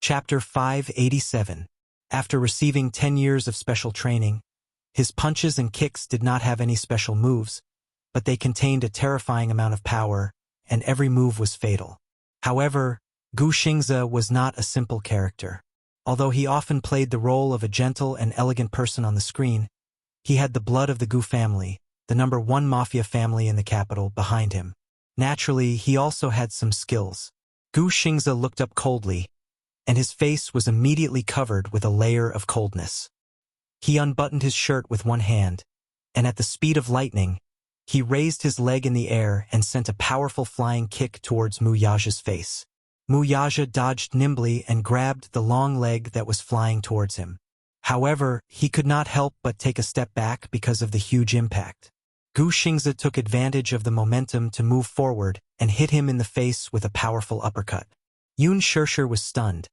Chapter 587. After receiving 10 years of special training, his punches and kicks did not have any special moves, but they contained a terrifying amount of power, and every move was fatal. However, Gu Xingze was not a simple character. Although he often played the role of a gentle and elegant person on the screen, he had the blood of the Gu family, the #1 mafia family in the capital, behind him. Naturally, he also had some skills. Gu Xingze looked up coldly, and his face was immediately covered with a layer of coldness. He unbuttoned his shirt with one hand, and at the speed of lightning, he raised his leg in the air and sent a powerful flying kick towards Mu Yaja's face. Mu Yaja dodged nimbly and grabbed the long leg that was flying towards him. However, he could not help but take a step back because of the huge impact. Gu Xingze took advantage of the momentum to move forward and hit him in the face with a powerful uppercut. Yun Shirshir was stunned,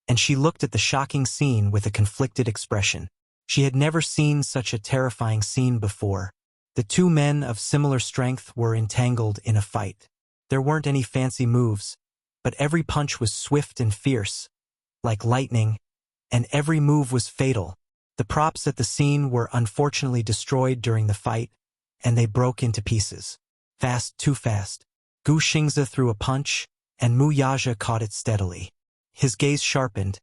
and she looked at the shocking scene with a conflicted expression. She had never seen such a terrifying scene before. The two men of similar strength were entangled in a fight. There weren't any fancy moves, but every punch was swift and fierce, like lightning, and every move was fatal. The props at the scene were unfortunately destroyed during the fight, and they broke into pieces. Fast, too fast. Gu Xingze threw a punch, and Mu Yaja caught it steadily. His gaze sharpened,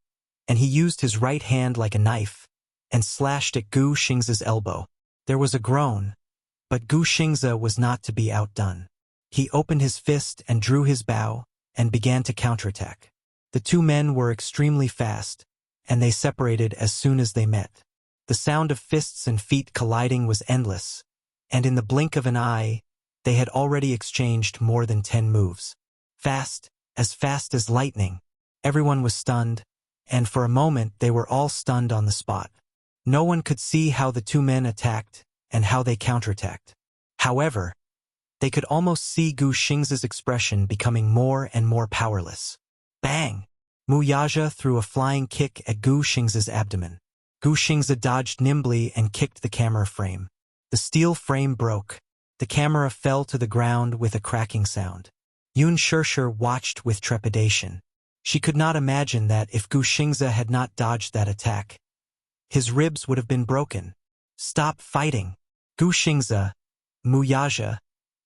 and he used his right hand like a knife, and slashed at Gu Xingze's elbow. There was a groan, but Gu Xingze was not to be outdone. He opened his fist and drew his bow, and began to counterattack. The two men were extremely fast, and they separated as soon as they met. The sound of fists and feet colliding was endless, and in the blink of an eye, they had already exchanged more than 10 moves. Fast as lightning. Everyone was stunned, and for a moment they were all stunned on the spot. No one could see how the two men attacked and how they counterattacked. However, they could almost see Gu Xingze's expression becoming more and more powerless. Bang! Mu Yaja threw a flying kick at Gu Xingze's abdomen. Gu Xingze dodged nimbly and kicked the camera frame. The steel frame broke. The camera fell to the ground with a cracking sound. Yun Shirshir watched with trepidation. She could not imagine that if Gu Xingze had not dodged that attack, his ribs would have been broken. Stop fighting! Gu Xingze, Mu Yaja,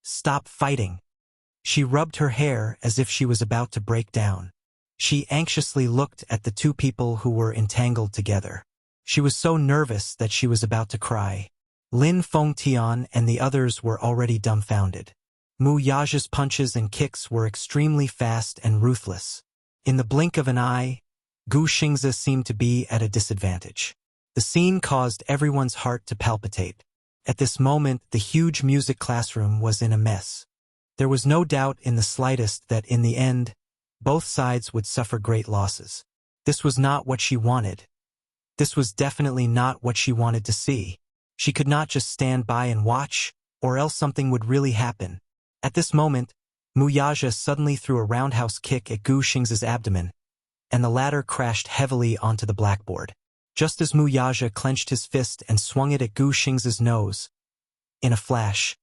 stop fighting! She rubbed her hair as if she was about to break down. She anxiously looked at the two people who were entangled together. She was so nervous that she was about to cry. Lin Fengtian and the others were already dumbfounded. Mu Yaja's punches and kicks were extremely fast and ruthless. In the blink of an eye, Gu Xingze seemed to be at a disadvantage. The scene caused everyone's heart to palpitate. At this moment, the huge music classroom was in a mess. There was no doubt in the slightest that in the end, both sides would suffer great losses. This was not what she wanted. This was definitely not what she wanted to see. She could not just stand by and watch, or else something would really happen. At this moment, Mu Yaja suddenly threw a roundhouse kick at Gu Xingze's abdomen, and the latter crashed heavily onto the blackboard. Just as Mu Yaja clenched his fist and swung it at Gu Xingze's nose, in a flash,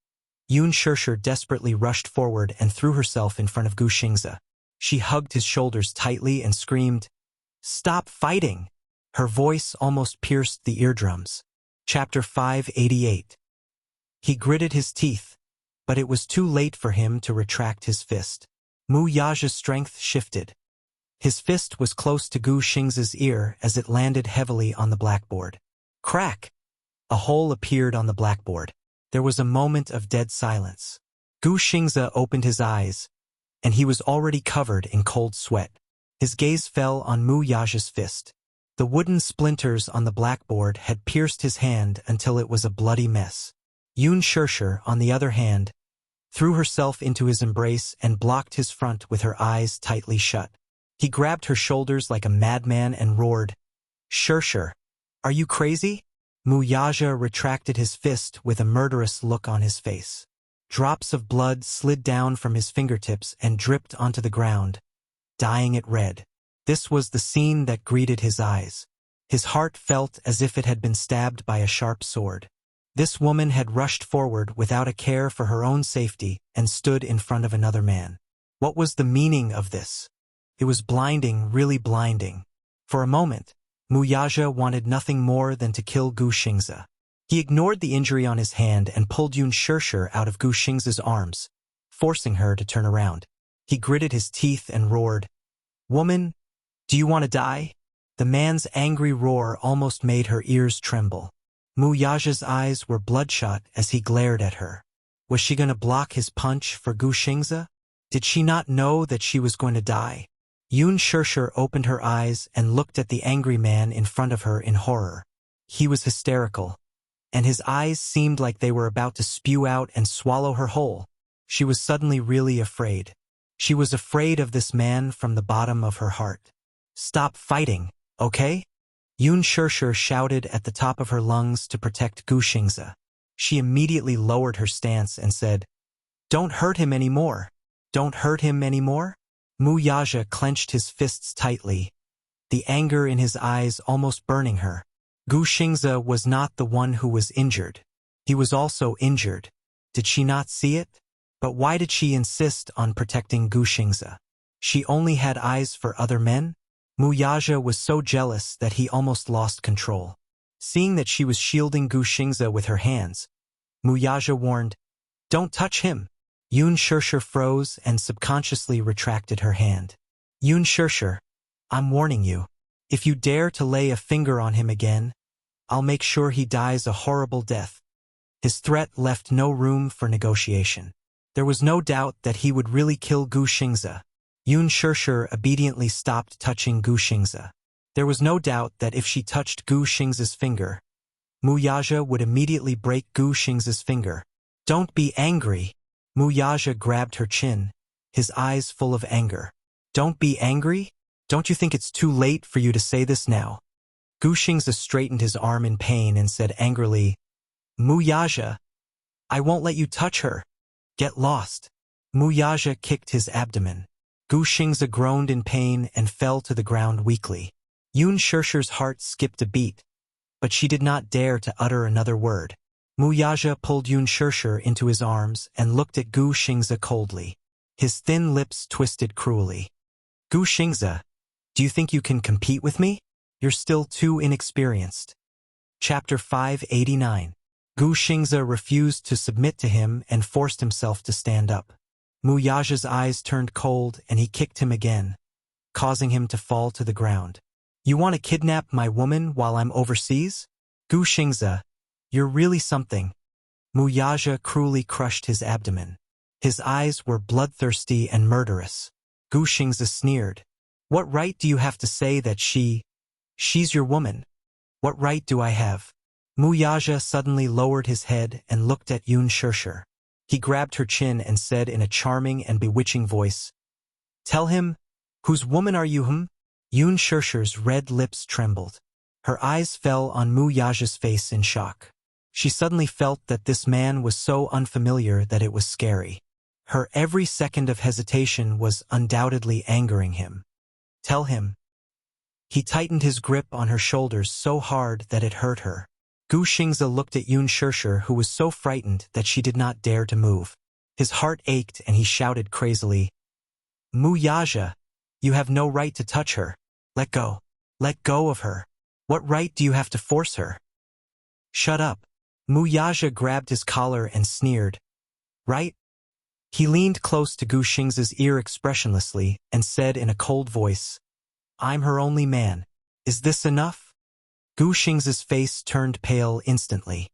Yun Shirshir desperately rushed forward and threw herself in front of Gu Xingze. She hugged his shoulders tightly and screamed, "Stop fighting!" Her voice almost pierced the eardrums. Chapter 588. He gritted his teeth, but it was too late for him to retract his fist. Mu Yaja's strength shifted. His fist was close to Gu Xingze's ear as it landed heavily on the blackboard. Crack! A hole appeared on the blackboard. There was a moment of dead silence. Gu Xingze opened his eyes, and he was already covered in cold sweat. His gaze fell on Mu Yaja's fist. The wooden splinters on the blackboard had pierced his hand until it was a bloody mess. Yun Shirshir, on the other hand, threw herself into his embrace and blocked his front with her eyes tightly shut. He grabbed her shoulders like a madman and roared, "Shirshir, are you crazy?" Mu Yaja retracted his fist with a murderous look on his face. Drops of blood slid down from his fingertips and dripped onto the ground, dyeing it red. This was the scene that greeted his eyes. His heart felt as if it had been stabbed by a sharp sword. This woman had rushed forward without a care for her own safety and stood in front of another man. What was the meaning of this? It was blinding, really blinding. For a moment, Wuxia wanted nothing more than to kill Gu Xingzi. He ignored the injury on his hand and pulled Yun Shirshir out of Gu Xingzi's arms, forcing her to turn around. He gritted his teeth and roared, "Woman, do you want to die?" The man's angry roar almost made her ears tremble. Wuxia's eyes were bloodshot as he glared at her. Was she going to block his punch for Gu Xingzi? Did she not know that she was going to die? Yun Shirshir opened her eyes and looked at the angry man in front of her in horror. He was hysterical, and his eyes seemed like they were about to spew out and swallow her whole. She was suddenly really afraid. She was afraid of this man from the bottom of her heart. "Stop fighting, okay?" Yun Shirshir shouted at the top of her lungs to protect Gu Xingzi. She immediately lowered her stance and said, "Don't hurt him anymore. Don't hurt him anymore?" Wuxia clenched his fists tightly, the anger in his eyes almost burning her. Gu Xingzi was not the one who was injured. He was also injured. Did she not see it? But why did she insist on protecting Gu Xingzi? She only had eyes for other men? Wuxia was so jealous that he almost lost control. Seeing that she was shielding Gu Xingzi with her hands, Wuxia warned, "Don't touch him." Yun Shirshir froze and subconsciously retracted her hand. "Yun Shirshir, I'm warning you. If you dare to lay a finger on him again, I'll make sure he dies a horrible death." His threat left no room for negotiation. There was no doubt that he would really kill Gu Xingzi. Yun Shirshir obediently stopped touching Gu Xingzi. There was no doubt that if she touched Gu Xingzi's finger, Wuxia would immediately break Gu Xingzi's finger. "Don't be angry." Wuxia grabbed her chin, his eyes full of anger. "Don't be angry? Don't you think it's too late for you to say this now?" Gu Xingzi straightened his arm in pain and said angrily, "Wuxia, I won't let you touch her. Get lost." Wuxia kicked his abdomen. Gu Xingzi groaned in pain and fell to the ground weakly. Yun Shirshir's heart skipped a beat, but she did not dare to utter another word. Wuxia pulled Yun Shirshir into his arms and looked at Gu Xingzi coldly. His thin lips twisted cruelly. "Gu Xingzi, do you think you can compete with me? You're still too inexperienced." Chapter 589. Gu Xingzi refused to submit to him and forced himself to stand up. Wuxia's eyes turned cold and he kicked him again, causing him to fall to the ground. "You want to kidnap my woman while I'm overseas? Gu Xingzi, you're really something." Wuxia cruelly crushed his abdomen. His eyes were bloodthirsty and murderous. Gu Xingzi sneered. "What right do you have to say that she's your woman? What right do I have?" Wuxia suddenly lowered his head and looked at Yun Shirshir. He grabbed her chin and said in a charming and bewitching voice, "Tell him, whose woman are you?" Yun Shirshir's red lips trembled. Her eyes fell on Wuxia's face in shock. She suddenly felt that this man was so unfamiliar that it was scary. Her every second of hesitation was undoubtedly angering him. "Tell him." He tightened his grip on her shoulders so hard that it hurt her. Gu Xingzi looked at Yun Shirshir, who was so frightened that she did not dare to move. His heart ached and he shouted crazily, "Wuxia, you have no right to touch her. Let go. Let go of her. What right do you have to force her?" "Shut up." Wuxia grabbed his collar and sneered. "Right?" He leaned close to Gu Xingzi's ear expressionlessly and said in a cold voice, "I'm her only man. Is this enough?" Gu Xingzi's face turned pale instantly.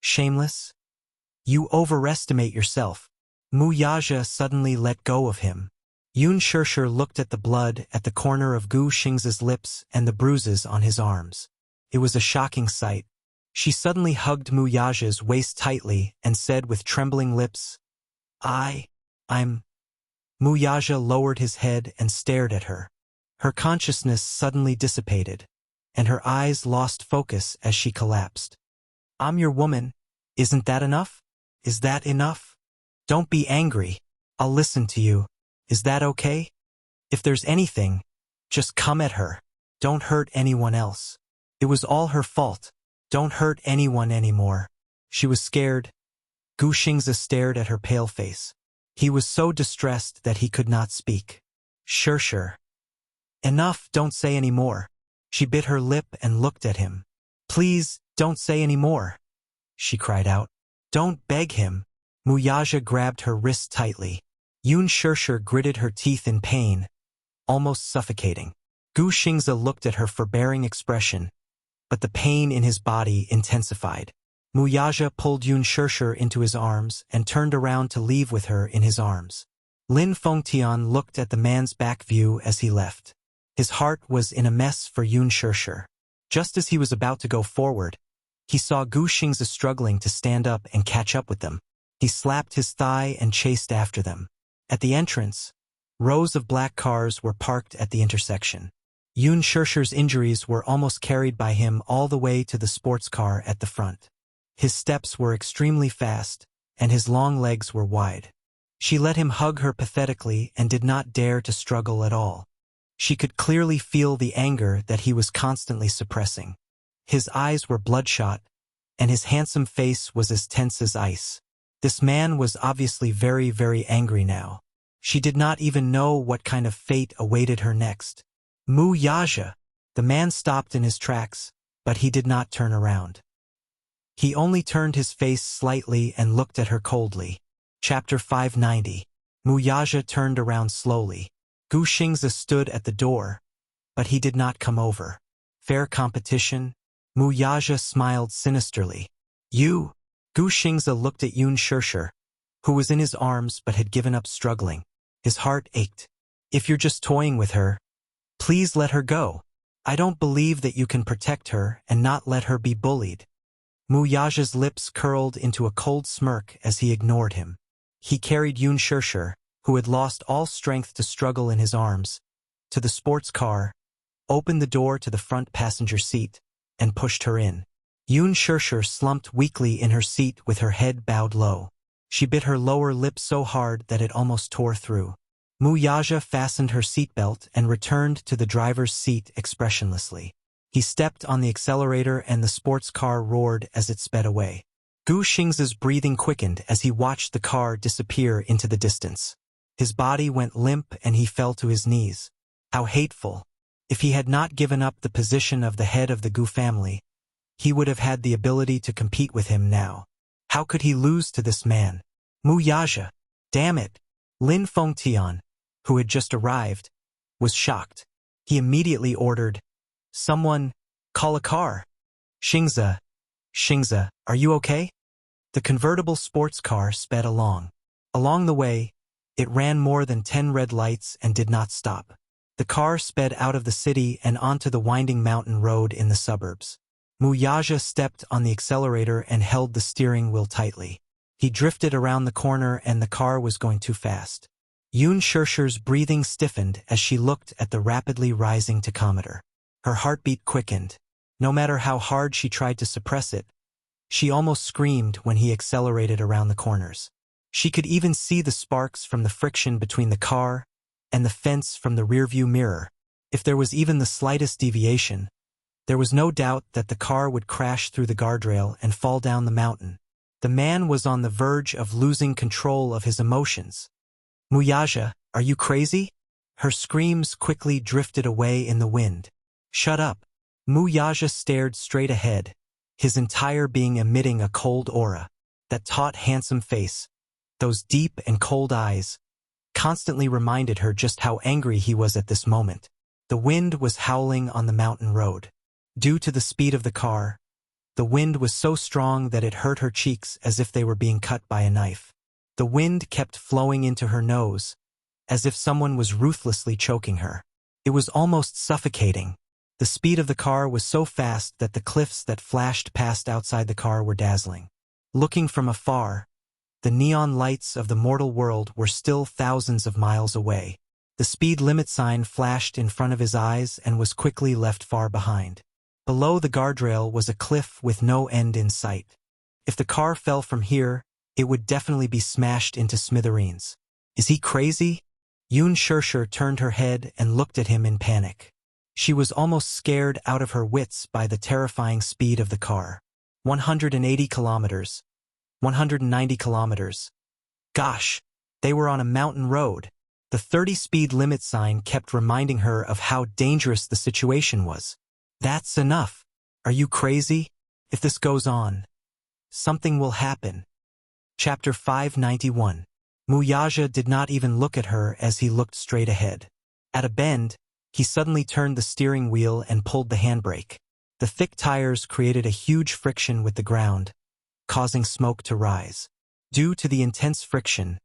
"Shameless? You overestimate yourself." Wuxia suddenly let go of him. Yun Shirshir looked at the blood at the corner of Gu Xingzi's lips and the bruises on his arms. It was a shocking sight. She suddenly hugged Wuxia's waist tightly and said with trembling lips, I'm... Wuxia lowered his head and stared at her. Her consciousness suddenly dissipated, and her eyes lost focus as she collapsed. "I'm your woman. Isn't that enough? Is that enough? Don't be angry. I'll listen to you. Is that okay? If there's anything, just come at her. Don't hurt anyone else. It was all her fault. Don't hurt anyone anymore." She was scared. Gu Xingzi stared at her pale face. He was so distressed that he could not speak. "Shirshir. Enough, don't say any more. She bit her lip and looked at him. "Please, don't say any more," she cried out. "Don't beg him." Muyaja grabbed her wrist tightly. Yun Shirshir gritted her teeth in pain, almost suffocating. Gu Xingze looked at her forbearing expression, but the pain in his body intensified. Muyaja pulled Yun Shirshir into his arms and turned around to leave with her in his arms. Lin Fengtian looked at the man's back view as he left. His heart was in a mess for Yun Shirshir. Just as he was about to go forward, he saw Gu Xingze struggling to stand up and catch up with them. He slapped his thigh and chased after them. At the entrance, rows of black cars were parked at the intersection. Yun Shirshir's injuries were almost carried by him all the way to the sports car at the front. His steps were extremely fast, and his long legs were wide. She let him hug her pathetically and did not dare to struggle at all. She could clearly feel the anger that he was constantly suppressing. His eyes were bloodshot, and his handsome face was as tense as ice. This man was obviously very, very angry now. She did not even know what kind of fate awaited her next. Muyaja! The man stopped in his tracks, but he did not turn around. He only turned his face slightly and looked at her coldly. Chapter 590. Muyaja turned around slowly. Gu Xingze stood at the door, but he did not come over. Fair competition? Muyaja smiled sinisterly. You? Gu Xingze looked at Yun Shirshir, who was in his arms but had given up struggling. His heart ached. If you're just toying with her, please let her go. I don't believe that you can protect her and not let her be bullied. Muyaja's lips curled into a cold smirk as he ignored him. He carried Yun Shirshir, who had lost all strength to struggle in his arms, to the sports car, opened the door to the front passenger seat, and pushed her in. Yun Shirshir slumped weakly in her seat with her head bowed low. She bit her lower lip so hard that it almost tore through. Muyaja fastened her seatbelt and returned to the driver's seat expressionlessly. He stepped on the accelerator and the sports car roared as it sped away. Gu Xingze's breathing quickened as he watched the car disappear into the distance. His body went limp and he fell to his knees. How hateful! If he had not given up the position of the head of the Gu family, he would have had the ability to compete with him now. How could he lose to this man? Muyaja! Damn it! Lin Fengtian, who had just arrived, was shocked. He immediately ordered, "Someone, call a car." Xingze, are you okay?" The convertible sports car sped along. Along the way, it ran more than 10 red lights and did not stop. The car sped out of the city and onto the winding mountain road in the suburbs. Muyaja stepped on the accelerator and held the steering wheel tightly. He drifted around the corner and the car was going too fast. Yun Shirshir's breathing stiffened as she looked at the rapidly rising tachometer. Her heartbeat quickened. No matter how hard she tried to suppress it, she almost screamed when he accelerated around the corners. She could even see the sparks from the friction between the car and the fence from the rearview mirror. If there was even the slightest deviation, there was no doubt that the car would crash through the guardrail and fall down the mountain. The man was on the verge of losing control of his emotions. "Muyaja, are you crazy?" Her screams quickly drifted away in the wind. "Shut up." Muyaja stared straight ahead, his entire being emitting a cold aura. That taut, handsome face, those deep and cold eyes, constantly reminded her just how angry he was at this moment. The wind was howling on the mountain road. Due to the speed of the car, the wind was so strong that it hurt her cheeks as if they were being cut by a knife. The wind kept flowing into her nose, as if someone was ruthlessly choking her. It was almost suffocating. The speed of the car was so fast that the cliffs that flashed past outside the car were dazzling. Looking from afar, the neon lights of the mortal world were still thousands of miles away. The speed limit sign flashed in front of his eyes and was quickly left far behind. Below the guardrail was a cliff with no end in sight. If the car fell from here, it would definitely be smashed into smithereens. Is he crazy? Yun Shirshir turned her head and looked at him in panic. She was almost scared out of her wits by the terrifying speed of the car. 180 kilometers. 190 kilometers. Gosh, they were on a mountain road. The 30 speed limit sign kept reminding her of how dangerous the situation was. That's enough. Are you crazy? If this goes on, something will happen. Chapter 591. Wuxia did not even look at her as he looked straight ahead. At a bend, he suddenly turned the steering wheel and pulled the handbrake. The thick tires created a huge friction with the ground, causing smoke to rise. Due to the intense friction,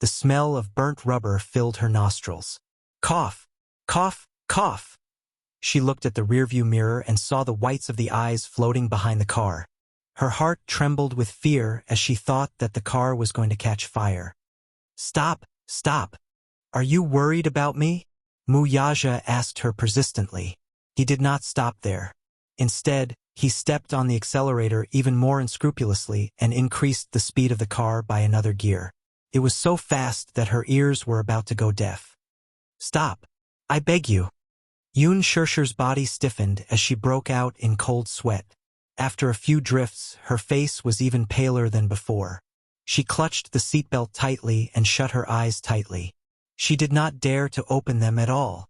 the smell of burnt rubber filled her nostrils. Cough, cough, cough. She looked at the rearview mirror and saw the whites of the eyes floating behind the car. Her heart trembled with fear as she thought that the car was going to catch fire. Stop, stop. Are you worried about me? Wuxia asked her persistently. He did not stop there. Instead, he stepped on the accelerator even more unscrupulously and increased the speed of the car by another gear. It was so fast that her ears were about to go deaf. Stop. I beg you. Wuxia's body stiffened as she broke out in cold sweat. After a few drifts, her face was even paler than before. She clutched the seatbelt tightly and shut her eyes tightly. She did not dare to open them at all.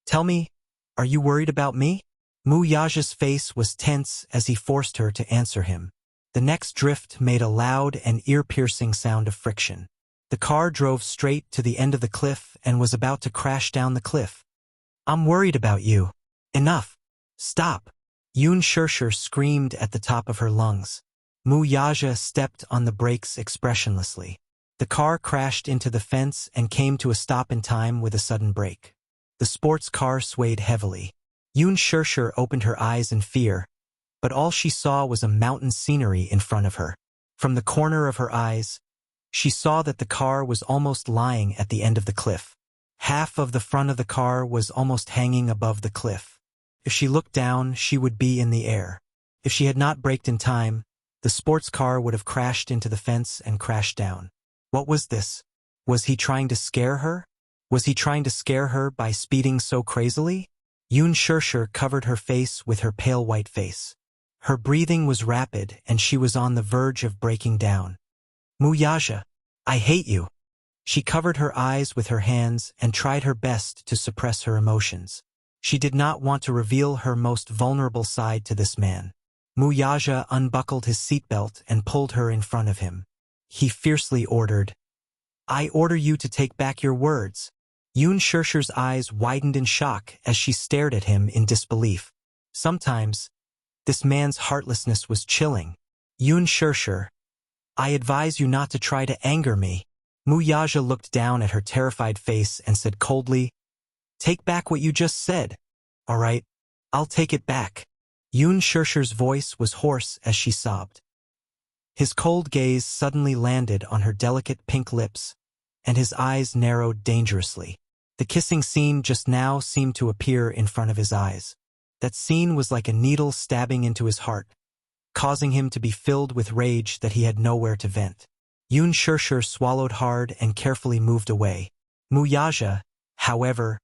Tell me, are you worried about me? Wuxia's face was tense as he forced her to answer him. The next drift made a loud and ear-piercing sound of friction. The car drove straight to the end of the cliff and was about to crash down the cliff. I'm worried about you. Enough. Stop. Wuxia screamed at the top of her lungs. Wuxia stepped on the brakes expressionlessly. The car crashed into the fence and came to a stop in time with a sudden brake. The sports car swayed heavily. Wuxia opened her eyes in fear, but all she saw was a mountain scenery in front of her. From the corner of her eyes, she saw that the car was almost lying at the end of the cliff. Half of the front of the car was almost hanging above the cliff. If she looked down, she would be in the air. If she had not braked in time, the sports car would have crashed into the fence and crashed down. What was this? Was he trying to scare her? Was he trying to scare her by speeding so crazily? Wuxia covered her face with her pale white face. Her breathing was rapid and she was on the verge of breaking down. Wuxia, I hate you. She covered her eyes with her hands and tried her best to suppress her emotions. She did not want to reveal her most vulnerable side to this man. Wuxia unbuckled his seatbelt and pulled her in front of him. He fiercely ordered, I order you to take back your words. Wuxia's eyes widened in shock as she stared at him in disbelief. Sometimes, this man's heartlessness was chilling. Wuxia, I advise you not to try to anger me. Wuxia looked down at her terrified face and said coldly, Take back what you just said. All right, I'll take it back. Wuxia's voice was hoarse as she sobbed. His cold gaze suddenly landed on her delicate pink lips, and his eyes narrowed dangerously. The kissing scene just now seemed to appear in front of his eyes. That scene was like a needle stabbing into his heart, causing him to be filled with rage that he had nowhere to vent. Wuxia swallowed hard and carefully moved away. Wuxia, however,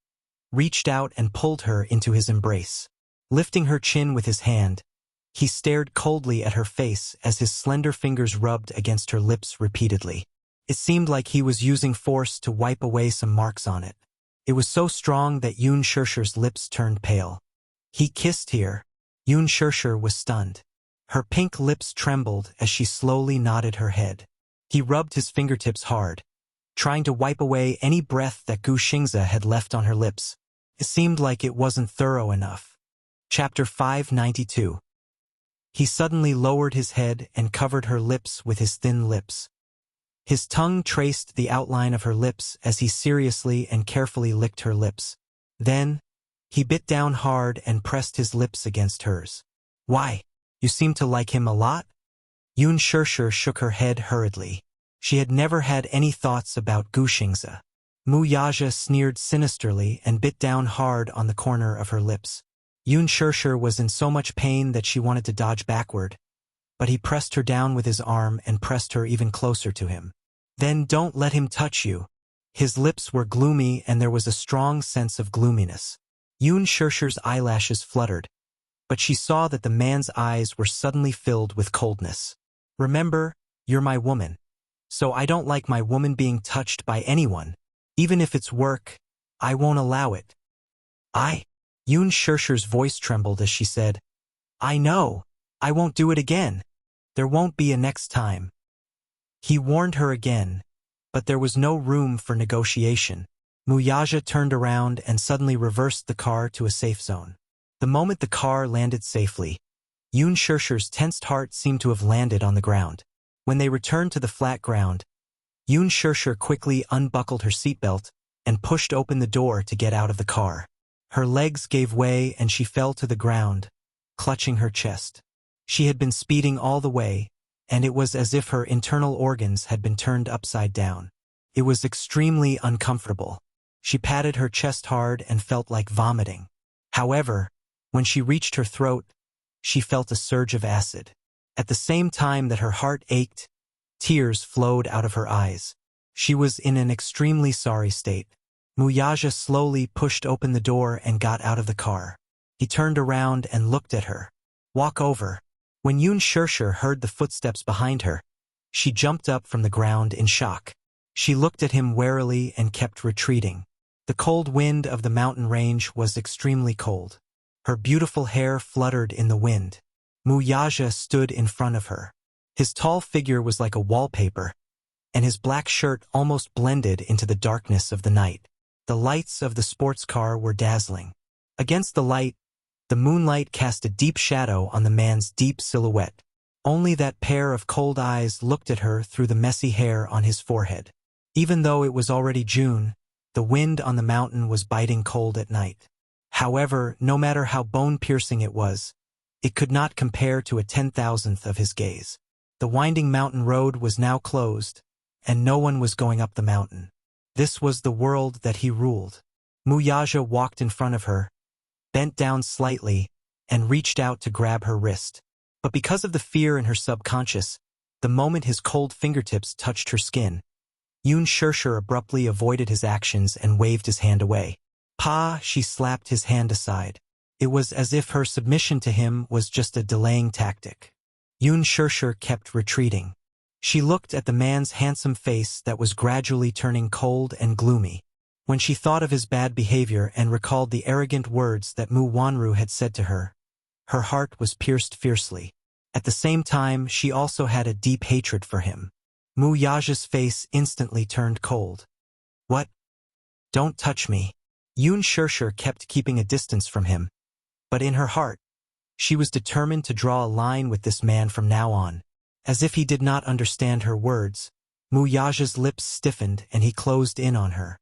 reached out and pulled her into his embrace. Lifting her chin with his hand, he stared coldly at her face as his slender fingers rubbed against her lips repeatedly. It seemed like he was using force to wipe away some marks on it. It was so strong that Wuxia's lips turned pale. He kissed here. Wuxia was stunned. Her pink lips trembled as she slowly nodded her head. He rubbed his fingertips hard, trying to wipe away any breath that Guxingza had left on her lips. It seemed like it wasn't thorough enough. Chapter 592. He suddenly lowered his head and covered her lips with his thin lips. His tongue traced the outline of her lips as he seriously and carefully licked her lips. Then, he bit down hard and pressed his lips against hers. Why? You seem to like him a lot? Wuxia shook her head hurriedly. She had never had any thoughts about Guxingza. Wuxia sneered sinisterly and bit down hard on the corner of her lips. Wuxia was in so much pain that she wanted to dodge backward, but he pressed her down with his arm and pressed her even closer to him. Then don't let him touch you. His lips were gloomy and there was a strong sense of gloominess. Wuxia's eyelashes fluttered, but she saw that the man's eyes were suddenly filled with coldness. Remember, you're my woman. So I don't like my woman being touched by anyone. Even if it's work, I won't allow it. Yun Shirshir's voice trembled as she said, I know. I won't do it again. There won't be a next time. He warned her again, but there was no room for negotiation. Wuxia turned around and suddenly reversed the car to a safe zone. The moment the car landed safely, Yun Shirshir's tensed heart seemed to have landed on the ground. When they returned to the flat ground, Yun Shirshir quickly unbuckled her seatbelt and pushed open the door to get out of the car. Her legs gave way and she fell to the ground, clutching her chest. She had been speeding all the way, and it was as if her internal organs had been turned upside down. It was extremely uncomfortable. She patted her chest hard and felt like vomiting. However, when she reached her throat, she felt a surge of acid. At the same time that her heart ached, tears flowed out of her eyes. She was in an extremely sorry state. Wuxia slowly pushed open the door and got out of the car. He turned around and looked at her. Walk over. When Yun Shirshir heard the footsteps behind her, she jumped up from the ground in shock. She looked at him warily and kept retreating. The cold wind of the mountain range was extremely cold. Her beautiful hair fluttered in the wind. Wuxia stood in front of her. His tall figure was like a wallpaper, and his black shirt almost blended into the darkness of the night. The lights of the sports car were dazzling. Against the light, the moonlight cast a deep shadow on the man's deep silhouette. Only that pair of cold eyes looked at her through the messy hair on his forehead. Even though it was already June, the wind on the mountain was biting cold at night. However, no matter how bone-piercing it was, it could not compare to a 10,000th of his gaze. The winding mountain road was now closed, and no one was going up the mountain. This was the world that he ruled. Wuxia walked in front of her, bent down slightly, and reached out to grab her wrist. But because of the fear in her subconscious, the moment his cold fingertips touched her skin, Yun Shirshir abruptly avoided his actions and waved his hand away. Pa, she slapped his hand aside. It was as if her submission to him was just a delaying tactic. Yun Shirshir kept retreating. She looked at the man's handsome face that was gradually turning cold and gloomy. When she thought of his bad behavior and recalled the arrogant words that Mu Wanru had said to her, her heart was pierced fiercely. At the same time, she also had a deep hatred for him. Wuxia's face instantly turned cold. What? Don't touch me. Yun Shirshir kept keeping a distance from him, but in her heart, she was determined to draw a line with this man from now on. As if he did not understand her words, Wuxia's lips stiffened and he closed in on her.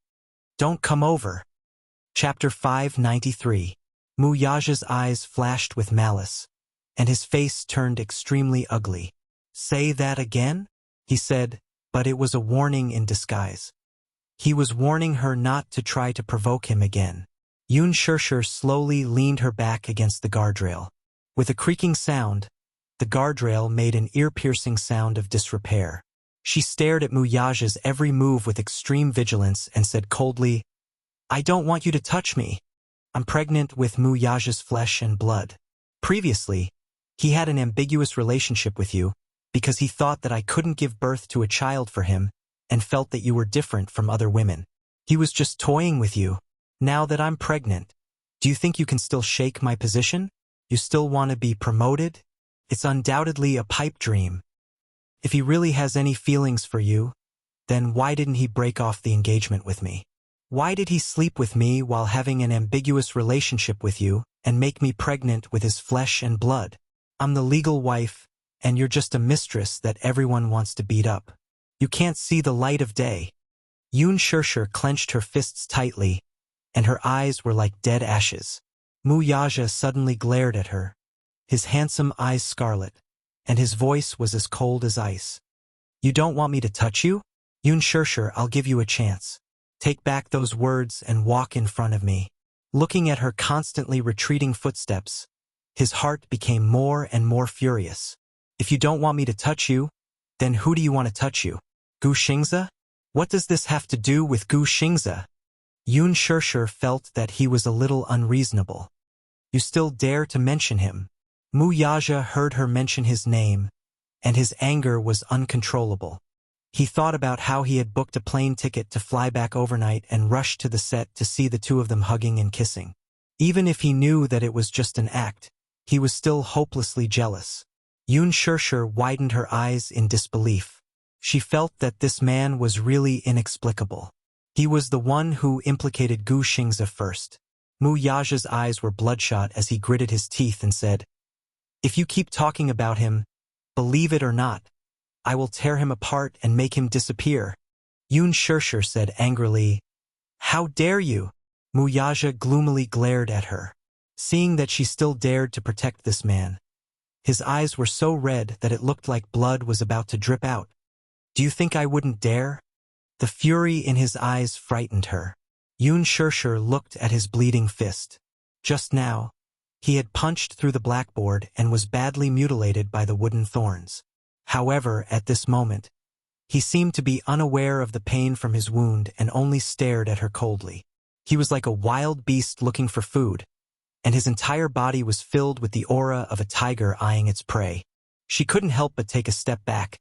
Don't come over. Chapter 593. Wuxia's eyes flashed with malice, and his face turned extremely ugly. Say that again? He said, but it was a warning in disguise. He was warning her not to try to provoke him again. Yun Shirshir slowly leaned her back against the guardrail. With a creaking sound, the guardrail made an ear-piercing sound of disrepair. She stared at Wuxia's every move with extreme vigilance and said coldly, I don't want you to touch me. I'm pregnant with Wuxia's flesh and blood. Previously, he had an ambiguous relationship with you because he thought that I couldn't give birth to a child for him and felt that you were different from other women. He was just toying with you. Now that I'm pregnant, do you think you can still shake my position? You still want to be promoted? It's undoubtedly a pipe dream. If he really has any feelings for you, then why didn't he break off the engagement with me? Why did he sleep with me while having an ambiguous relationship with you and make me pregnant with his flesh and blood? I'm the legal wife, and you're just a mistress that everyone wants to beat up. You can't see the light of day. Yun Shirshir clenched her fists tightly, and her eyes were like dead ashes. Wuxia suddenly glared at her, his handsome eyes scarlet, and his voice was as cold as ice. You don't want me to touch you? Yun Shirshir, I'll give you a chance. Take back those words and walk in front of me. Looking at her constantly retreating footsteps, his heart became more and more furious. If you don't want me to touch you, then who do you want to touch you? Gu Xingze? What does this have to do with Gu Xingze? Yun Shirshir felt that he was a little unreasonable. You still dare to mention him? Wuxia heard her mention his name, and his anger was uncontrollable. He thought about how he had booked a plane ticket to fly back overnight and rushed to the set to see the two of them hugging and kissing. Even if he knew that it was just an act, he was still hopelessly jealous. Yun Shirshir widened her eyes in disbelief. She felt that this man was really inexplicable. He was the one who implicated Gu Xingzi first. Mu Yaja's eyes were bloodshot as he gritted his teeth and said, "If you keep talking about him, believe it or not, I will tear him apart and make him disappear." Yun Shirshir said angrily, "How dare you?" Mu Yaja gloomily glared at her. Seeing that she still dared to protect this man, his eyes were so red that it looked like blood was about to drip out. "Do you think I wouldn't dare?" The fury in his eyes frightened her. Yun Shirshir looked at his bleeding fist. Just now, he had punched through the blackboard and was badly mutilated by the wooden thorns. However, at this moment, he seemed to be unaware of the pain from his wound and only stared at her coldly. He was like a wild beast looking for food, and his entire body was filled with the aura of a tiger eyeing its prey. She couldn't help but take a step back,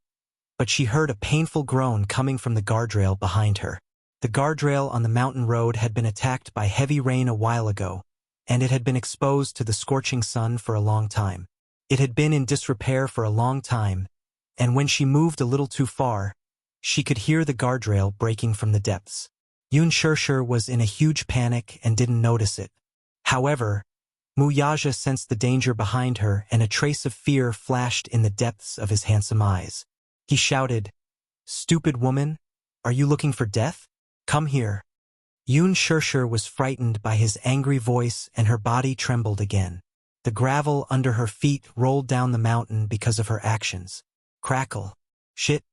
but she heard a painful groan coming from the guardrail behind her. The guardrail on the mountain road had been attacked by heavy rain a while ago, and it had been exposed to the scorching sun for a long time. It had been in disrepair for a long time, and when she moved a little too far, she could hear the guardrail breaking from the depths. Yun Shirshir was in a huge panic and didn't notice it. However, Mu Yaja sensed the danger behind her, and a trace of fear flashed in the depths of his handsome eyes. He shouted, "Stupid woman, are you looking for death? Come here." Yun Shirshir was frightened by his angry voice and her body trembled again. The gravel under her feet rolled down the mountain because of her actions. Crackle. Shit.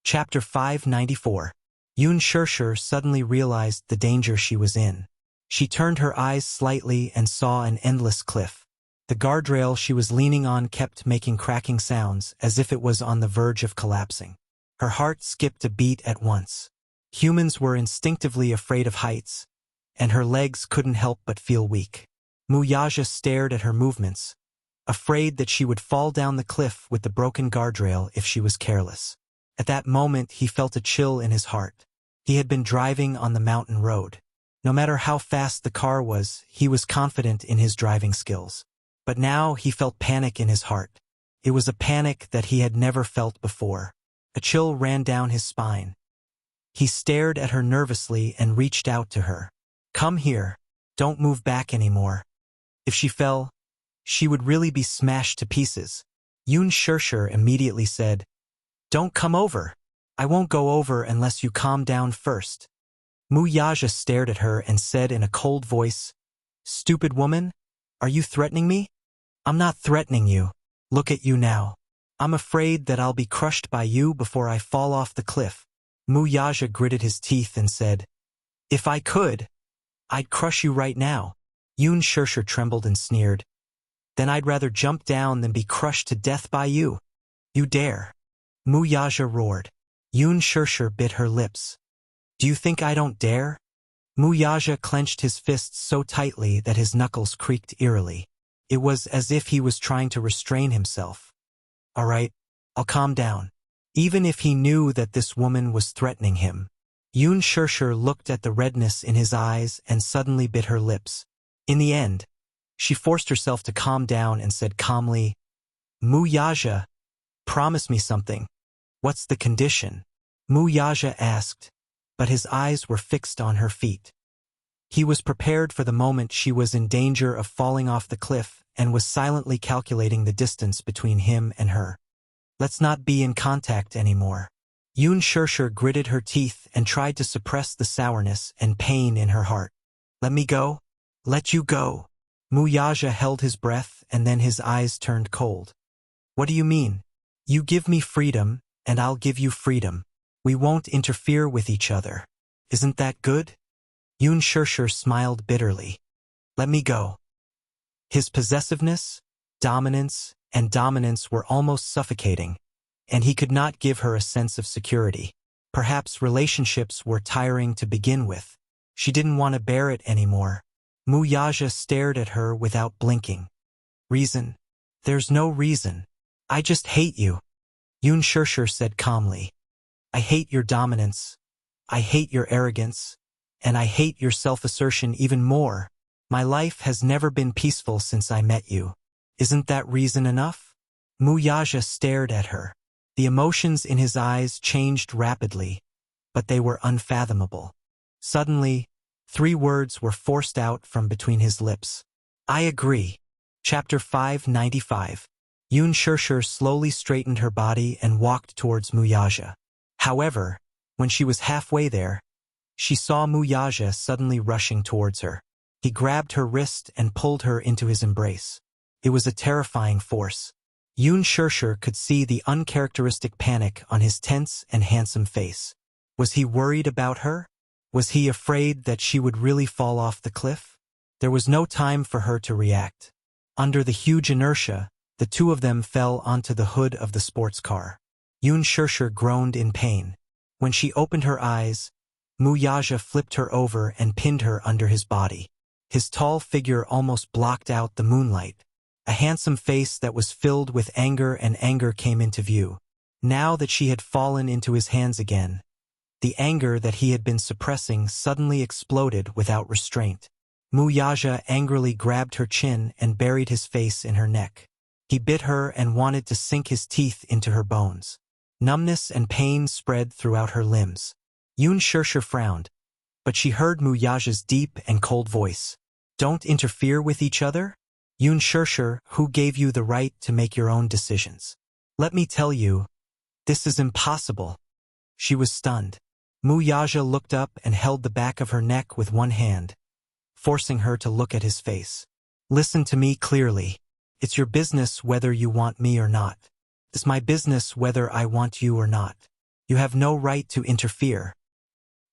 Chapter 594. Yun Shirshir suddenly realized the danger she was in. She turned her eyes slightly and saw an endless cliff. The guardrail she was leaning on kept making cracking sounds as if it was on the verge of collapsing. Her heart skipped a beat at once. Humans were instinctively afraid of heights, and her legs couldn't help but feel weak. Mu Yaja stared at her movements, afraid that she would fall down the cliff with the broken guardrail if she was careless. At that moment he felt a chill in his heart. He had been driving on the mountain road. No matter how fast the car was, he was confident in his driving skills. But now he felt panic in his heart. It was a panic that he had never felt before. A chill ran down his spine. He stared at her nervously and reached out to her. "Come here. Don't move back anymore." If she fell, she would really be smashed to pieces. Yun Shirshir immediately said, "Don't come over. I won't go over unless you calm down first." Mu Yaja stared at her and said in a cold voice, "Stupid woman, are you threatening me?" "I'm not threatening you. Look at you now. I'm afraid that I'll be crushed by you before I fall off the cliff." Mu Yaja gritted his teeth and said, "If I could, I'd crush you right now." Yun Shirshir trembled and sneered, "Then I'd rather jump down than be crushed to death by you. You dare." Mu Yaja roared. Yun Shirshir bit her lips. "Do you think I don't dare?" Mu Yaja clenched his fists so tightly that his knuckles creaked eerily. It was as if he was trying to restrain himself. "All right, I'll calm down." Even if he knew that this woman was threatening him, Yun Shirshir looked at the redness in his eyes and suddenly bit her lips. In the end, she forced herself to calm down and said calmly, "Mu Yaja, promise me something. What's the condition?" Mu Yaja asked, but his eyes were fixed on her feet. He was prepared for the moment she was in danger of falling off the cliff and was silently calculating the distance between him and her. "Let's not be in contact anymore." Yun Shirshir gritted her teeth and tried to suppress the sourness and pain in her heart. "Let me go? Let you go." Mu Yaja held his breath and then his eyes turned cold. "What do you mean? You give me freedom, and I'll give you freedom. We won't interfere with each other. Isn't that good?" Yun Shirshir smiled bitterly. "Let me go." His possessiveness, dominance, and dominance were almost suffocating, and he could not give her a sense of security. Perhaps relationships were tiring to begin with. She didn't want to bear it anymore. Mu Yaja stared at her without blinking. "Reason? There's no reason. I just hate you," Yun Shirshir said calmly. "I hate your dominance. I hate your arrogance. And I hate your self-assertion even more." My life has never been peaceful since I met you. Isn't that reason enough? Wuxia stared at her. The emotions in his eyes changed rapidly, but they were unfathomable. Suddenly, 3 words were forced out from between his lips. I agree. Chapter 595. Yun Shirshir slowly straightened her body and walked towards Wuxia. However, when she was halfway there, she saw Wuxia suddenly rushing towards her. He grabbed her wrist and pulled her into his embrace. It was a terrifying force. Yun Shirshir could see the uncharacteristic panic on his tense and handsome face. Was he worried about her? Was he afraid that she would really fall off the cliff? There was no time for her to react. Under the huge inertia, the 2 of them fell onto the hood of the sports car. Yun Shirshir groaned in pain. When she opened her eyes, Wuxia flipped her over and pinned her under his body. His tall figure almost blocked out the moonlight. A handsome face that was filled with anger came into view. Now that she had fallen into his hands again, the anger that he had been suppressing suddenly exploded without restraint. Wuxia angrily grabbed her chin and buried his face in her neck. He bit her and wanted to sink his teeth into her bones. Numbness and pain spread throughout her limbs. Yun Shirshir frowned, but she heard Wuxia's deep and cold voice. Don't interfere with each other? Yun Shirshir, who gave you the right to make your own decisions? Let me tell you, this is impossible. She was stunned. Wuxia looked up and held the back of her neck with one hand, forcing her to look at his face. Listen to me clearly. It's your business whether you want me or not. It's my business whether I want you or not. You have no right to interfere.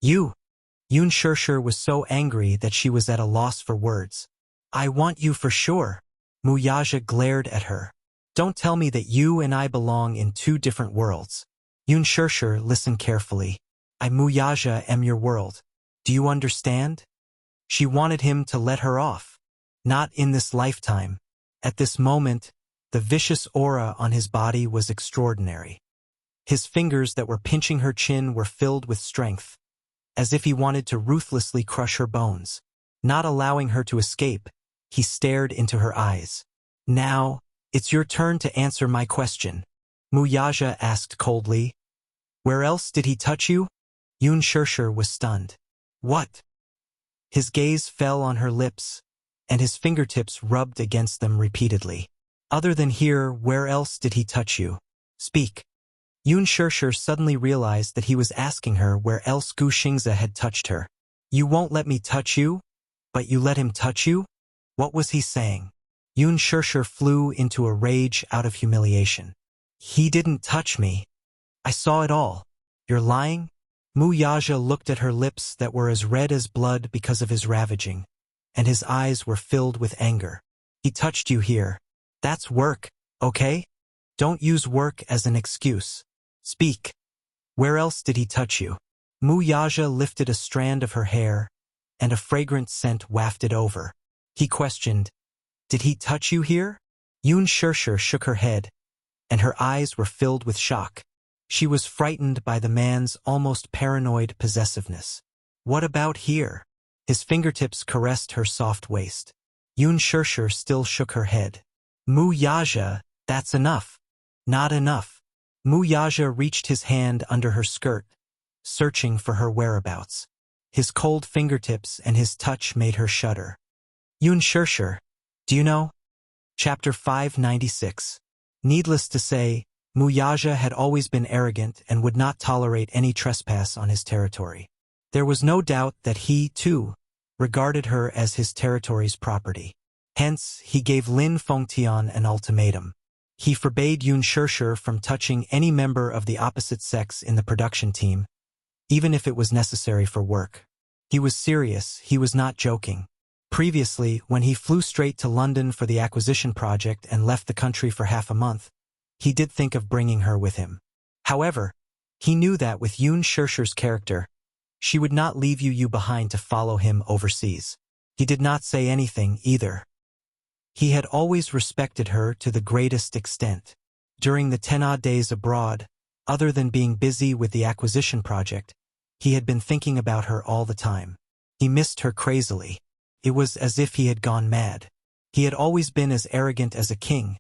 You! Yun Shirshir was so angry that she was at a loss for words. I want you for sure. Wuxia glared at her. Don't tell me that you and I belong in 2 different worlds. Yun Shirshir, listen carefully. I, Wuxia, am your world. Do you understand? She wanted him to let her off. Not in this lifetime. At this moment, the vicious aura on his body was extraordinary. His fingers that were pinching her chin were filled with strength, as if he wanted to ruthlessly crush her bones. Not allowing her to escape, he stared into her eyes. Now, it's your turn to answer my question. Wuxia asked coldly. Where else did he touch you? Yun Shirshir was stunned. What? His gaze fell on her lips, and his fingertips rubbed against them repeatedly. Other than here, where else did he touch you? Speak. Yun Shirshir suddenly realized that he was asking her where else Gu Xingze had touched her. You won't let me touch you? But you let him touch you? What was he saying? Yun Shirshir flew into a rage out of humiliation. He didn't touch me. I saw it all. You're lying? Wuxia looked at her lips that were as red as blood because of his ravaging, and his eyes were filled with anger. He touched you here. That's work, okay? Don't use work as an excuse. Speak. Where else did he touch you? Wuxia lifted a strand of her hair, and a fragrant scent wafted over. He questioned, Did he touch you here? Yun Shirshir shook her head, and her eyes were filled with shock. She was frightened by the man's almost paranoid possessiveness. What about here? His fingertips caressed her soft waist. Yun Shirshir still shook her head. Wuxia, that's enough. Not enough. Wuxia reached his hand under her skirt, searching for her whereabouts. His cold fingertips and his touch made her shudder. Yun Shirshir, do you know? Chapter 596. Needless to say, Wuxia had always been arrogant and would not tolerate any trespass on his territory. There was no doubt that he, too, regarded her as his territory's property. Hence, he gave Lin Fengtian an ultimatum. He forbade Yun Shirshir from touching any member of the opposite sex in the production team, even if it was necessary for work. He was serious, he was not joking. Previously, when he flew straight to London for the acquisition project and left the country for half a month, he did think of bringing her with him. However, he knew that with Yun Shirshir's character, she would not leave you behind to follow him overseas. He did not say anything either. He had always respected her to the greatest extent. During the 10-odd days abroad, other than being busy with the acquisition project, he had been thinking about her all the time. He missed her crazily. It was as if he had gone mad. He had always been as arrogant as a king,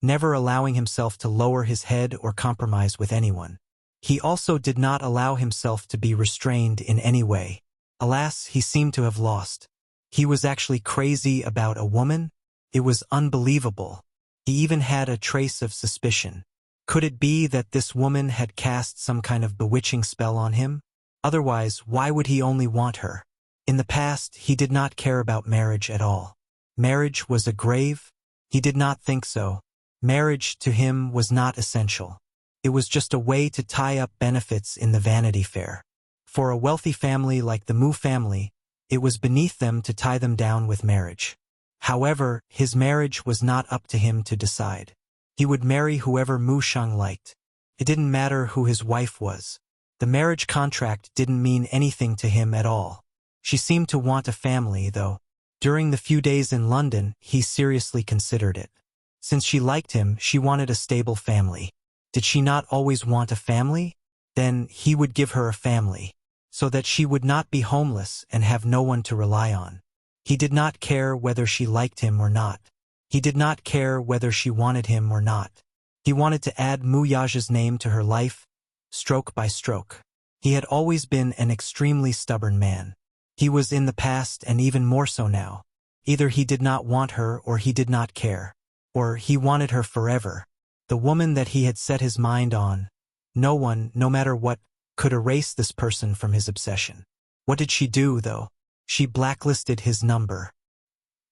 never allowing himself to lower his head or compromise with anyone. He also did not allow himself to be restrained in any way. Alas, he seemed to have lost. He was actually crazy about a woman? It was unbelievable. He even had a trace of suspicion. Could it be that this woman had cast some kind of bewitching spell on him? Otherwise, why would he only want her? In the past, he did not care about marriage at all. Marriage was a grave? He did not think so. Marriage to him was not essential. It was just a way to tie up benefits in the Vanity Fair. For a wealthy family like the Mu family, it was beneath them to tie them down with marriage. However, his marriage was not up to him to decide. He would marry whoever Mu Shang liked. It didn't matter who his wife was. The marriage contract didn't mean anything to him at all. She seemed to want a family, though. During the few days in London, he seriously considered it. Since she liked him, she wanted a stable family. Did she not always want a family? Then he would give her a family, so that she would not be homeless and have no one to rely on. He did not care whether she liked him or not. He did not care whether she wanted him or not. He wanted to add Mu Yaja's name to her life, stroke by stroke. He had always been an extremely stubborn man. He was in the past and even more so now. Either he did not want her or he did not care. Or he wanted her forever. The woman that he had set his mind on. No one, no matter what, could erase this person from his obsession. What did she do, though? She blacklisted his number.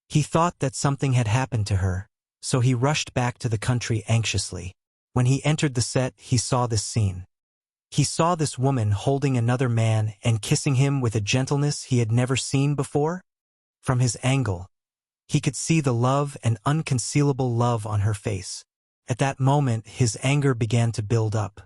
He thought that something had happened to her, so he rushed back to the country anxiously. When he entered the set, he saw this scene. He saw this woman holding another man and kissing him with a gentleness he had never seen before. From his angle, he could see the love and unconcealable love on her face. At that moment, his anger began to build up.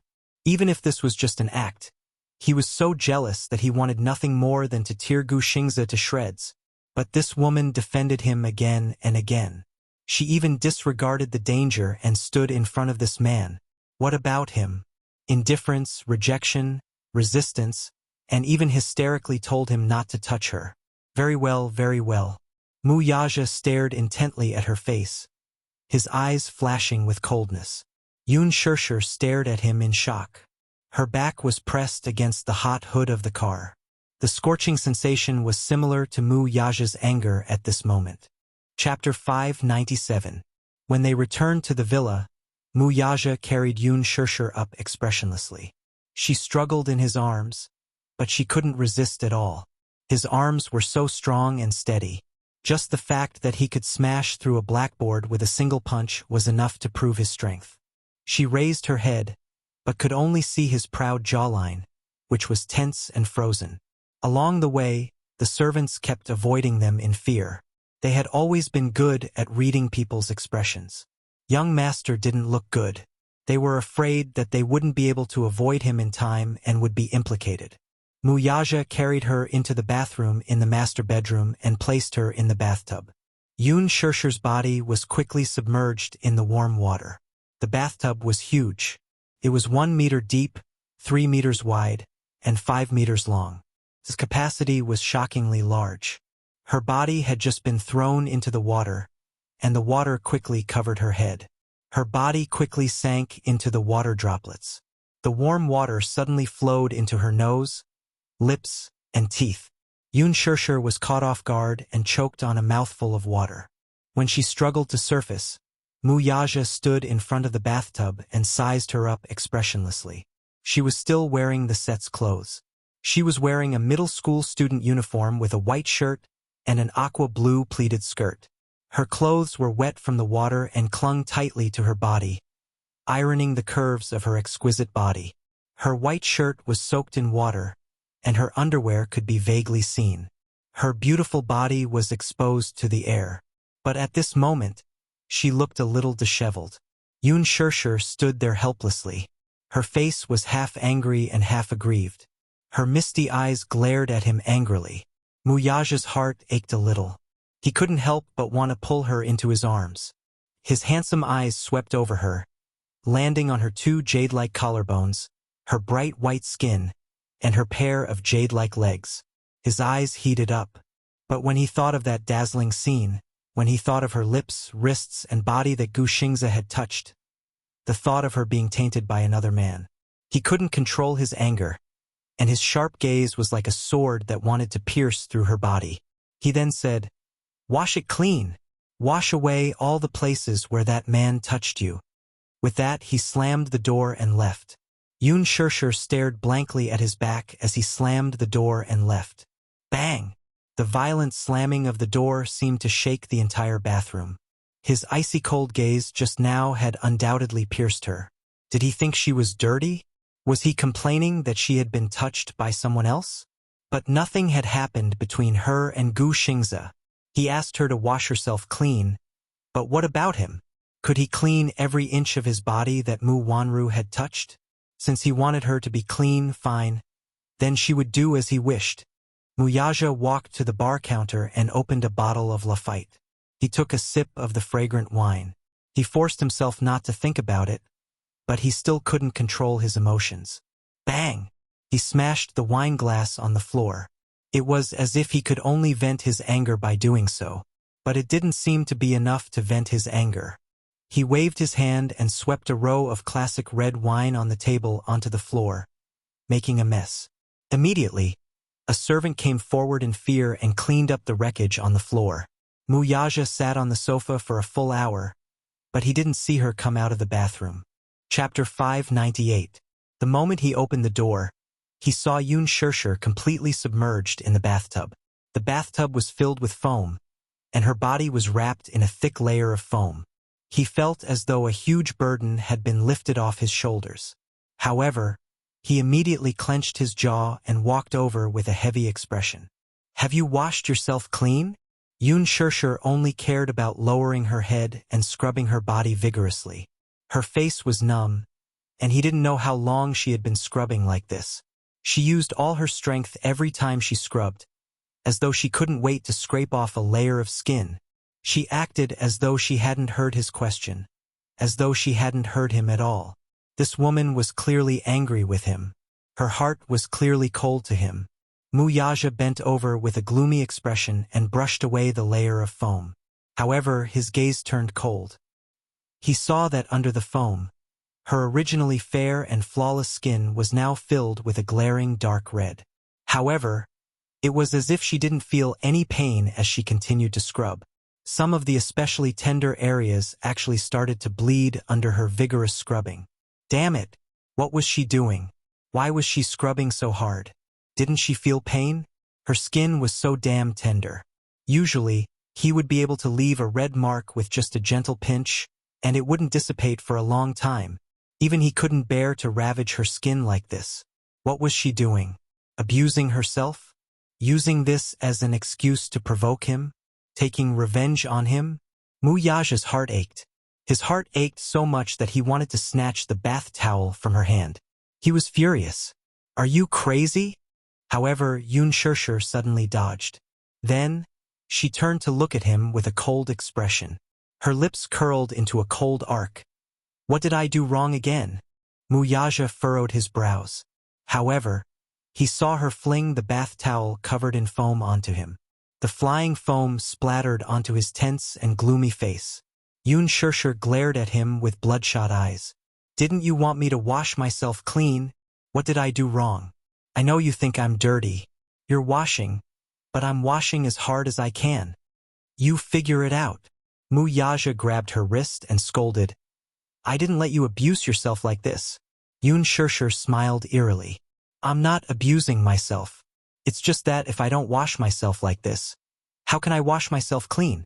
Even if this was just an act, he was so jealous that he wanted nothing more than to tear Gu Xingzi to shreds. But this woman defended him again and again. She even disregarded the danger and stood in front of this man. What about him? Indifference, rejection, resistance, and even hysterically told him not to touch her. Very well, very well. Mu Yaja stared intently at her face, his eyes flashing with coldness. Yun Shirshir stared at him in shock. Her back was pressed against the hot hood of the car. The scorching sensation was similar to Mu Yaja's anger at this moment. Chapter 597. When they returned to the villa, Mu Yaja carried Yun Shirshir up expressionlessly. She struggled in his arms, but she couldn't resist at all. His arms were so strong and steady. Just the fact that he could smash through a blackboard with a single punch was enough to prove his strength. She raised her head, but could only see his proud jawline, which was tense and frozen. Along the way, the servants kept avoiding them in fear. They had always been good at reading people's expressions. Young master didn't look good. They were afraid that they wouldn't be able to avoid him in time and would be implicated. Mu Yaja carried her into the bathroom in the master bedroom and placed her in the bathtub. Yun Shirshir's body was quickly submerged in the warm water. The bathtub was huge. It was 1 meter deep, 3 meters wide, and 5 meters long. Its capacity was shockingly large. Her body had just been thrown into the water, and the water quickly covered her head. Her body quickly sank into the water droplets. The warm water suddenly flowed into her nose, lips, and teeth. Yun Shirshir was caught off guard and choked on a mouthful of water. When she struggled to surface, Mu Yaja stood in front of the bathtub and sized her up expressionlessly. She was still wearing the set's clothes. She was wearing a middle school student uniform with a white shirt and an aqua blue pleated skirt. Her clothes were wet from the water and clung tightly to her body, ironing the curves of her exquisite body. Her white shirt was soaked in water, and her underwear could be vaguely seen. Her beautiful body was exposed to the air. But at this moment, she looked a little disheveled. Yun Shirshir stood there helplessly. Her face was half angry and half aggrieved. Her misty eyes glared at him angrily. Mu Yaja's heart ached a little. He couldn't help but want to pull her into his arms. His handsome eyes swept over her, landing on her 2 jade-like collarbones, her bright white skin, and her pair of jade-like legs. His eyes heated up. But when he thought of that dazzling scene, when he thought of her lips, wrists, and body that Gu Xingze had touched, the thought of her being tainted by another man, he couldn't control his anger, and his sharp gaze was like a sword that wanted to pierce through her body. He then said, "Wash it clean. Wash away all the places where that man touched you." With that, he slammed the door and left. Yun Shirshir stared blankly at his back as he slammed the door and left. Bang! The violent slamming of the door seemed to shake the entire bathroom. His icy-cold gaze just now had undoubtedly pierced her. Did he think she was dirty? Was he complaining that she had been touched by someone else? But nothing had happened between her and Gu Xingze. He asked her to wash herself clean, but what about him? Could he clean every inch of his body that Mu Wanru had touched? Since he wanted her to be clean, fine, then she would do as he wished. Muyaja walked to the bar counter and opened a bottle of Lafite. He took a sip of the fragrant wine. He forced himself not to think about it, but he still couldn't control his emotions. Bang! He smashed the wine glass on the floor. It was as if he could only vent his anger by doing so, but it didn't seem to be enough to vent his anger. He waved his hand and swept a row of classic red wine on the table onto the floor, making a mess. Immediately, a servant came forward in fear and cleaned up the wreckage on the floor. Muyaja sat on the sofa for a full hour, but he didn't see her come out of the bathroom. Chapter 598. The moment he opened the door, he saw Yun Shirshir completely submerged in the bathtub. The bathtub was filled with foam, and her body was wrapped in a thick layer of foam. He felt as though a huge burden had been lifted off his shoulders. However, he immediately clenched his jaw and walked over with a heavy expression. "Have you washed yourself clean?" Yun Shirshir only cared about lowering her head and scrubbing her body vigorously. Her face was numb, and he didn't know how long she had been scrubbing like this. She used all her strength every time she scrubbed, as though she couldn't wait to scrape off a layer of skin. She acted as though she hadn't heard his question, as though she hadn't heard him at all. This woman was clearly angry with him. Her heart was clearly cold to him. Muyaja bent over with a gloomy expression and brushed away the layer of foam. However, his gaze turned cold. He saw that under the foam, her originally fair and flawless skin was now filled with a glaring dark red. However, it was as if she didn't feel any pain as she continued to scrub. Some of the especially tender areas actually started to bleed under her vigorous scrubbing. Damn it! What was she doing? Why was she scrubbing so hard? Didn't she feel pain? Her skin was so damn tender. Usually, he would be able to leave a red mark with just a gentle pinch, and it wouldn't dissipate for a long time. Even he couldn't bear to ravage her skin like this. What was she doing? Abusing herself? Using this as an excuse to provoke him? Taking revenge on him? Muyaja's heart ached. His heart ached so much that he wanted to snatch the bath towel from her hand. He was furious. "Are you crazy?" However, Yun Shirshir suddenly dodged. Then, she turned to look at him with a cold expression. Her lips curled into a cold arc. "What did I do wrong again?" Muyaja furrowed his brows. However, he saw her fling the bath towel covered in foam onto him. The flying foam splattered onto his tense and gloomy face. Yun Shirshir glared at him with bloodshot eyes. "Didn't you want me to wash myself clean? What did I do wrong? I know you think I'm dirty. You're washing, but I'm washing as hard as I can. You figure it out." Muyaja grabbed her wrist and scolded. "I didn't let you abuse yourself like this." Yun Shirshir smiled eerily. "I'm not abusing myself. It's just that if I don't wash myself like this, how can I wash myself clean?"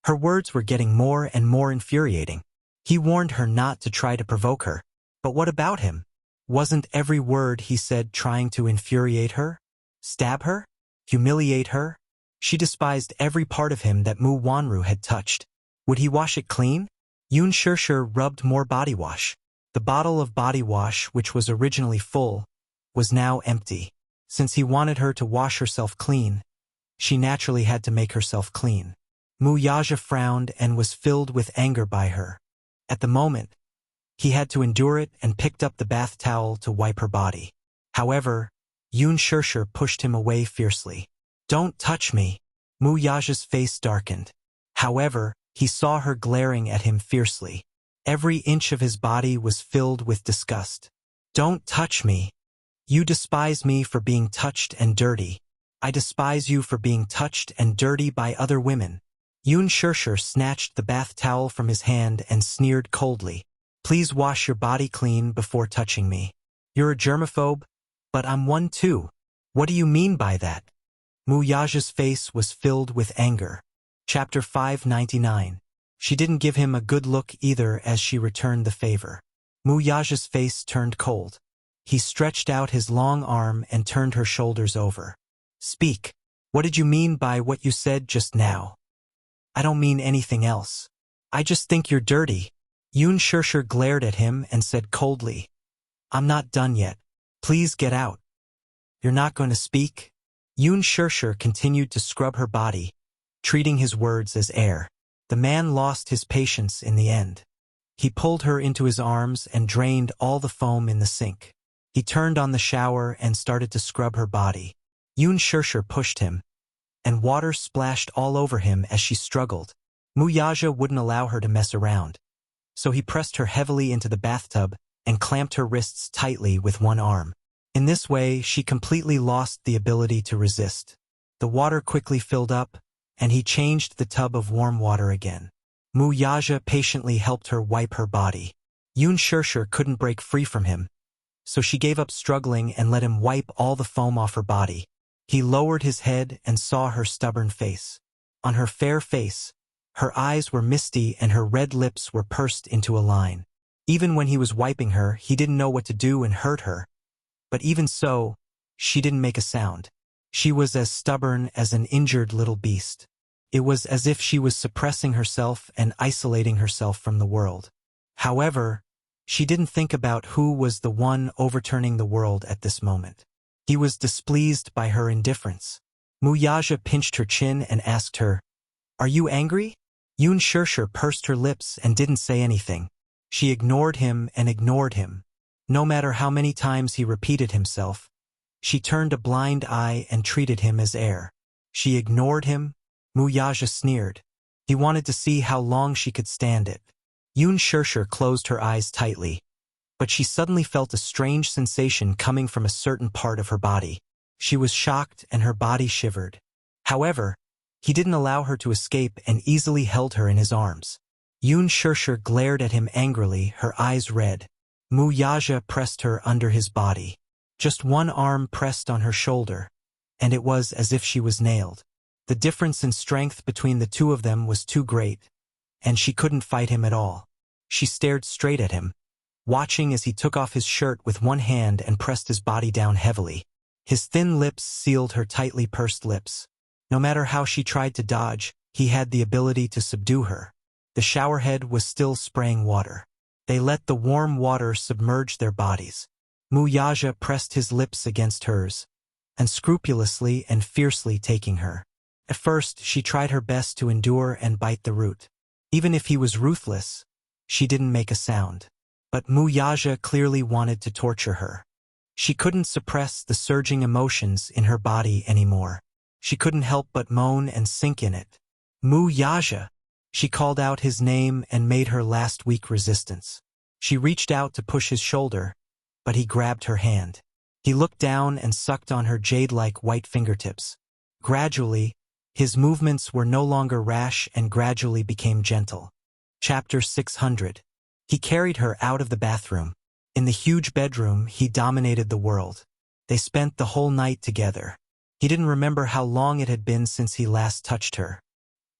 Her words were getting more and more infuriating. He warned her not to try to provoke her. But what about him? Wasn't every word he said trying to infuriate her? Stab her? Humiliate her? She despised every part of him that Mu Wanru had touched. Would he wash it clean? Yun Shirshir rubbed more body wash. The bottle of body wash, which was originally full, was now empty. Since he wanted her to wash herself clean, she naturally had to make herself clean. Muyaja frowned and was filled with anger by her. At the moment, he had to endure it and picked up the bath towel to wipe her body. However, Yun Shirshir pushed him away fiercely. "Don't touch me. Mu Yaja's face darkened. However, he saw her glaring at him fiercely. Every inch of his body was filled with disgust. Don't touch me. You despise me for being touched and dirty. I despise you for being touched and dirty by other women. Yun Shirshir snatched the bath towel from his hand and sneered coldly. Please wash your body clean before touching me. You're a germaphobe? But I'm one too. What do you mean by that? Mu Yaja's face was filled with anger. Chapter 599. She didn't give him a good look either as she returned the favor. Mu Yaja's face turned cold. He stretched out his long arm and turned her shoulders over. Speak. What did you mean by what you said just now? I don't mean anything else. I just think you're dirty. Yun Shirshir glared at him and said coldly, I'm not done yet. Please get out. You're not going to speak? Yun Shirshir continued to scrub her body, treating his words as air. The man lost his patience in the end. He pulled her into his arms and drained all the foam in the sink. He turned on the shower and started to scrub her body. Yun Shirshir pushed him, and water splashed all over him as she struggled. Mu Yaja wouldn't allow her to mess around, so he pressed her heavily into the bathtub and clamped her wrists tightly with one arm. In this way, she completely lost the ability to resist. The water quickly filled up, and he changed the tub of warm water again. Mu Yaja patiently helped her wipe her body. Yun Shirshir couldn't break free from him, so she gave up struggling and let him wipe all the foam off her body. He lowered his head and saw her stubborn face. On her fair face, her eyes were misty and her red lips were pursed into a line. Even when he was wiping her, he didn't know what to do and hurt her. But even so, she didn't make a sound. She was as stubborn as an injured little beast. It was as if she was suppressing herself and isolating herself from the world. However, she didn't think about who was the one overturning the world at this moment. He was displeased by her indifference. Mu Yaja pinched her chin and asked her, Are you angry? Yun Shirshir pursed her lips and didn't say anything. She ignored him and ignored him. No matter how many times he repeated himself, she turned a blind eye and treated him as air. She ignored him. Mu Yaja sneered. He wanted to see how long she could stand it. Yun Shirshir closed her eyes tightly, but she suddenly felt a strange sensation coming from a certain part of her body. She was shocked and her body shivered. However, he didn't allow her to escape and easily held her in his arms. Yun Shirshir glared at him angrily, her eyes red. Mu Yaja pressed her under his body. Just one arm pressed on her shoulder, and it was as if she was nailed. The difference in strength between the two of them was too great, and she couldn't fight him at all. She stared straight at him, watching as he took off his shirt with one hand and pressed his body down heavily. His thin lips sealed her tightly pursed lips. No matter how she tried to dodge, he had the ability to subdue her. The showerhead was still spraying water. They let the warm water submerge their bodies. Mu Yaja pressed his lips against hers, unscrupulously and fiercely taking her. At first, she tried her best to endure and bite the root. Even if he was ruthless, she didn't make a sound. But Mu Yaja clearly wanted to torture her. She couldn't suppress the surging emotions in her body anymore. She couldn't help but moan and sink in it. Mu Yaja! She called out his name and made her last weak resistance. She reached out to push his shoulder, but he grabbed her hand. He looked down and sucked on her jade-like white fingertips. Gradually, his movements were no longer rash and gradually became gentle. Chapter 600. He carried her out of the bathroom. In the huge bedroom, he dominated the world. They spent the whole night together. He didn't remember how long it had been since he last touched her.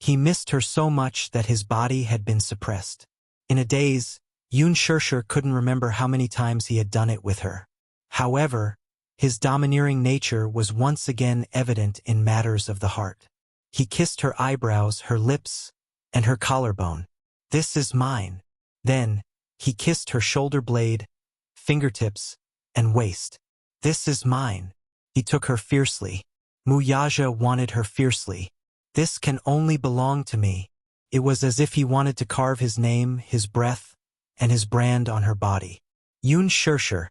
He missed her so much that his body had been suppressed. In a daze, Yun Shirshir couldn't remember how many times he had done it with her. However, his domineering nature was once again evident in matters of the heart. He kissed her eyebrows, her lips, and her collarbone. This is mine. Then, he kissed her shoulder blade, fingertips, and waist. This is mine. He took her fiercely. Mu Yaja wanted her fiercely. This can only belong to me. It was as if he wanted to carve his name, his breath, and his brand on her body. Yun Shirshir,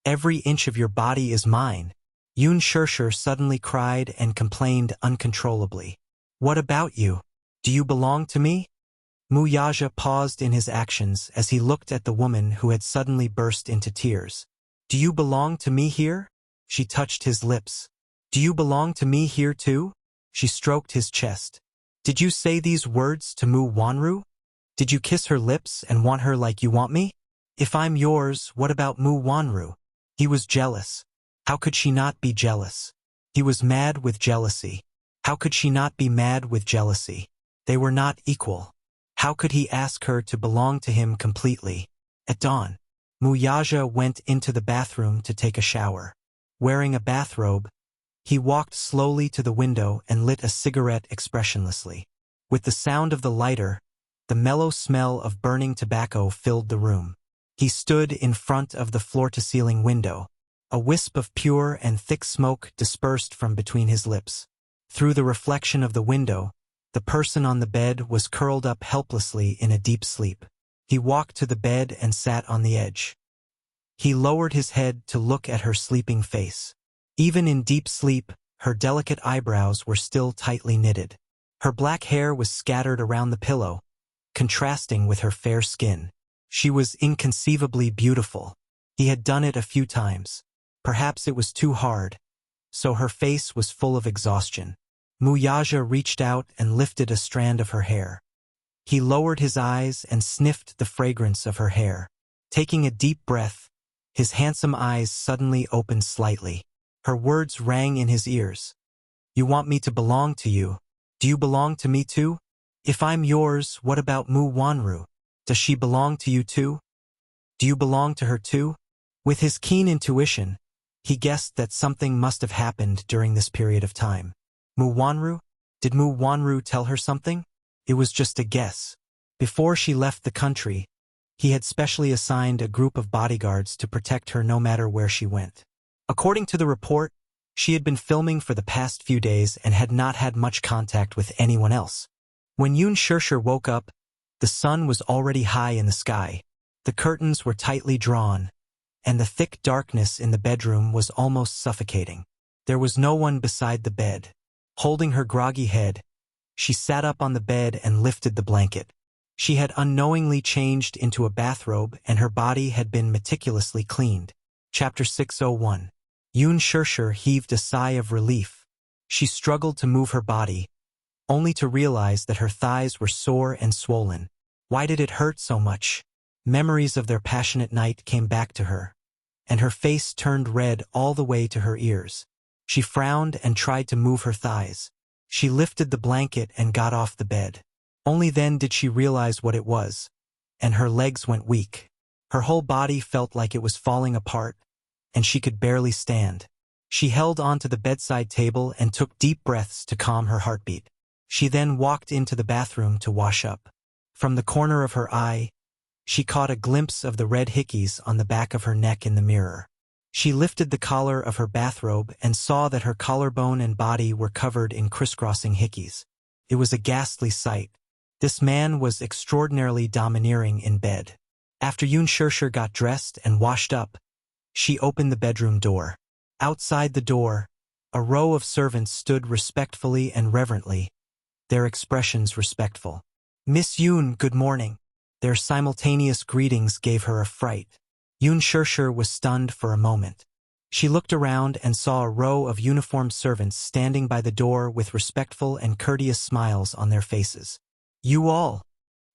every inch of your body is mine. Yun Shirshir suddenly cried and complained uncontrollably. What about you? Do you belong to me? Mu Yaja paused in his actions as he looked at the woman who had suddenly burst into tears. Do you belong to me here? She touched his lips. Do you belong to me here too? She stroked his chest. Did you say these words to Mu Wanru? Did you kiss her lips and want her like you want me? If I'm yours, what about Mu Wanru? He was jealous. How could she not be jealous? He was mad with jealousy. How could she not be mad with jealousy? They were not equal. How could he ask her to belong to him completely? At dawn, Mu Yaja went into the bathroom to take a shower. Wearing a bathrobe, he walked slowly to the window and lit a cigarette expressionlessly. With the sound of the lighter, the mellow smell of burning tobacco filled the room. He stood in front of the floor-to-ceiling window. A wisp of pure and thick smoke dispersed from between his lips. Through the reflection of the window, the person on the bed was curled up helplessly in a deep sleep. He walked to the bed and sat on the edge. He lowered his head to look at her sleeping face. Even in deep sleep, her delicate eyebrows were still tightly knitted. Her black hair was scattered around the pillow, contrasting with her fair skin. She was inconceivably beautiful. He had done it a few times. Perhaps it was too hard, so her face was full of exhaustion. Mu Yaja reached out and lifted a strand of her hair. He lowered his eyes and sniffed the fragrance of her hair. Taking a deep breath, his handsome eyes suddenly opened slightly. Her words rang in his ears. You want me to belong to you. Do you belong to me too? If I'm yours, what about Mu Wanru? Does she belong to you too? Do you belong to her too? With his keen intuition, he guessed that something must have happened during this period of time. Mu Wanru? Did Mu Wanru tell her something? It was just a guess. Before she left the country, he had specially assigned a group of bodyguards to protect her no matter where she went. According to the report, she had been filming for the past few days and had not had much contact with anyone else. When Yun Shirshir woke up, the sun was already high in the sky. The curtains were tightly drawn, and the thick darkness in the bedroom was almost suffocating. There was no one beside the bed. Holding her groggy head, she sat up on the bed and lifted the blanket. She had unknowingly changed into a bathrobe and her body had been meticulously cleaned. Chapter 601. Yun Shirshir heaved a sigh of relief. She struggled to move her body, only to realize that her thighs were sore and swollen. Why did it hurt so much? Memories of their passionate night came back to her, and her face turned red all the way to her ears. She frowned and tried to move her thighs. She lifted the blanket and got off the bed. Only then did she realize what it was, and her legs went weak. Her whole body felt like it was falling apart, and she could barely stand. She held onto the bedside table and took deep breaths to calm her heartbeat. She then walked into the bathroom to wash up. From the corner of her eye, she caught a glimpse of the red hickeys on the back of her neck in the mirror. She lifted the collar of her bathrobe and saw that her collarbone and body were covered in crisscrossing hickeys. It was a ghastly sight. This man was extraordinarily domineering in bed. After Yun Shirshir got dressed and washed up, she opened the bedroom door. Outside the door, a row of servants stood respectfully and reverently, their expressions respectful. Miss Yun, good morning. Their simultaneous greetings gave her a fright. Yun Shirshir was stunned for a moment. She looked around and saw a row of uniformed servants standing by the door with respectful and courteous smiles on their faces. You all.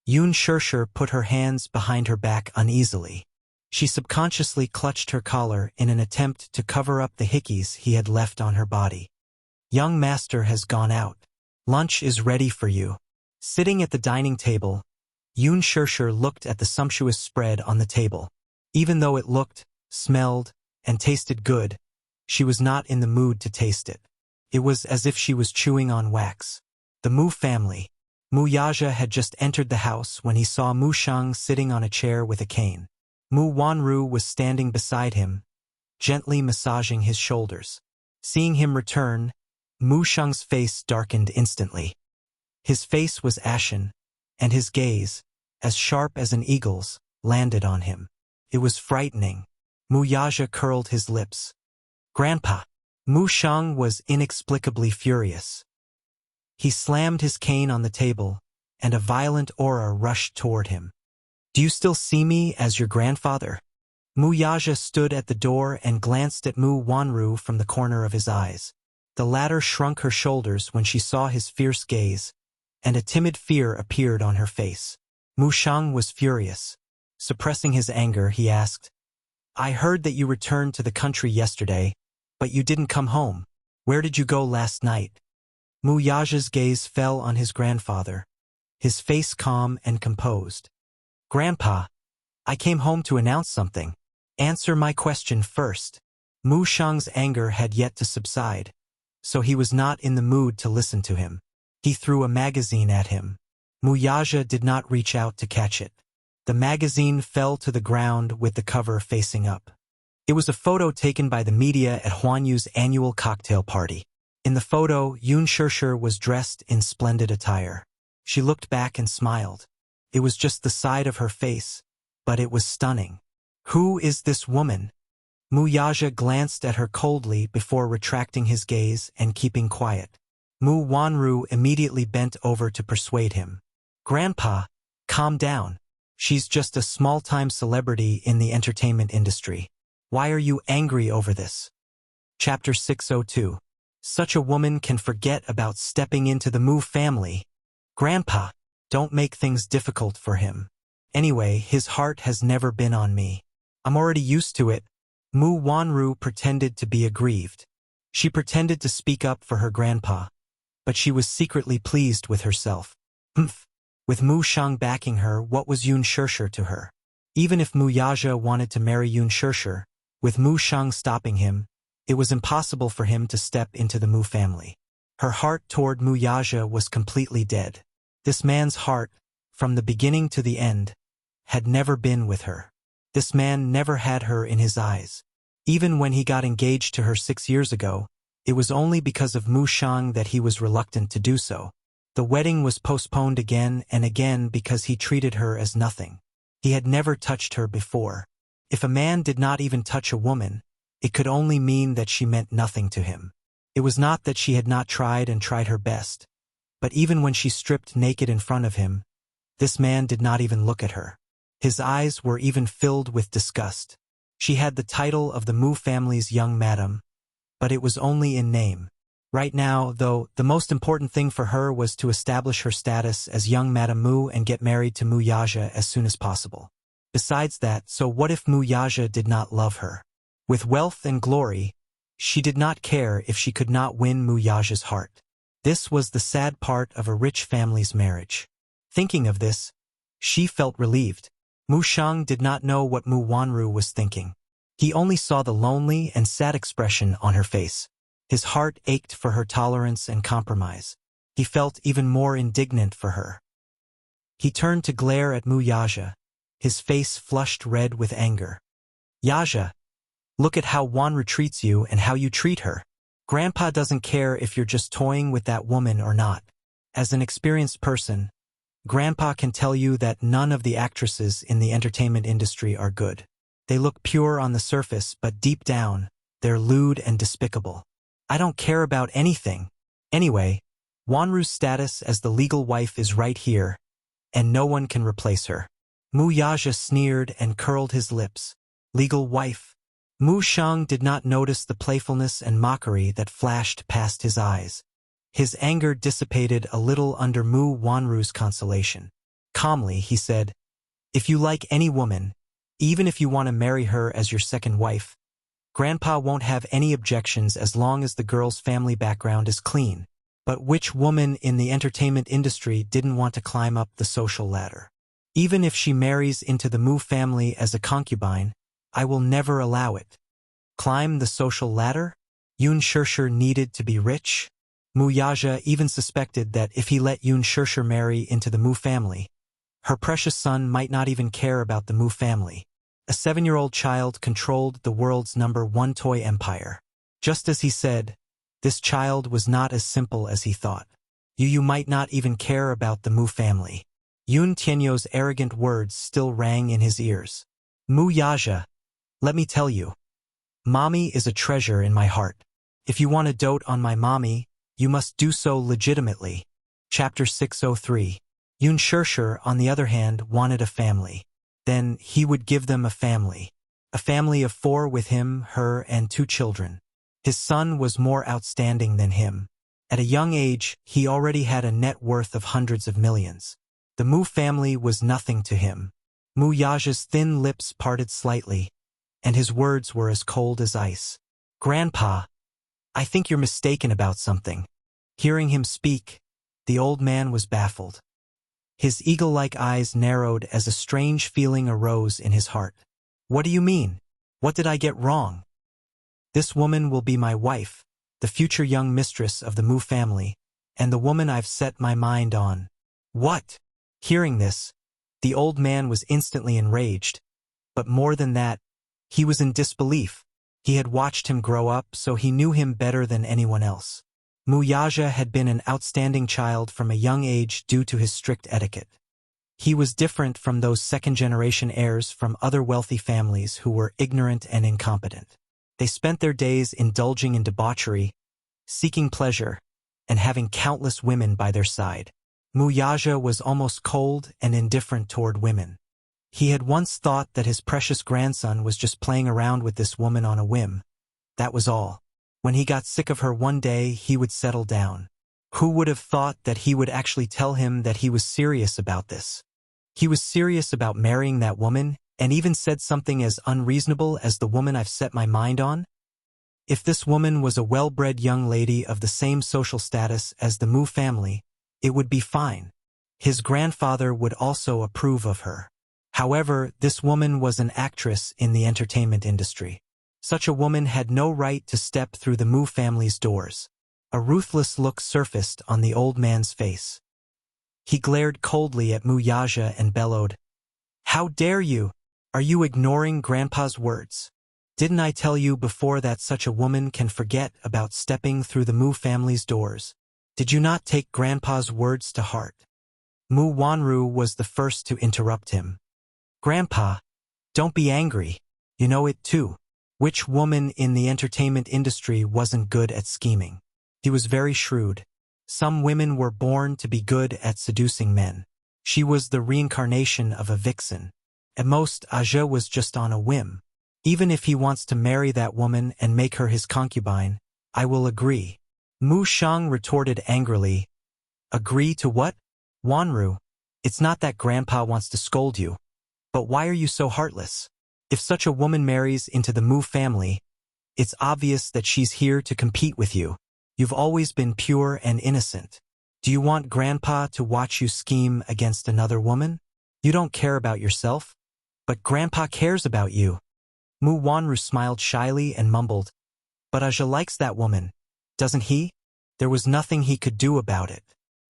Yun Shirshir put her hands behind her back uneasily. She subconsciously clutched her collar in an attempt to cover up the hickeys he had left on her body. Young master has gone out. Lunch is ready for you. Sitting at the dining table, Yun Shirshir looked at the sumptuous spread on the table. Even though it looked, smelled, and tasted good, she was not in the mood to taste it. It was as if she was chewing on wax. The Mu family. Mu Yaja had just entered the house when he saw Mu Shang sitting on a chair with a cane. Mu Wanru was standing beside him, gently massaging his shoulders. Seeing him return, Mu Shang's face darkened instantly. His face was ashen, and his gaze, as sharp as an eagle's, landed on him. It was frightening. Mu Yaja curled his lips. Grandpa! Mu Shang was inexplicably furious. He slammed his cane on the table, and a violent aura rushed toward him. "Do you still see me as your grandfather?" Mu Yaja stood at the door and glanced at Mu Wanru from the corner of his eyes. The latter shrunk her shoulders when she saw his fierce gaze, and a timid fear appeared on her face. Mu Shang was furious. Suppressing his anger, he asked, "I heard that you returned to the country yesterday, but you didn't come home. Where did you go last night?" Mu Yaja's gaze fell on his grandfather, his face calm and composed. "Grandpa, I came home to announce something. Answer my question first." Mu Shang's anger had yet to subside, so he was not in the mood to listen to him. He threw a magazine at him. Mu Yaja did not reach out to catch it. The magazine fell to the ground with the cover facing up. It was a photo taken by the media at Huan Yu's annual cocktail party. In the photo, Yun Shishir was dressed in splendid attire. She looked back and smiled. It was just the side of her face, but it was stunning. "Who is this woman?" Mu Yaja glanced at her coldly before retracting his gaze and keeping quiet. Mu Wanru immediately bent over to persuade him. "Grandpa, calm down. She's just a small-time celebrity in the entertainment industry. Why are you angry over this?" Chapter 602. Such a woman can forget about stepping into the Mu family. "Grandpa, don't make things difficult for him. Anyway, his heart has never been on me. I'm already used to it." Mu Wanru pretended to be aggrieved. She pretended to speak up for her grandpa, but she was secretly pleased with herself. Humph. With Mu Shang backing her, what was Yun Shishir to her? Even if Mu Yaja wanted to marry Yun Shishir, with Mu Shang stopping him, it was impossible for him to step into the Mu family. Her heart toward Mu Yaja was completely dead. This man's heart, from the beginning to the end, had never been with her. This man never had her in his eyes. Even when he got engaged to her 6 years ago, it was only because of Mu Shang that he was reluctant to do so. The wedding was postponed again and again because he treated her as nothing. He had never touched her before. If a man did not even touch a woman, it could only mean that she meant nothing to him. It was not that she had not tried and tried her best, but even when she stripped naked in front of him, this man did not even look at her. His eyes were even filled with disgust. She had the title of the Mu family's young madam, but it was only in name. Right now, though, the most important thing for her was to establish her status as young Madame Mu and get married to Mu Yaja as soon as possible. Besides that, so what if Mu Yaja did not love her? With wealth and glory, she did not care if she could not win Mu Yaja's heart. This was the sad part of a rich family's marriage. Thinking of this, she felt relieved. Mu Shang did not know what Mu Wanru was thinking. He only saw the lonely and sad expression on her face. His heart ached for her tolerance and compromise. He felt even more indignant for her. He turned to glare at Mu Yaja, his face flushed red with anger. "Yaja, look at how Wanru treats you and how you treat her. Grandpa doesn't care if you're just toying with that woman or not. As an experienced person, Grandpa can tell you that none of the actresses in the entertainment industry are good. They look pure on the surface, but deep down, they're lewd and despicable. I don't care about anything. Anyway, Wanru's status as the legal wife is right here, and no one can replace her." Mu Yaja sneered and curled his lips. Legal wife. Mu Shang did not notice the playfulness and mockery that flashed past his eyes. His anger dissipated a little under Mu Wanru's consolation. Calmly, he said, "If you like any woman, even if you want to marry her as your second wife, Grandpa won't have any objections as long as the girl's family background is clean. But which woman in the entertainment industry didn't want to climb up the social ladder? Even if she marries into the Mu family as a concubine, I will never allow it." Climb the social ladder? Yun Shishir needed to be rich? Mu Yaja even suspected that if he let Yun Shishir marry into the Mu family, her precious son might not even care about the Mu family. A 7-year-old child controlled the world's #1 toy empire. Just as he said, this child was not as simple as he thought. You might not even care about the Mu family. Yun Tianyo's arrogant words still rang in his ears. "Mu Yaja, let me tell you, Mommy is a treasure in my heart. If you want to dote on my mommy, you must do so legitimately. Chapter 603. Yun Shirshir, on the other hand, wanted a family. Then he would give them a family. A family of 4 with him, her, and 2 children. His son was more outstanding than him. At a young age, he already had a net worth of hundreds of millions. The Mu family was nothing to him. Mu Yaja's thin lips parted slightly, and his words were as cold as ice. "Grandpa, I think you're mistaken about something." Hearing him speak, the old man was baffled. His eagle-like eyes narrowed as a strange feeling arose in his heart. "What do you mean? What did I get wrong?" "This woman will be my wife, the future young mistress of the Mu family, and the woman I've set my mind on." "What?" Hearing this, the old man was instantly enraged. But more than that, he was in disbelief. He had watched him grow up, so he knew him better than anyone else. Mu Yaja had been an outstanding child from a young age due to his strict etiquette. He was different from those second-generation heirs from other wealthy families who were ignorant and incompetent. They spent their days indulging in debauchery, seeking pleasure, and having countless women by their side. Mu Yaja was almost cold and indifferent toward women. He had once thought that his precious grandson was just playing around with this woman on a whim. That was all. When he got sick of her one day, he would settle down. Who would have thought that he would actually tell him that he was serious about this? He was serious about marrying that woman, and even said something as unreasonable as "the woman I've set my mind on." If this woman was a well-bred young lady of the same social status as the Mu family, it would be fine. His grandfather would also approve of her. However, this woman was an actress in the entertainment industry. Such a woman had no right to step through the Mu family's doors. A ruthless look surfaced on the old man's face. He glared coldly at Mu Yaja and bellowed, "How dare you? Are you ignoring Grandpa's words? Didn't I tell you before that such a woman can forget about stepping through the Mu family's doors? Did you not take Grandpa's words to heart?" Mu Wanru was the first to interrupt him. "Grandpa, don't be angry. You know it too. Which woman in the entertainment industry wasn't good at scheming?" He was very shrewd. Some women were born to be good at seducing men. She was the reincarnation of a vixen. At most, Aja was just on a whim. Even if he wants to marry that woman and make her his concubine, I will agree. Mu Shang retorted angrily. "Agree to what? Wanru, it's not that Grandpa wants to scold you. But why are you so heartless? If such a woman marries into the Mu family, it's obvious that she's here to compete with you. You've always been pure and innocent. Do you want Grandpa to watch you scheme against another woman? You don't care about yourself, but Grandpa cares about you." Mu Wanru smiled shyly and mumbled, "But Aja likes that woman, doesn't he? There was nothing he could do about it.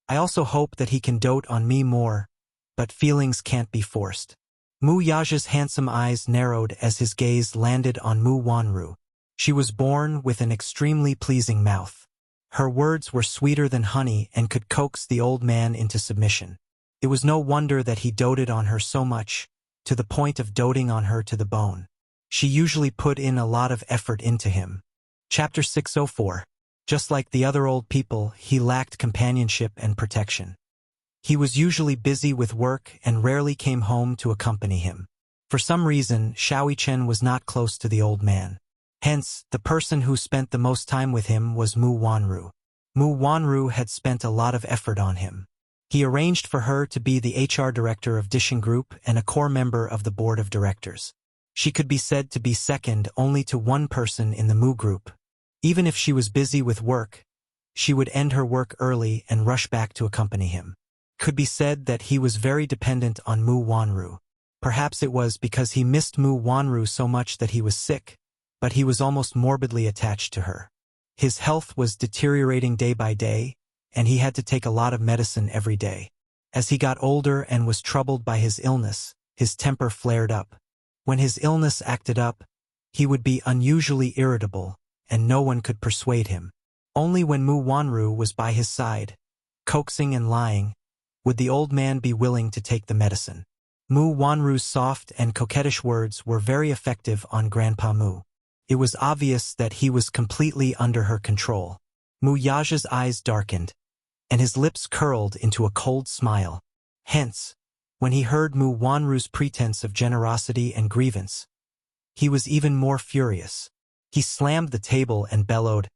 I also hope that he can dote on me more, but feelings can't be forced." Mu Yaja's handsome eyes narrowed as his gaze landed on Mu Wanru. She was born with an extremely pleasing mouth. Her words were sweeter than honey and could coax the old man into submission. It was no wonder that he doted on her so much, to the point of doting on her to the bone. She usually put in a lot of effort into him. Chapter 604. Just like the other old people, he lacked companionship and protection. He was usually busy with work and rarely came home to accompany him. For some reason, Shaoi Chen was not close to the old man. Hence, the person who spent the most time with him was Mu Wanru. Mu Wanru had spent a lot of effort on him. He arranged for her to be the HR director of Dishing Group and a core member of the board of directors. She could be said to be second only to one person in the Mu group. Even if she was busy with work, she would end her work early and rush back to accompany him. Could be said that he was very dependent on Mu Wanru. Perhaps it was because he missed Mu Wanru so much that he was sick, but he was almost morbidly attached to her. His health was deteriorating day by day, and he had to take a lot of medicine every day. As he got older and was troubled by his illness, his temper flared up. When his illness acted up, he would be unusually irritable, and no one could persuade him. Only when Mu Wanru was by his side, coaxing and lying, would the old man be willing to take the medicine. Mu Wanru's soft and coquettish words were very effective on Grandpa Mu. It was obvious that he was completely under her control. Mu Yaja's eyes darkened. and his lips curled into a cold smile. Hence, when he heard Mu Wanru's pretense of generosity and grievance, he was even more furious. He slammed the table and bellowed,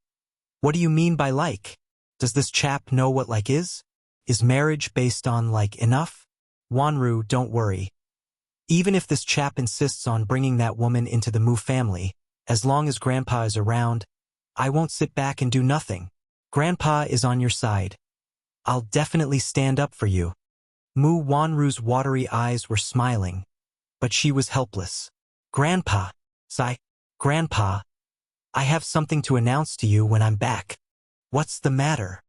"What do you mean by like? Does this chap know what like is? Is marriage based on like enough? Wanru, don't worry. Even if this chap insists on bringing that woman into the Mu family, as long as Grandpa is around, I won't sit back and do nothing. Grandpa is on your side. I'll definitely stand up for you." Mu Wanru's watery eyes were smiling, but she was helpless. "Grandpa, Grandpa, I have something to announce to you when I'm back." "What's the matter?"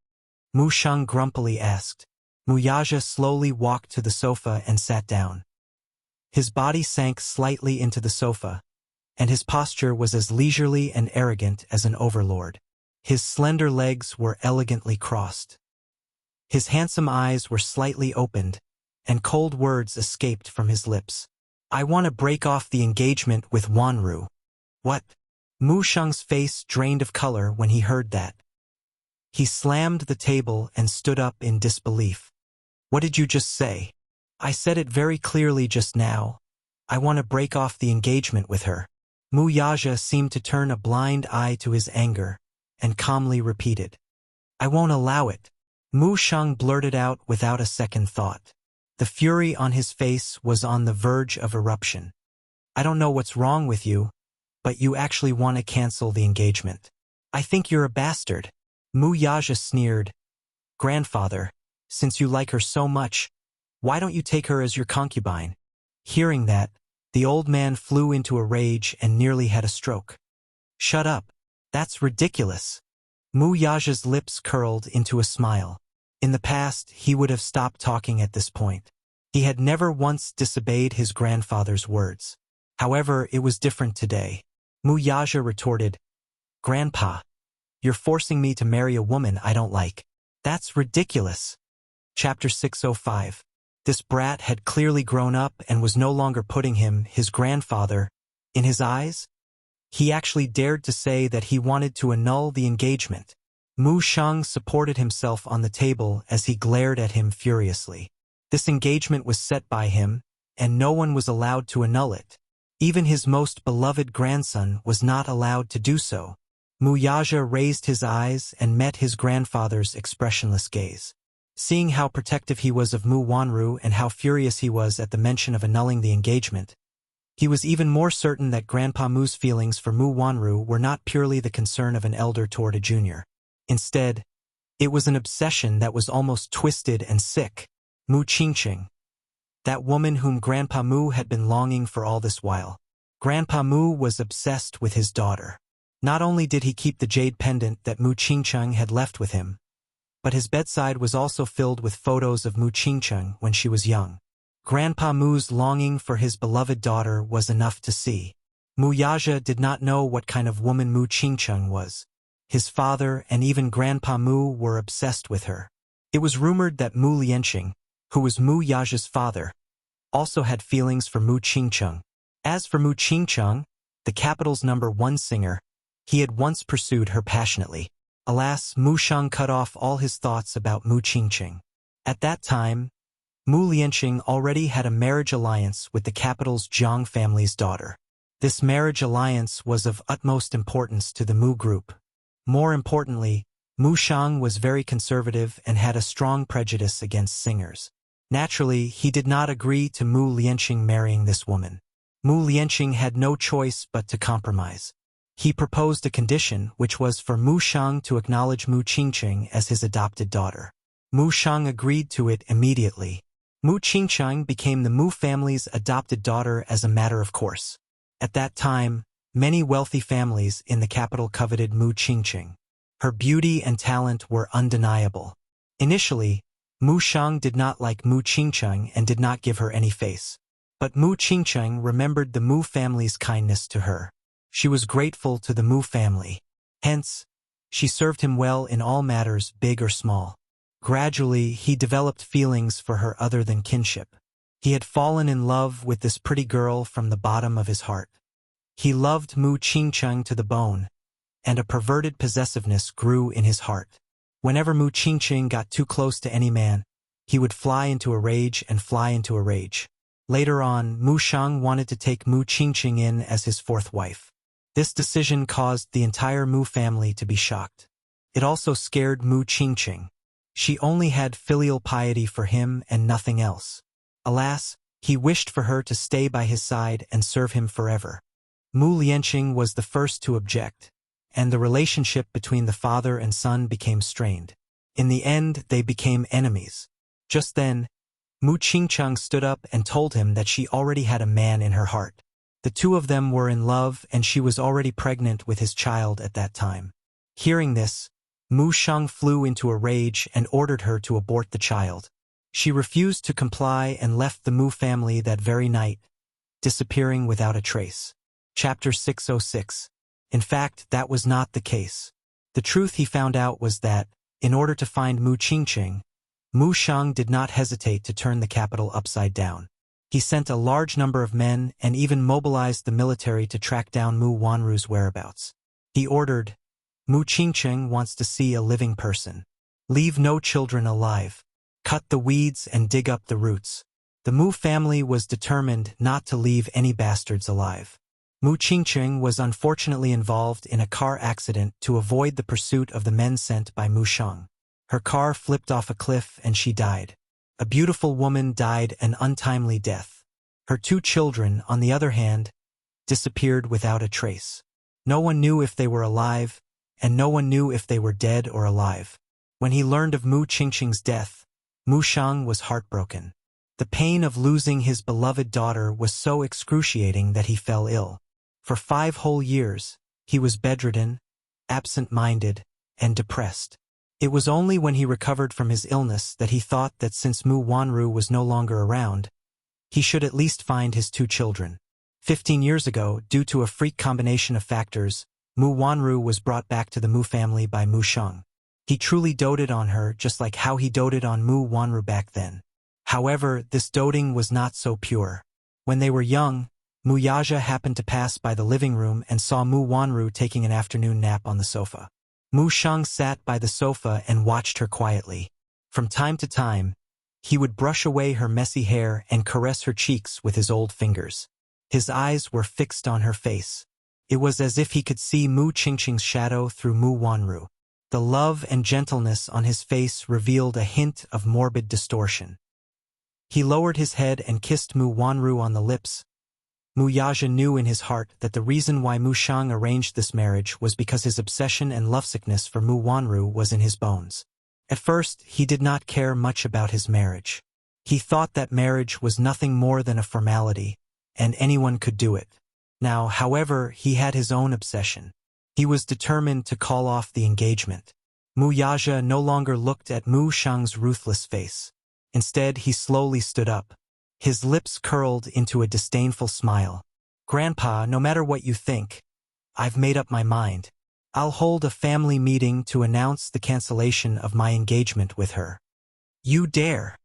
Mu Shang grumpily asked. Muyaja slowly walked to the sofa and sat down. His body sank slightly into the sofa, and his posture was as leisurely and arrogant as an overlord. His slender legs were elegantly crossed. His handsome eyes were slightly opened, and cold words escaped from his lips. "I want to break off the engagement with Wanru." "What?" Mu Shang's face drained of color when he heard that. He slammed the table and stood up in disbelief. "What did you just say?" "I said it very clearly just now. I want to break off the engagement with her." Mu Yaja seemed to turn a blind eye to his anger, and calmly repeated, "I won't allow it." Mu Shang blurted out without a second thought. The fury on his face was on the verge of eruption. "I don't know what's wrong with you, but you actually want to cancel the engagement. I think you're a bastard." Mu Yaja sneered. "Grandfather, since you like her so much, why don't you take her as your concubine?" Hearing that, the old man flew into a rage and nearly had a stroke. "Shut up. That's ridiculous." Mu Yaja's lips curled into a smile. In the past, he would have stopped talking at this point. He had never once disobeyed his grandfather's words. However, it was different today. Mu Yaja retorted, "Grandpa, you're forcing me to marry a woman I don't like. That's ridiculous." Chapter 605. This brat had clearly grown up and was no longer putting him, his grandfather, in his eyes. He actually dared to say that he wanted to annul the engagement. Mu Shang supported himself on the table as he glared at him furiously. This engagement was set by him, and no one was allowed to annul it. Even his most beloved grandson was not allowed to do so. Mu Yaja raised his eyes and met his grandfather's expressionless gaze. Seeing how protective he was of Mu Wanru and how furious he was at the mention of annulling the engagement, he was even more certain that Grandpa Mu's feelings for Mu Wanru were not purely the concern of an elder toward a junior. Instead, it was an obsession that was almost twisted and sick. Mu Qingqing, that woman whom Grandpa Mu had been longing for all this while. Grandpa Mu was obsessed with his daughter. Not only did he keep the jade pendant that Mu Qingqing had left with him, but his bedside was also filled with photos of Mu Qingqing when she was young. Grandpa Mu's longing for his beloved daughter was enough to see. Mu Yaja did not know what kind of woman Mu Qingqing was. His father and even Grandpa Mu were obsessed with her. It was rumored that Mu Lianqing, who was Mu Yaja's father, also had feelings for Mu Qingqing. As for Mu Qingqing, the capital's #1 singer, he had once pursued her passionately. Alas, Mu Shang cut off all his thoughts about Mu Qingqing. At that time, Mu Lianqing already had a marriage alliance with the capital's Jiang family's daughter. This marriage alliance was of utmost importance to the Mu group. More importantly, Mu Shang was very conservative and had a strong prejudice against singers. Naturally, he did not agree to Mu Lianqing marrying this woman. Mu Lianqing had no choice but to compromise. He proposed a condition, which was for Mu Shang to acknowledge Mu Qingqing as his adopted daughter. Mu Shang agreed to it immediately. Mu Qingqing became the Mu family's adopted daughter as a matter of course. At that time, many wealthy families in the capital coveted Mu Qingqing. Her beauty and talent were undeniable. Initially, Mu Shang did not like Mu Qingqing and did not give her any face. But Mu Qingqing remembered the Mu family's kindness to her. She was grateful to the Mu family. Hence, she served him well in all matters, big or small. Gradually, he developed feelings for her other than kinship. He had fallen in love with this pretty girl from the bottom of his heart. He loved Mu Qingqing to the bone, and a perverted possessiveness grew in his heart. Whenever Mu Qingqing got too close to any man, he would fly into a rage and fly into a rage. Later on, Mu Shang wanted to take Mu Qingqing in as his fourth wife. This decision caused the entire Mu family to be shocked. It also scared Mu Qingqing. She only had filial piety for him and nothing else. Alas, he wished for her to stay by his side and serve him forever. Mu Lianqing was the first to object, and the relationship between the father and son became strained. In the end, they became enemies. Just then, Mu Qingqing stood up and told him that she already had a man in her heart. The two of them were in love and she was already pregnant with his child at that time. Hearing this, Mu Shang flew into a rage and ordered her to abort the child. She refused to comply and left the Mu family that very night, disappearing without a trace. Chapter 606. In fact, that was not the case. The truth he found out was that, in order to find Mu Qingqing, Mu Shang did not hesitate to turn the capital upside down. He sent a large number of men and even mobilized the military to track down Mu Wanru's whereabouts. He ordered, Mu Qingqing wants to see a living person. Leave no children alive. Cut the weeds and dig up the roots. The Mu family was determined not to leave any bastards alive. Mu Qingqing was unfortunately involved in a car accident to avoid the pursuit of the men sent by Mu Shang. Her car flipped off a cliff and she died. A beautiful woman died an untimely death. Her two children, on the other hand, disappeared without a trace. No one knew if they were alive, and no one knew if they were dead or alive. When he learned of Mu Qingqing's death, Mu Shang was heartbroken. The pain of losing his beloved daughter was so excruciating that he fell ill. For 5 whole years, he was bedridden, absent-minded, and depressed. It was only when he recovered from his illness that he thought that since Mu Wanru was no longer around, he should at least find his 2 children. 15 years ago, due to a freak combination of factors, Mu Wanru was brought back to the Mu family by Mu Shang. He truly doted on her just like how he doted on Mu Wanru back then. However, this doting was not so pure. When they were young, Mu Yaja happened to pass by the living room and saw Mu Wanru taking an afternoon nap on the sofa. Mu Shang sat by the sofa and watched her quietly. From time to time, he would brush away her messy hair and caress her cheeks with his old fingers. His eyes were fixed on her face. It was as if he could see Mu Qingqing's shadow through Mu Wanru. The love and gentleness on his face revealed a hint of morbid distortion. He lowered his head and kissed Mu Wanru on the lips. Mu Yaja knew in his heart that the reason why Mu Shang arranged this marriage was because his obsession and lovesickness for Mu Wanru was in his bones. At first, he did not care much about his marriage. He thought that marriage was nothing more than a formality, and anyone could do it. Now, however, he had his own obsession. He was determined to call off the engagement. Mu Yaja no longer looked at Mu Shang's ruthless face. Instead, he slowly stood up. His lips curled into a disdainful smile. "Grandpa, no matter what you think, I've made up my mind. I'll hold a family meeting to announce the cancellation of my engagement with her." "You dare!"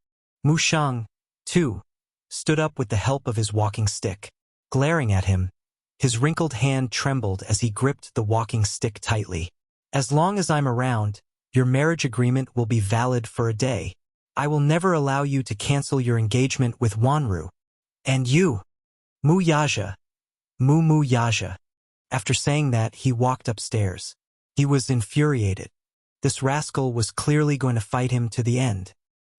Mu Shang, too, stood up with the help of his walking stick. Glaring at him, his wrinkled hand trembled as he gripped the walking stick tightly. "As long as I'm around, your marriage agreement will be valid for a day. I will never allow you to cancel your engagement with Wanru. And you, Mu Yaja, Mu Yaja." After saying that, he walked upstairs. He was infuriated. This rascal was clearly going to fight him to the end.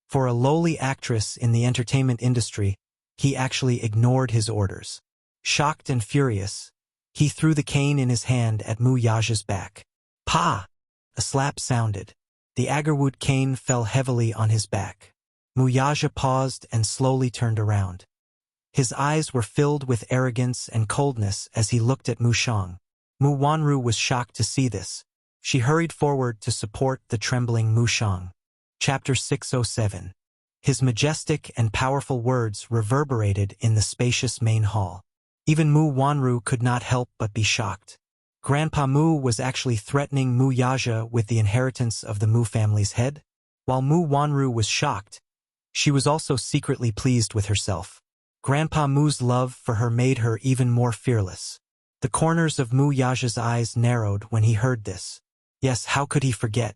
For a lowly actress in the entertainment industry, he actually ignored his orders. Shocked and furious, he threw the cane in his hand at Mu Yaja's back. "Pa!" A slap sounded. The agarwood cane fell heavily on his back. Mu Yaja paused and slowly turned around. His eyes were filled with arrogance and coldness as he looked at Mu Shang. Mu Wanru was shocked to see this. She hurried forward to support the trembling Mu Shang. Chapter 607. His majestic and powerful words reverberated in the spacious main hall. Even Mu Wanru could not help but be shocked. Grandpa Mu was actually threatening Mu Yaja with the inheritance of the Mu family's head. While Mu Wanru was shocked, she was also secretly pleased with herself. Grandpa Mu's love for her made her even more fearless. The corners of Mu Yaja's eyes narrowed when he heard this. Yes, how could he forget?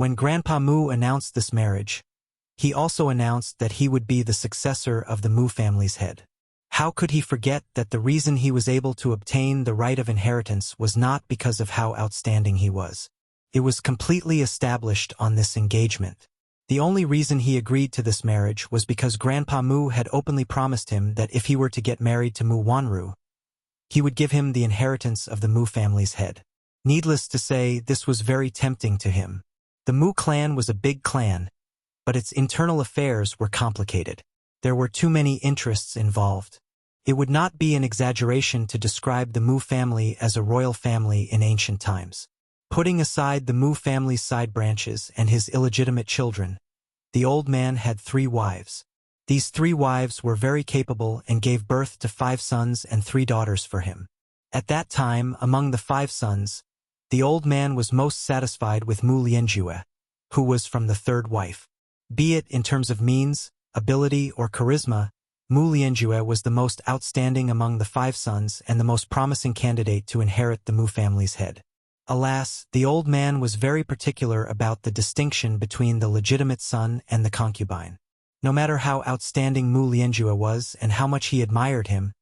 When Grandpa Mu announced this marriage, he also announced that he would be the successor of the Mu family's head. How could he forget that the reason he was able to obtain the right of inheritance was not because of how outstanding he was? It was completely established on this engagement. The only reason he agreed to this marriage was because Grandpa Mu had openly promised him that if he were to get married to Mu Wanru, he would give him the inheritance of the Mu family's head. Needless to say, this was very tempting to him. The Mu clan was a big clan, but its internal affairs were complicated. There were too many interests involved. It would not be an exaggeration to describe the Mu family as a royal family in ancient times. Putting aside the Mu family's side branches and his illegitimate children, the old man had 3 wives. These 3 wives were very capable and gave birth to 5 sons and 3 daughters for him. At that time, among the 5 sons, the old man was most satisfied with Mu Lianjue, who was from the 3rd wife. Be it in terms of means, ability, or charisma, Mu Lianjue was the most outstanding among the 5 sons and the most promising candidate to inherit the Mu family's head. Alas, the old man was very particular about the distinction between the legitimate son and the concubine. No matter how outstanding Mu Lianjue was and how much he admired him,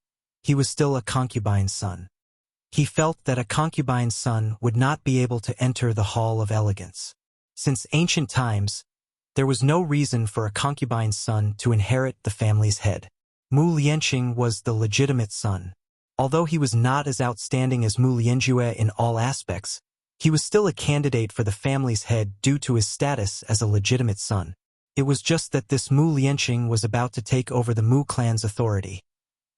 he was still a concubine's son. He felt that a concubine's son would not be able to enter the Hall of Elegance. Since ancient times, there was no reason for a concubine's son to inherit the family's head. Mu Lianqing was the legitimate son. Although he was not as outstanding as Mu Lianjue in all aspects, he was still a candidate for the family's head due to his status as a legitimate son. It was just that this Mu Lianqing was about to take over the Mu clan's authority.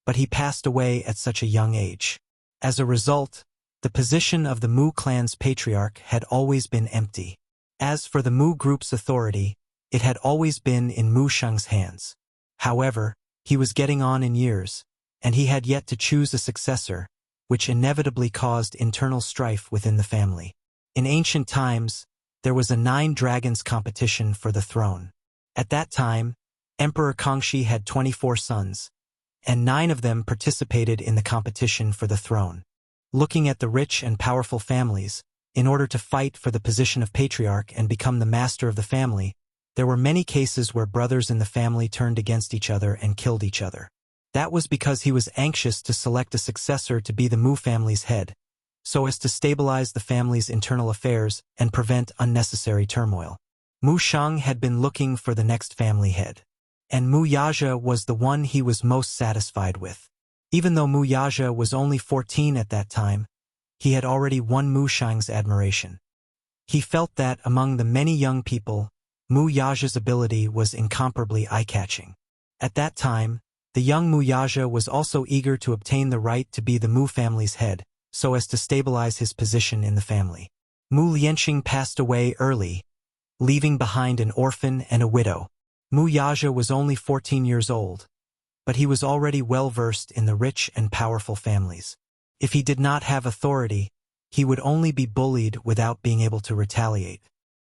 But he passed away at such a young age. As a result, the position of the Mu clan's patriarch had always been empty. As for the Mu group's authority, it had always been in Mu Sheng's hands. However, he was getting on in years, and he had yet to choose a successor, which inevitably caused internal strife within the family. In ancient times, there was a 9 dragons competition for the throne. At that time, Emperor Kangxi had 24 sons, and 9 of them participated in the competition for the throne. Looking at the rich and powerful families, in order to fight for the position of patriarch and become the master of the family, there were many cases where brothers in the family turned against each other and killed each other. That was because he was anxious to select a successor to be the Mu family's head, so as to stabilize the family's internal affairs and prevent unnecessary turmoil. Mu Sheng had been looking for the next family head, and Mu Yaja was the one he was most satisfied with. Even though Mu Yaja was only 14 at that time, he had already won Mu Sheng's admiration. He felt that among the many young people, Mu Yaja's ability was incomparably eye-catching. At that time, the young Mu Yaja was also eager to obtain the right to be the Mu family's head, so as to stabilize his position in the family. Mu Lianqing passed away early, leaving behind an orphan and a widow. Mu Yaja was only 14 years old, but he was already well-versed in the rich and powerful families. If he did not have authority, he would only be bullied without being able to retaliate.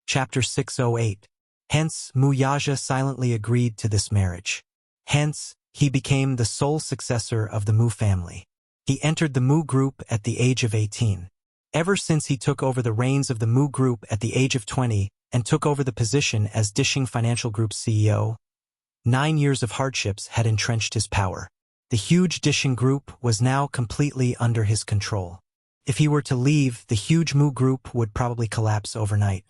Chapter 608. Hence, Mu Yaja silently agreed to this marriage. Hence, he became the sole successor of the Mu family. He entered the Mu group at the age of 18. Ever since he took over the reins of the Mu group at the age of 20 and took over the position as Dishing Financial Group's CEO, 9 years of hardships had entrenched his power. The huge Dishing Group was now completely under his control. If he were to leave, the huge Mu Group would probably collapse overnight.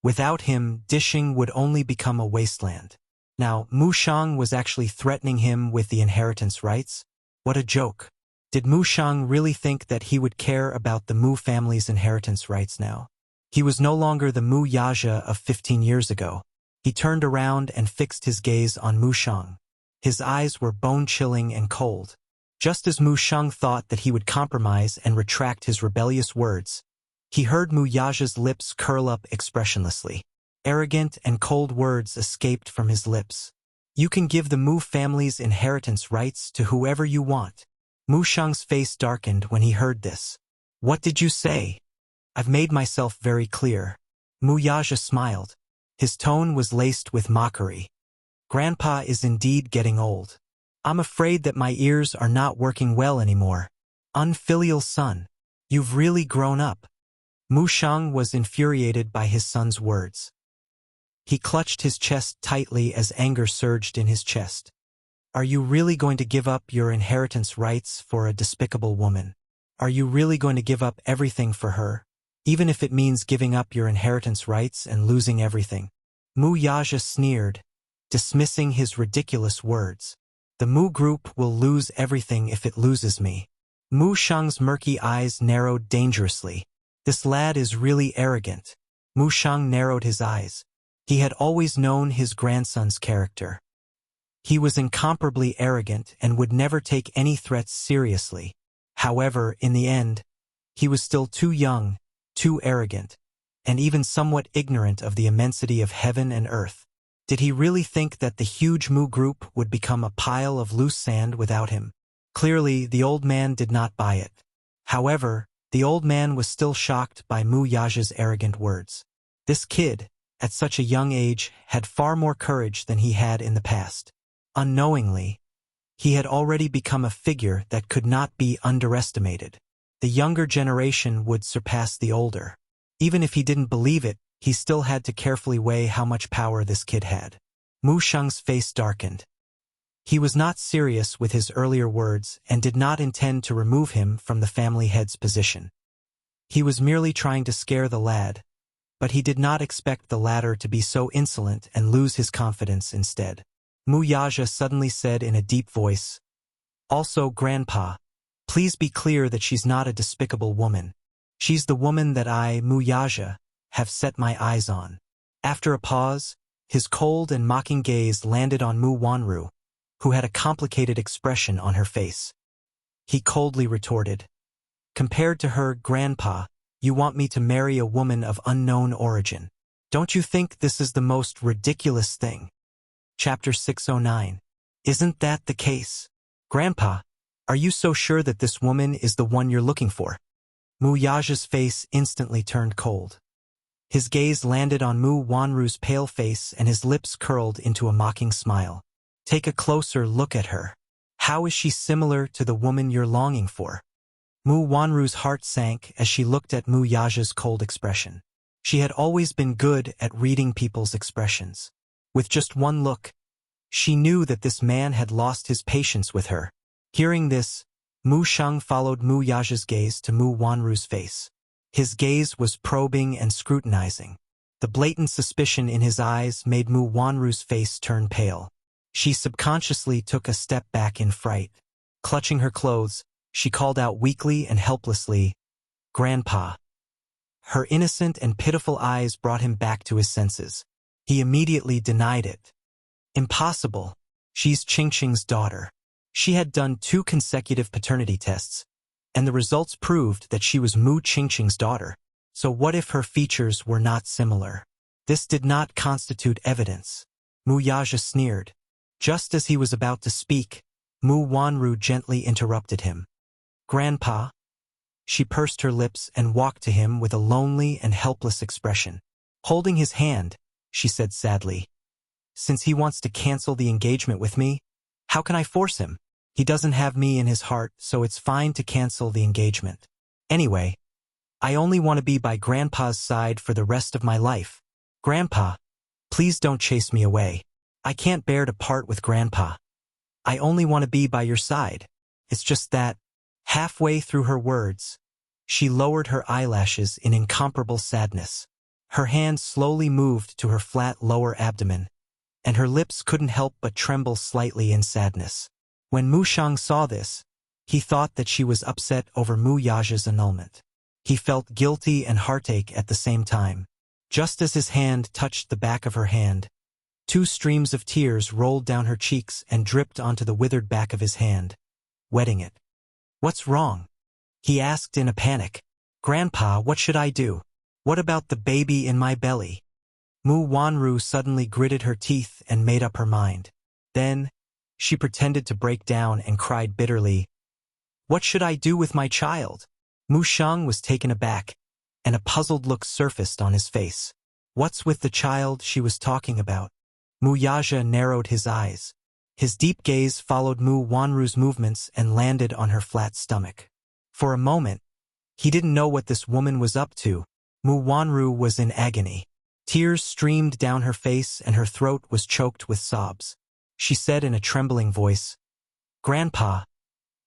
Without him, Dishing would only become a wasteland. Now, Mu Sheng was actually threatening him with the inheritance rights? What a joke. Did Mu Sheng really think that he would care about the Mu family's inheritance rights now? He was no longer the Mu Yaja of 15 years ago. He turned around and fixed his gaze on Mu Sheng. His eyes were bone-chilling and cold. Just as Mu Sheng thought that he would compromise and retract his rebellious words, he heard Mu Yaja's lips curl up expressionlessly. Arrogant and cold words escaped from his lips. You can give the Mu family's inheritance rights to whoever you want. Mu Sheng's face darkened when he heard this. What did you say? I've made myself very clear. Mu Yaja smiled. His tone was laced with mockery. Grandpa is indeed getting old. I'm afraid that my ears are not working well anymore. Unfilial son. You've really grown up. Mu Sheng was infuriated by his son's words. He clutched his chest tightly as anger surged in his chest. Are you really going to give up your inheritance rights for a despicable woman? Are you really going to give up everything for her, even if it means giving up your inheritance rights and losing everything? Mu Yaja sneered, dismissing his ridiculous words. The Mu group will lose everything if it loses me. Mu Sheng's murky eyes narrowed dangerously. This lad is really arrogant. Mu Sheng narrowed his eyes. He had always known his grandson's character. He was incomparably arrogant and would never take any threats seriously. However, in the end, he was still too young, too arrogant, and even somewhat ignorant of the immensity of heaven and earth. Did he really think that the huge Mu group would become a pile of loose sand without him? Clearly, the old man did not buy it. However, the old man was still shocked by Mu Yaja's arrogant words. This kid, at such a young age, had far more courage than he had in the past. Unknowingly, he had already become a figure that could not be underestimated. The younger generation would surpass the older. Even if he didn't believe it, he still had to carefully weigh how much power this kid had. Mu Sheng's face darkened. He was not serious with his earlier words and did not intend to remove him from the family head's position. He was merely trying to scare the lad, but he did not expect the latter to be so insolent and lose his confidence instead. Mu Yaja suddenly said in a deep voice, "Also, Grandpa, please be clear that she's not a despicable woman. She's the woman that I, Mu Yaja, have set my eyes on." After a pause, his cold and mocking gaze landed on Mu Wanru, who had a complicated expression on her face. He coldly retorted, "Compared to her, Grandpa, you want me to marry a woman of unknown origin. Don't you think this is the most ridiculous thing?" Chapter 609. Isn't that the case? Grandpa, are you so sure that this woman is the one you're looking for? Mu Yaja's face instantly turned cold. His gaze landed on Mu Wanru's pale face and his lips curled into a mocking smile. Take a closer look at her. How is she similar to the woman you're longing for? Mu Wanru's heart sank as she looked at Mu Yaja's cold expression. She had always been good at reading people's expressions. With just one look, she knew that this man had lost his patience with her. Hearing this, Mu Sheng followed Mu Yaja's gaze to Mu Wanru's face. His gaze was probing and scrutinizing. The blatant suspicion in his eyes made Mu Wanru's face turn pale. She subconsciously took a step back in fright. Clutching her clothes, she called out weakly and helplessly, "Grandpa." Her innocent and pitiful eyes brought him back to his senses. He immediately denied it. Impossible. She's Qingqing's daughter. She had done 2 consecutive paternity tests, and the results proved that she was Mu Qingqing's daughter. So what if her features were not similar? This did not constitute evidence. Mu Yaja sneered. Just as he was about to speak, Mu Wanru gently interrupted him. "Grandpa." She pursed her lips and walked to him with a lonely and helpless expression. Holding his hand, she said sadly, "Since he wants to cancel the engagement with me, how can I force him? He doesn't have me in his heart, so it's fine to cancel the engagement. Anyway, I only want to be by Grandpa's side for the rest of my life. Grandpa, please don't chase me away. I can't bear to part with Grandpa. I only want to be by your side. It's just that." Halfway through her words, she lowered her eyelashes in incomparable sadness. Her hand slowly moved to her flat lower abdomen, and her lips couldn't help but tremble slightly in sadness. When Mu Sheng saw this, he thought that she was upset over Mu Yaja's annulment. He felt guilty and heartache at the same time. Just as his hand touched the back of her hand, 2 streams of tears rolled down her cheeks and dripped onto the withered back of his hand, wetting it. "What's wrong?" he asked in a panic. "Grandpa, what should I do? What about the baby in my belly?" Mu Wanru suddenly gritted her teeth and made up her mind. Then, she pretended to break down and cried bitterly. "What should I do with my child?" Mu Sheng was taken aback, and a puzzled look surfaced on his face. What's with the child she was talking about? Mu Yaja narrowed his eyes. His deep gaze followed Mu Wanru's movements and landed on her flat stomach. For a moment, he didn't know what this woman was up to. Mu Wanru was in agony. Tears streamed down her face and her throat was choked with sobs. She said in a trembling voice, "Grandpa,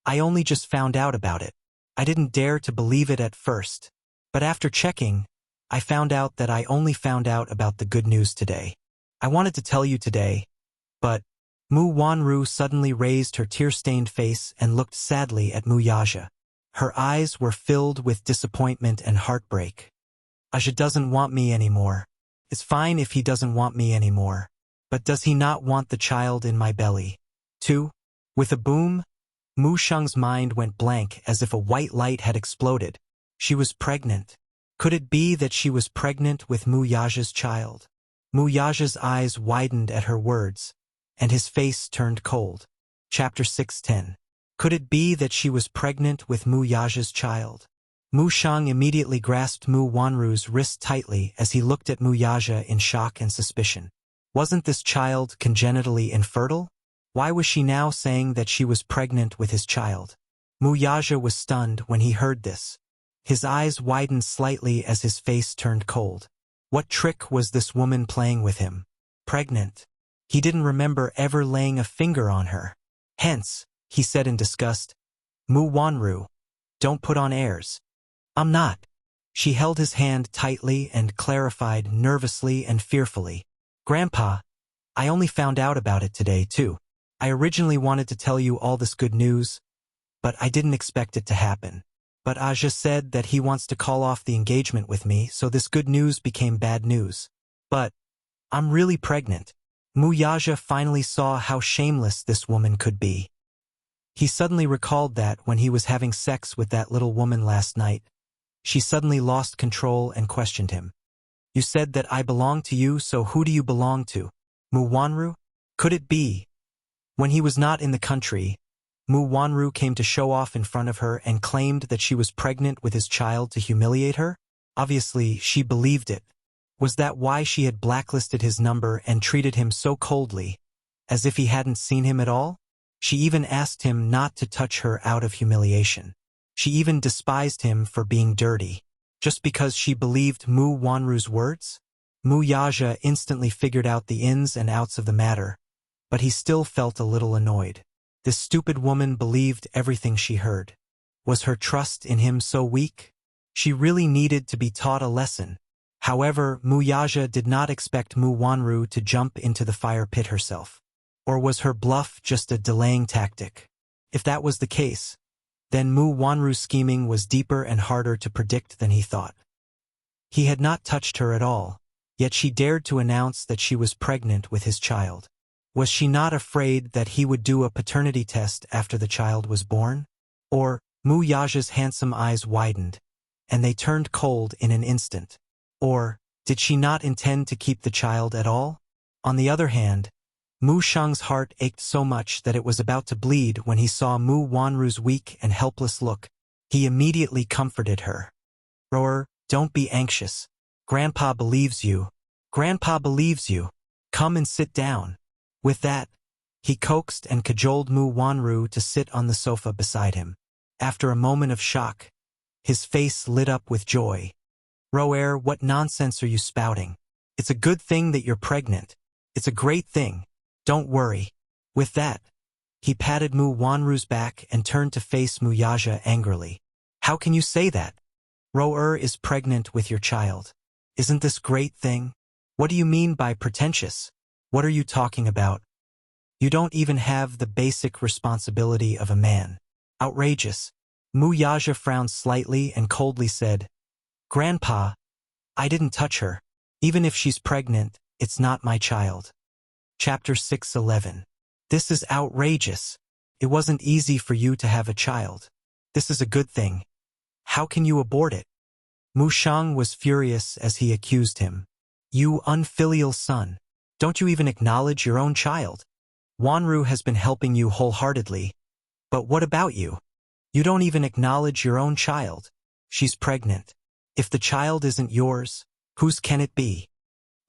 I only just found out about it. I didn't dare to believe it at first. But after checking, I found out that I only found out about the good news today. I wanted to tell you today, but..." Mu Wanru suddenly raised her tear-stained face and looked sadly at Mu Yaja. Her eyes were filled with disappointment and heartbreak. "Aja doesn't want me anymore. It's fine if he doesn't want me anymore. But does he not want the child in my belly, too?" With a boom, Mu Sheng's mind went blank as if a white light had exploded. She was pregnant. Could it be that she was pregnant with Mu Yaja's child? Mu Yaja's eyes widened at her words, and his face turned cold. Chapter 6:10. Could it be that she was pregnant with Mu Yaja's child? Mu Sheng immediately grasped Mu Wanru's wrist tightly as he looked at Mu Yaja in shock and suspicion. Wasn't this child congenitally infertile? Why was she now saying that she was pregnant with his child? Mu Yaja was stunned when he heard this. His eyes widened slightly as his face turned cold. What trick was this woman playing with him? Pregnant. He didn't remember ever laying a finger on her. "Hence," he said in disgust, "Mu Wanru, don't put on airs." "I'm not." She held his hand tightly and clarified nervously and fearfully. "Grandpa, I only found out about it today, too. I originally wanted to tell you all this good news, but I didn't expect it to happen. But Aja said that he wants to call off the engagement with me, so this good news became bad news. But I'm really pregnant." Mu Yaja finally saw how shameless this woman could be. He suddenly recalled that when he was having sex with that little woman last night, she suddenly lost control and questioned him. "You said that I belong to you, so who do you belong to? Mu Wanru? Could it be?" When he was not in the country, Mu Wanru came to show off in front of her and claimed that she was pregnant with his child to humiliate her? Obviously, she believed it. Was that why she had blacklisted his number and treated him so coldly, as if he hadn't seen him at all? She even asked him not to touch her out of humiliation. She even despised him for being dirty, just because she believed Mu Wanru's words? Mu Yaja instantly figured out the ins and outs of the matter, but he still felt a little annoyed. This stupid woman believed everything she heard. Was her trust in him so weak? She really needed to be taught a lesson. However, Mu Yaja did not expect Mu Wanru to jump into the fire pit herself. Or was her bluff just a delaying tactic? If that was the case, then Mu Wanru's scheming was deeper and harder to predict than he thought. He had not touched her at all, yet she dared to announce that she was pregnant with his child. Was she not afraid that he would do a paternity test after the child was born? Or, Mu Yaja's handsome eyes widened, and they turned cold in an instant. Or, did she not intend to keep the child at all? On the other hand, Mu Sheng's heart ached so much that it was about to bleed when he saw Mu Wanru's weak and helpless look. He immediately comforted her. "Roer, don't be anxious. Grandpa believes you. Grandpa believes you. Come and sit down." With that, he coaxed and cajoled Mu Wanru to sit on the sofa beside him. After a moment of shock, his face lit up with joy. "Roer, what nonsense are you spouting? It's a good thing that you're pregnant. It's a great thing. Don't worry." With that, he patted Mu Wanru's back and turned to face Mu Yaja angrily. "How can you say that? Roer is pregnant with your child. Isn't this great thing? What do you mean by pretentious? What are you talking about? You don't even have the basic responsibility of a man. Outrageous." Mu Yaja frowned slightly and coldly said, "Grandpa, I didn't touch her. Even if she's pregnant, it's not my child." Chapter 6:11. This is outrageous. It wasn't easy for you to have a child. This is a good thing. How can you abort it? Mu Sheng was furious as he accused him. "You unfilial son. Don't you even acknowledge your own child? Wanru has been helping you wholeheartedly. But what about you? You don't even acknowledge your own child. She's pregnant. If the child isn't yours, whose can it be?"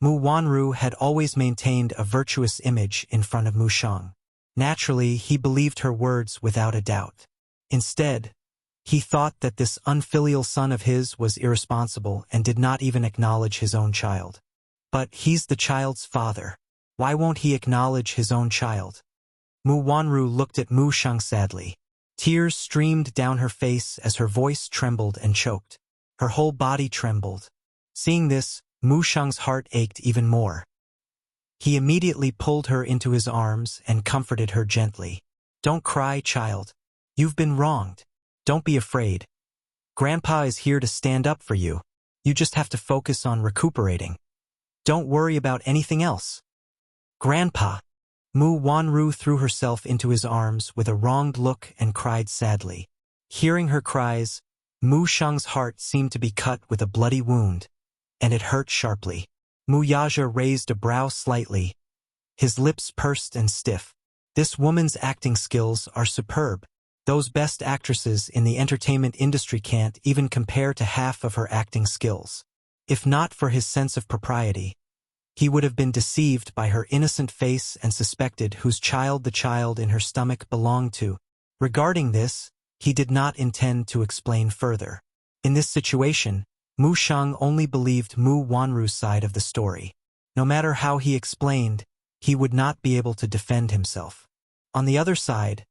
Mu Wanru had always maintained a virtuous image in front of Mu Sheng. Naturally, he believed her words without a doubt. Instead, he thought that this unfilial son of his was irresponsible and did not even acknowledge his own child. But he's the child's father. Why won't he acknowledge his own child? Mu Wanru looked at Mu Shang sadly. Tears streamed down her face as her voice trembled and choked. Her whole body trembled. Seeing this, Mu Shang's heart ached even more. He immediately pulled her into his arms and comforted her gently. Don't cry, child. You've been wronged. Don't be afraid. Grandpa is here to stand up for you. You just have to focus on recuperating. Don't worry about anything else. Grandpa. Mu Wanru threw herself into his arms with a wronged look and cried sadly. Hearing her cries, Mu Shang's heart seemed to be cut with a bloody wound, and it hurt sharply. Mu Yaja raised a brow slightly, his lips pursed and stiff. This woman's acting skills are superb. Those best actresses in the entertainment industry can't even compare to half of her acting skills. If not for his sense of propriety, he would have been deceived by her innocent face and suspected whose child the child in her stomach belonged to. Regarding this, he did not intend to explain further. In this situation, Mu Shang only believed Mu Wanru's side of the story. No matter how he explained, he would not be able to defend himself. On the other side,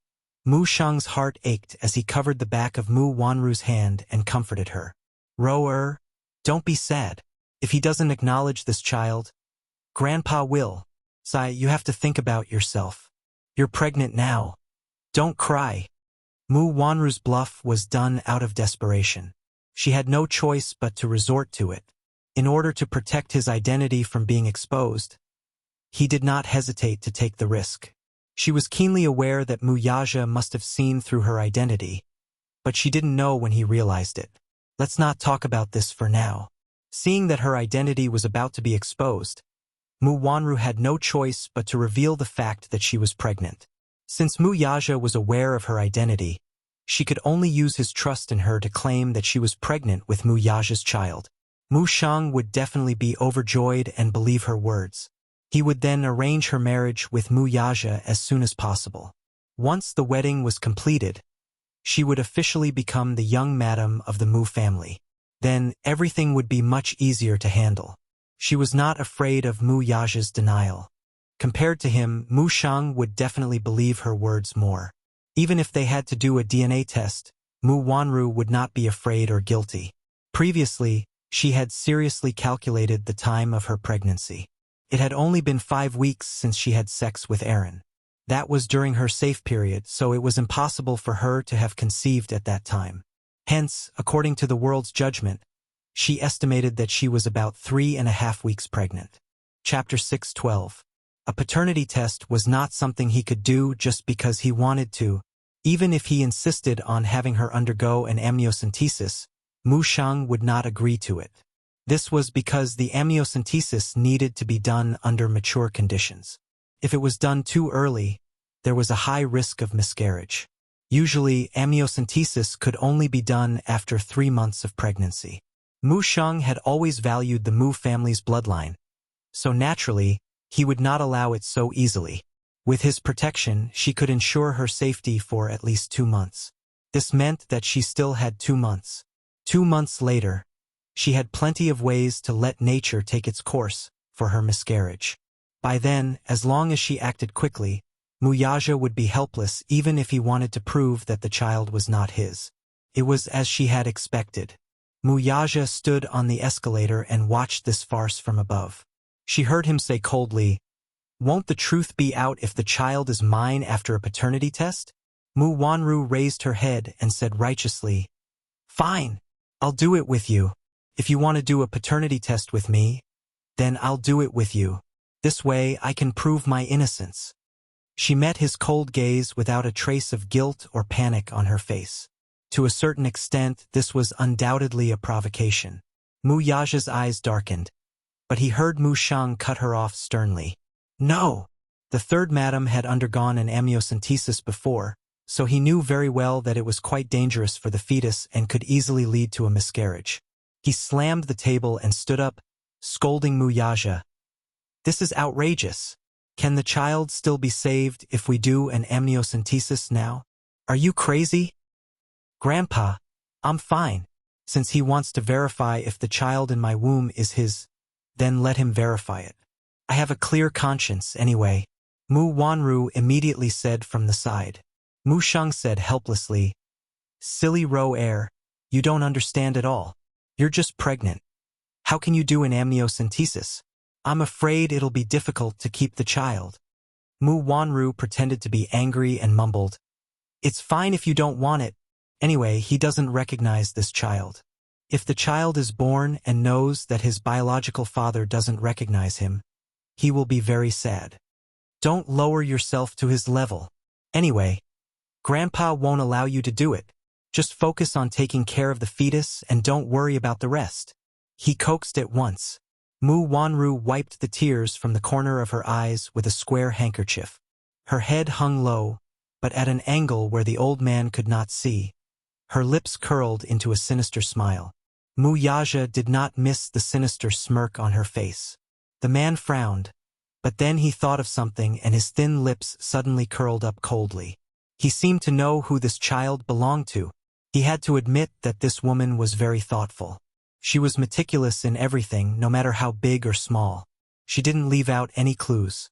Mu Shang's heart ached as he covered the back of Mu Wanru's hand and comforted her. Ro-er, don't be sad. If he doesn't acknowledge this child, Grandpa will. Sai, you have to think about yourself. You're pregnant now. Don't cry. Mu Wanru's bluff was done out of desperation. She had no choice but to resort to it. In order to protect his identity from being exposed, he did not hesitate to take the risk. She was keenly aware that Mu Yaja must have seen through her identity, but she didn't know when he realized it. Let's not talk about this for now. Seeing that her identity was about to be exposed, Mu Wanru had no choice but to reveal the fact that she was pregnant. Since Mu Yaja was aware of her identity, she could only use his trust in her to claim that she was pregnant with Mu Yaja's child. Mu Shang would definitely be overjoyed and believe her words. He would then arrange her marriage with Mu Yaja as soon as possible. Once the wedding was completed, she would officially become the young madam of the Mu family. Then everything would be much easier to handle. She was not afraid of Mu Yaja's denial. Compared to him, Mu Shang would definitely believe her words more. Even if they had to do a DNA test, Mu Wanru would not be afraid or guilty. Previously, she had seriously calculated the time of her pregnancy. It had only been 5 weeks since she had sex with Aaron. That was during her safe period, so it was impossible for her to have conceived at that time. Hence, according to the world's judgment, she estimated that she was about 3.5 weeks pregnant. Chapter 6:12. A paternity test was not something he could do just because he wanted to. Even if he insisted on having her undergo an amniocentesis, Mu Shang would not agree to it. This was because the amniocentesis needed to be done under mature conditions. If it was done too early, there was a high risk of miscarriage. Usually, amniocentesis could only be done after 3 months of pregnancy. Mu Shang had always valued the Mu family's bloodline, so naturally, he would not allow it so easily. With his protection, she could ensure her safety for at least 2 months. This meant that she still had 2 months. 2 months later, she had plenty of ways to let nature take its course for her miscarriage. By then, as long as she acted quickly, Mu Yaja would be helpless even if he wanted to prove that the child was not his. It was as she had expected. Mu Yaja stood on the escalator and watched this farce from above. She heard him say coldly, "Won't the truth be out if the child is mine after a paternity test?" Mu Wanru raised her head and said righteously, "Fine, I'll do it with you. If you want to do a paternity test with me, then I'll do it with you. This way I can prove my innocence." She met his cold gaze without a trace of guilt or panic on her face. To a certain extent, this was undoubtedly a provocation. Mu Yaja's eyes darkened, but he heard Mu Shang cut her off sternly. No! The third madam had undergone an amniocentesis before, so he knew very well that it was quite dangerous for the fetus and could easily lead to a miscarriage. He slammed the table and stood up, scolding Mu Yaja. "This is outrageous. Can the child still be saved if we do an amniocentesis now? Are you crazy?" "Grandpa, I'm fine, since he wants to verify if the child in my womb is his. then let him verify it. I have a clear conscience, anyway, Mu Wanru immediately said from the side. Mu Sheng said helplessly, Silly Ro Air, you don't understand at all. You're just pregnant. How can you do an amniocentesis? I'm afraid it'll be difficult to keep the child. Mu Wanru pretended to be angry and mumbled, It's fine if you don't want it. Anyway, he doesn't recognize this child. If the child is born and knows that his biological father doesn't recognize him, he will be very sad. Don't lower yourself to his level. Anyway, Grandpa won't allow you to do it. Just focus on taking care of the fetus and don't worry about the rest. He coaxed at once. Mu Wanru wiped the tears from the corner of her eyes with a square handkerchief. Her head hung low, but at an angle where the old man could not see. Her lips curled into a sinister smile. Mu Yaja did not miss the sinister smirk on her face. The man frowned, but then he thought of something and his thin lips suddenly curled up coldly. He seemed to know who this child belonged to. He had to admit that this woman was very thoughtful. She was meticulous in everything, no matter how big or small. She didn't leave out any clues.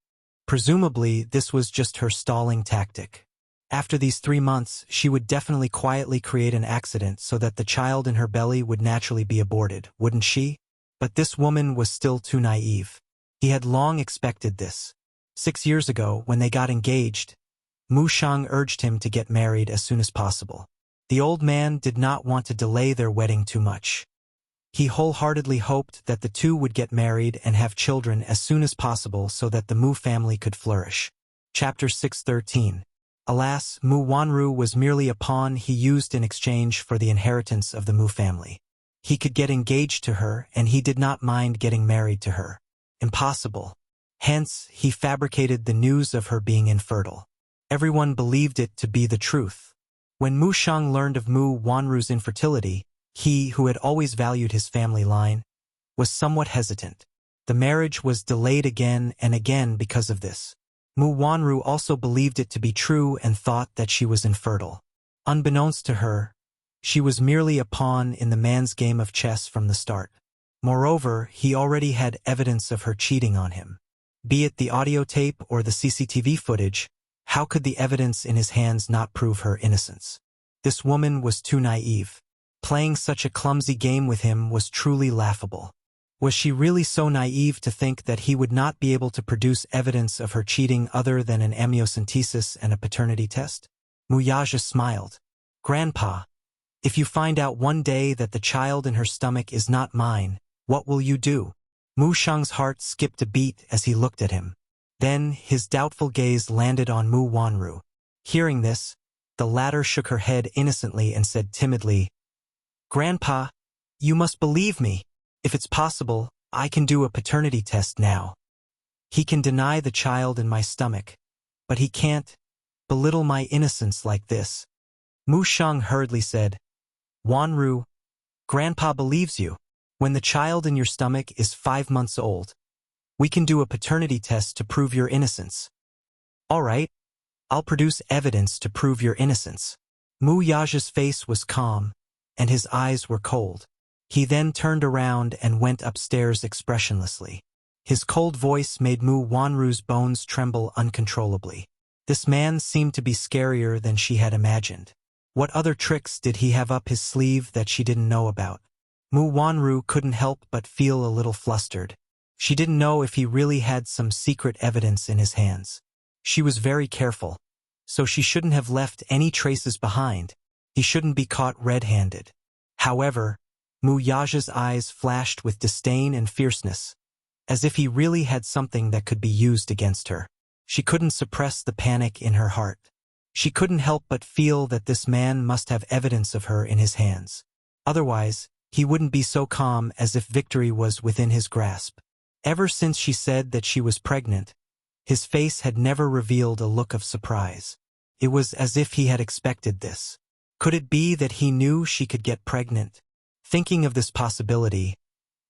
Presumably, this was just her stalling tactic. After these 3 months, she would definitely quietly create an accident so that the child in her belly would naturally be aborted, wouldn't she? But this woman was still too naive. He had long expected this. 6 years ago, when they got engaged, Mu Shang urged him to get married as soon as possible. The old man did not want to delay their wedding too much. He wholeheartedly hoped that the two would get married and have children as soon as possible so that the Mu family could flourish. Chapter 613. Alas, Mu Wanru was merely a pawn he used in exchange for the inheritance of the Mu family. He could get engaged to her, and he did not mind getting married to her. Impossible. Hence, he fabricated the news of her being infertile. Everyone believed it to be the truth. When Mu Shang learned of Mu Wanru's infertility, he, who had always valued his family line, was somewhat hesitant. The marriage was delayed again and again because of this. Mu Wanru also believed it to be true and thought that she was infertile. Unbeknownst to her, she was merely a pawn in the man's game of chess from the start. Moreover, he already had evidence of her cheating on him. Be it the audio tape or the CCTV footage, how could the evidence in his hands not prove her innocence? This woman was too naive. Playing such a clumsy game with him was truly laughable. Was she really so naive to think that he would not be able to produce evidence of her cheating other than an amniocentesis and a paternity test? Mu Yaja smiled. Grandpa, if you find out one day that the child in her stomach is not mine, what will you do? Mu Shang's heart skipped a beat as he looked at him. Then his doubtful gaze landed on Mu Wanru. Hearing this, the latter shook her head innocently and said timidly, Grandpa, you must believe me. If it's possible, I can do a paternity test now. He can deny the child in my stomach, but he can't belittle my innocence like this. Mu Shang hurriedly said, Wanru, Grandpa believes you. When the child in your stomach is 5 months old, we can do a paternity test to prove your innocence. All right, I'll produce evidence to prove your innocence. Mu Yaja's face was calm, and his eyes were cold. He then turned around and went upstairs expressionlessly. His cold voice made Mu Wanru's bones tremble uncontrollably. This man seemed to be scarier than she had imagined. What other tricks did he have up his sleeve that she didn't know about? Mu Wanru couldn't help but feel a little flustered. She didn't know if he really had some secret evidence in his hands. She was very careful, so she shouldn't have left any traces behind. He shouldn't be caught red-handed. However, Mu Yaja's eyes flashed with disdain and fierceness, as if he really had something that could be used against her. She couldn't suppress the panic in her heart. She couldn't help but feel that this man must have evidence of her in his hands. Otherwise, he wouldn't be so calm as if victory was within his grasp. Ever since she said that she was pregnant, his face had never revealed a look of surprise. It was as if he had expected this. Could it be that he knew she could get pregnant? Thinking of this possibility,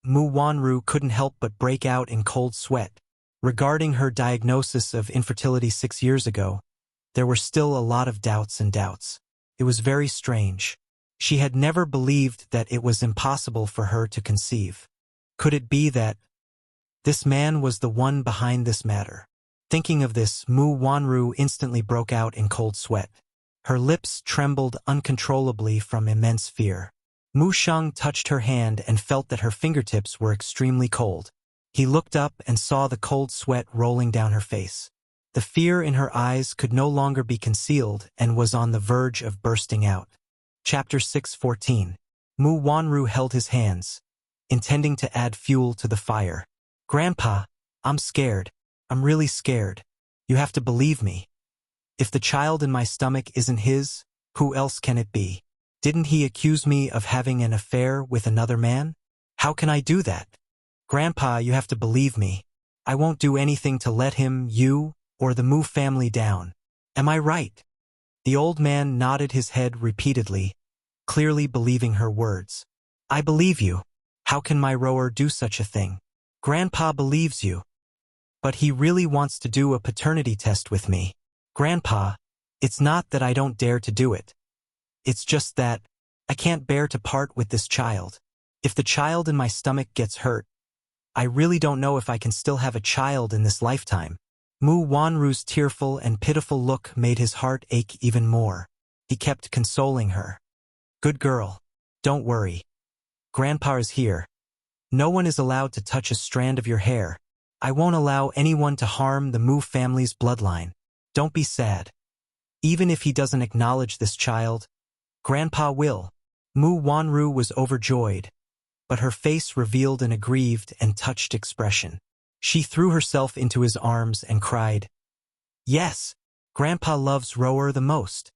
Mu Wanru couldn't help but break out in cold sweat. Regarding her diagnosis of infertility 6 years ago, there were still a lot of doubts. It was very strange. She had never believed that it was impossible for her to conceive. Could it be that, This man was the one behind this matter. Thinking of this, Mu Wanru instantly broke out in cold sweat. Her lips trembled uncontrollably from immense fear. Mu Sheng touched her hand and felt that her fingertips were extremely cold. He looked up and saw the cold sweat rolling down her face. The fear in her eyes could no longer be concealed and was on the verge of bursting out. Chapter 6:14. Mu Wanru held his hands, intending to add fuel to the fire. Grandpa, I'm scared. I'm really scared. You have to believe me. If the child in my stomach isn't his, who else can it be? Didn't he accuse me of having an affair with another man? How can I do that? Grandpa, you have to believe me. I won't do anything to let him, you, or the Mu family down. Am I right? The old man nodded his head repeatedly, clearly believing her words. I believe you. How can my rower do such a thing? Grandpa believes you. But he really wants to do a paternity test with me. Grandpa, it's not that I don't dare to do it. It's just that I can't bear to part with this child. If the child in my stomach gets hurt, I really don't know if I can still have a child in this lifetime. Mu Wanru's tearful and pitiful look made his heart ache even more. He kept consoling her. Good girl. Don't worry. Grandpa is here. No one is allowed to touch a strand of your hair. I won't allow anyone to harm the Mu family's bloodline. Don't be sad. Even if he doesn't acknowledge this child, Grandpa will. Mu Wanru was overjoyed, but her face revealed an aggrieved and touched expression. She threw herself into his arms and cried, Yes, Grandpa loves Rower the most.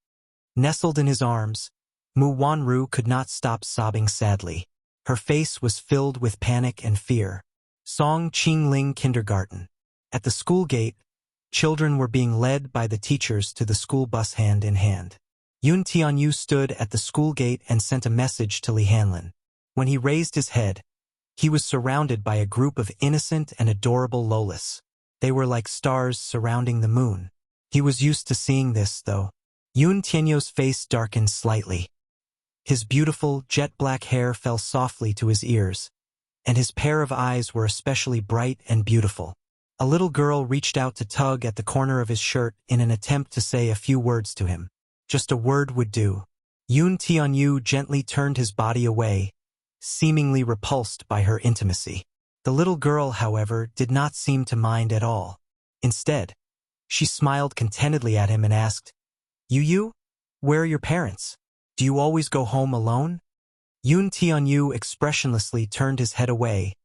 Nestled in his arms, Mu Wanru could not stop sobbing sadly. Her face was filled with panic and fear. Song Qingling Kindergarten. At the school gate, children were being led by the teachers to the school bus hand in hand. Yun Tianyu stood at the school gate and sent a message to Li Hanlin. When he raised his head, he was surrounded by a group of innocent and adorable Lolas. They were like stars surrounding the moon. He was used to seeing this, though. Yun Tianyu's face darkened slightly. His beautiful, jet-black hair fell softly to his ears, and his pair of eyes were especially bright and beautiful. A little girl reached out to tug at the corner of his shirt in an attempt to say a few words to him. Just a word would do. Yun Tianyu gently turned his body away, seemingly repulsed by her intimacy. The little girl, however, did not seem to mind at all. Instead, she smiled contentedly at him and asked, Yu, where are your parents? Do you always go home alone? Yun Tianyu expressionlessly turned his head away,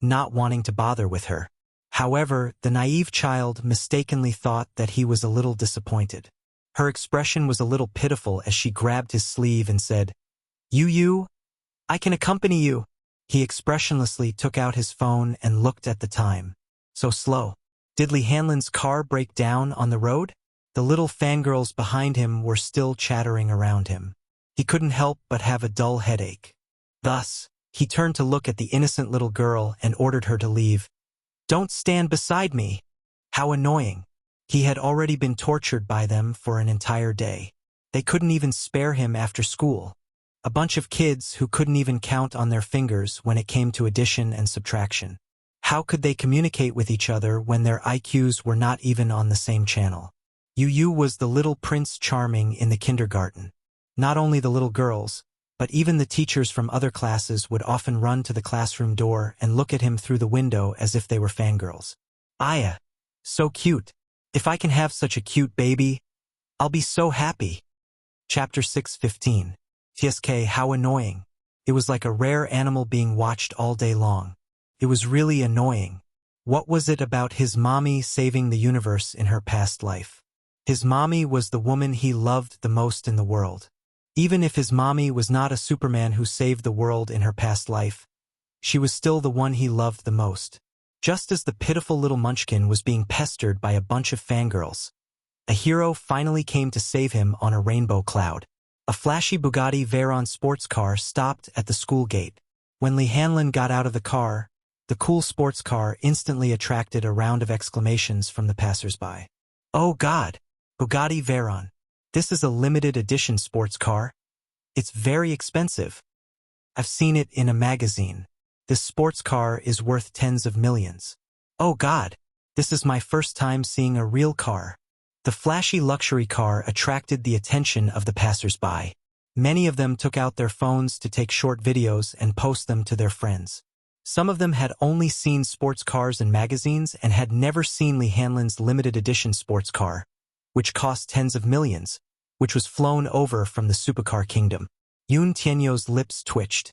not wanting to bother with her. However, the naive child mistakenly thought that he was a little disappointed. Her expression was a little pitiful as she grabbed his sleeve and said, Yu, I can accompany you. He expressionlessly took out his phone and looked at the time. So slow. Did Li Hanlin's car break down on the road? The little fangirls behind him were still chattering around him. He couldn't help but have a dull headache. Thus, he turned to look at the innocent little girl and ordered her to leave. Don't stand beside me. How annoying. He had already been tortured by them for an entire day. They couldn't even spare him after school. A bunch of kids who couldn't even count on their fingers when it came to addition and subtraction. How could they communicate with each other when their IQs were not even on the same channel? Yu was the little Prince Charming in the kindergarten. Not only the little girls, but even the teachers from other classes would often run to the classroom door and look at him through the window as if they were fangirls. Aya, so cute. If I can have such a cute baby, I'll be so happy. Chapter 6:15. TSK, how annoying. It was like a rare animal being watched all day long. It was really annoying. What was it about his mommy saving the universe in her past life? His mommy was the woman he loved the most in the world. Even if his mommy was not a Superman who saved the world in her past life, she was still the one he loved the most. Just as the pitiful little munchkin was being pestered by a bunch of fangirls, a hero finally came to save him on a rainbow cloud. A flashy Bugatti Veyron sports car stopped at the school gate. When Li Hanlin got out of the car, the cool sports car instantly attracted a round of exclamations from the passers-by. Oh God! Bugatti Veyron. This is a limited edition sports car. It's very expensive. I've seen it in a magazine. This sports car is worth tens of millions. Oh God, this is my first time seeing a real car. The flashy luxury car attracted the attention of the passers-by. Many of them took out their phones to take short videos and post them to their friends. Some of them had only seen sports cars in magazines and had never seen Li Hanlin's limited edition sports car, which cost tens of millions, which was flown over from the supercar kingdom. Yun Tianyo's lips twitched.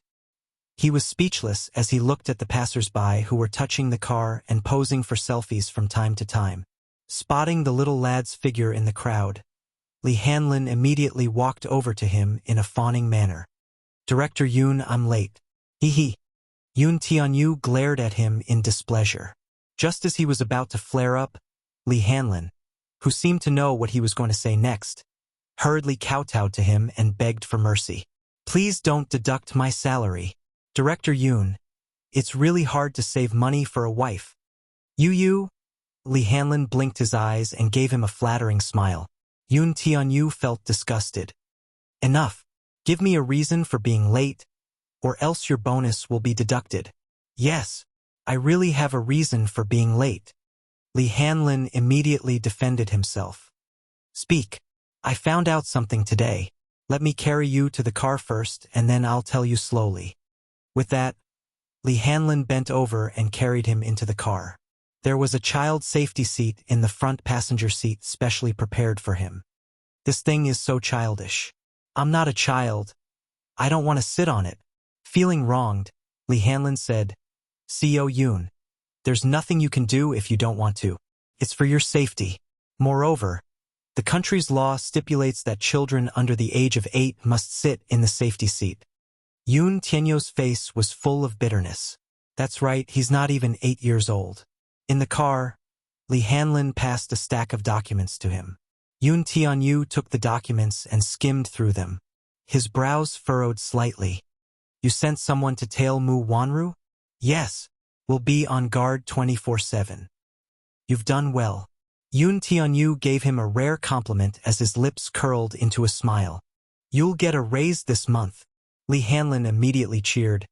He was speechless as he looked at the passers-by who were touching the car and posing for selfies from time to time. Spotting the little lad's figure in the crowd, Li Hanlin immediately walked over to him in a fawning manner. "Director Yun, I'm late." Hee. Yun Tianyu glared at him in displeasure. Just as he was about to flare up, Li Hanlin, who seemed to know what he was going to say next, hurriedly kowtowed to him and begged for mercy. "Please don't deduct my salary. Director Yun, it's really hard to save money for a wife." You? Li Hanlin blinked his eyes and gave him a flattering smile. Yun Tianyu felt disgusted. "Enough. Give me a reason for being late, or else your bonus will be deducted." "Yes, I really have a reason for being late." Li Hanlin immediately defended himself. "Speak. I found out something today. Let me carry you to the car first, and then I'll tell you slowly." With that, Li Hanlin bent over and carried him into the car. There was a child safety seat in the front passenger seat specially prepared for him. "This thing is so childish. I'm not a child. I don't want to sit on it." Feeling wronged, Li Hanlin said, "Co Yun, there's nothing you can do if you don't want to. It's for your safety. Moreover, the country's law stipulates that children under the age of 8 must sit in the safety seat." Yun Tianyo's face was full of bitterness. That's right, he's not even 8 years old. In the car, Li Hanlin passed a stack of documents to him. Yun Tianyu took the documents and skimmed through them. His brows furrowed slightly. "You sent someone to tail Mu Wanru?" "Yes. We'll be on guard 24/7. "You've done well." Yun Tianyu gave him a rare compliment as his lips curled into a smile. "You'll get a raise this month." Li Hanlin immediately cheered.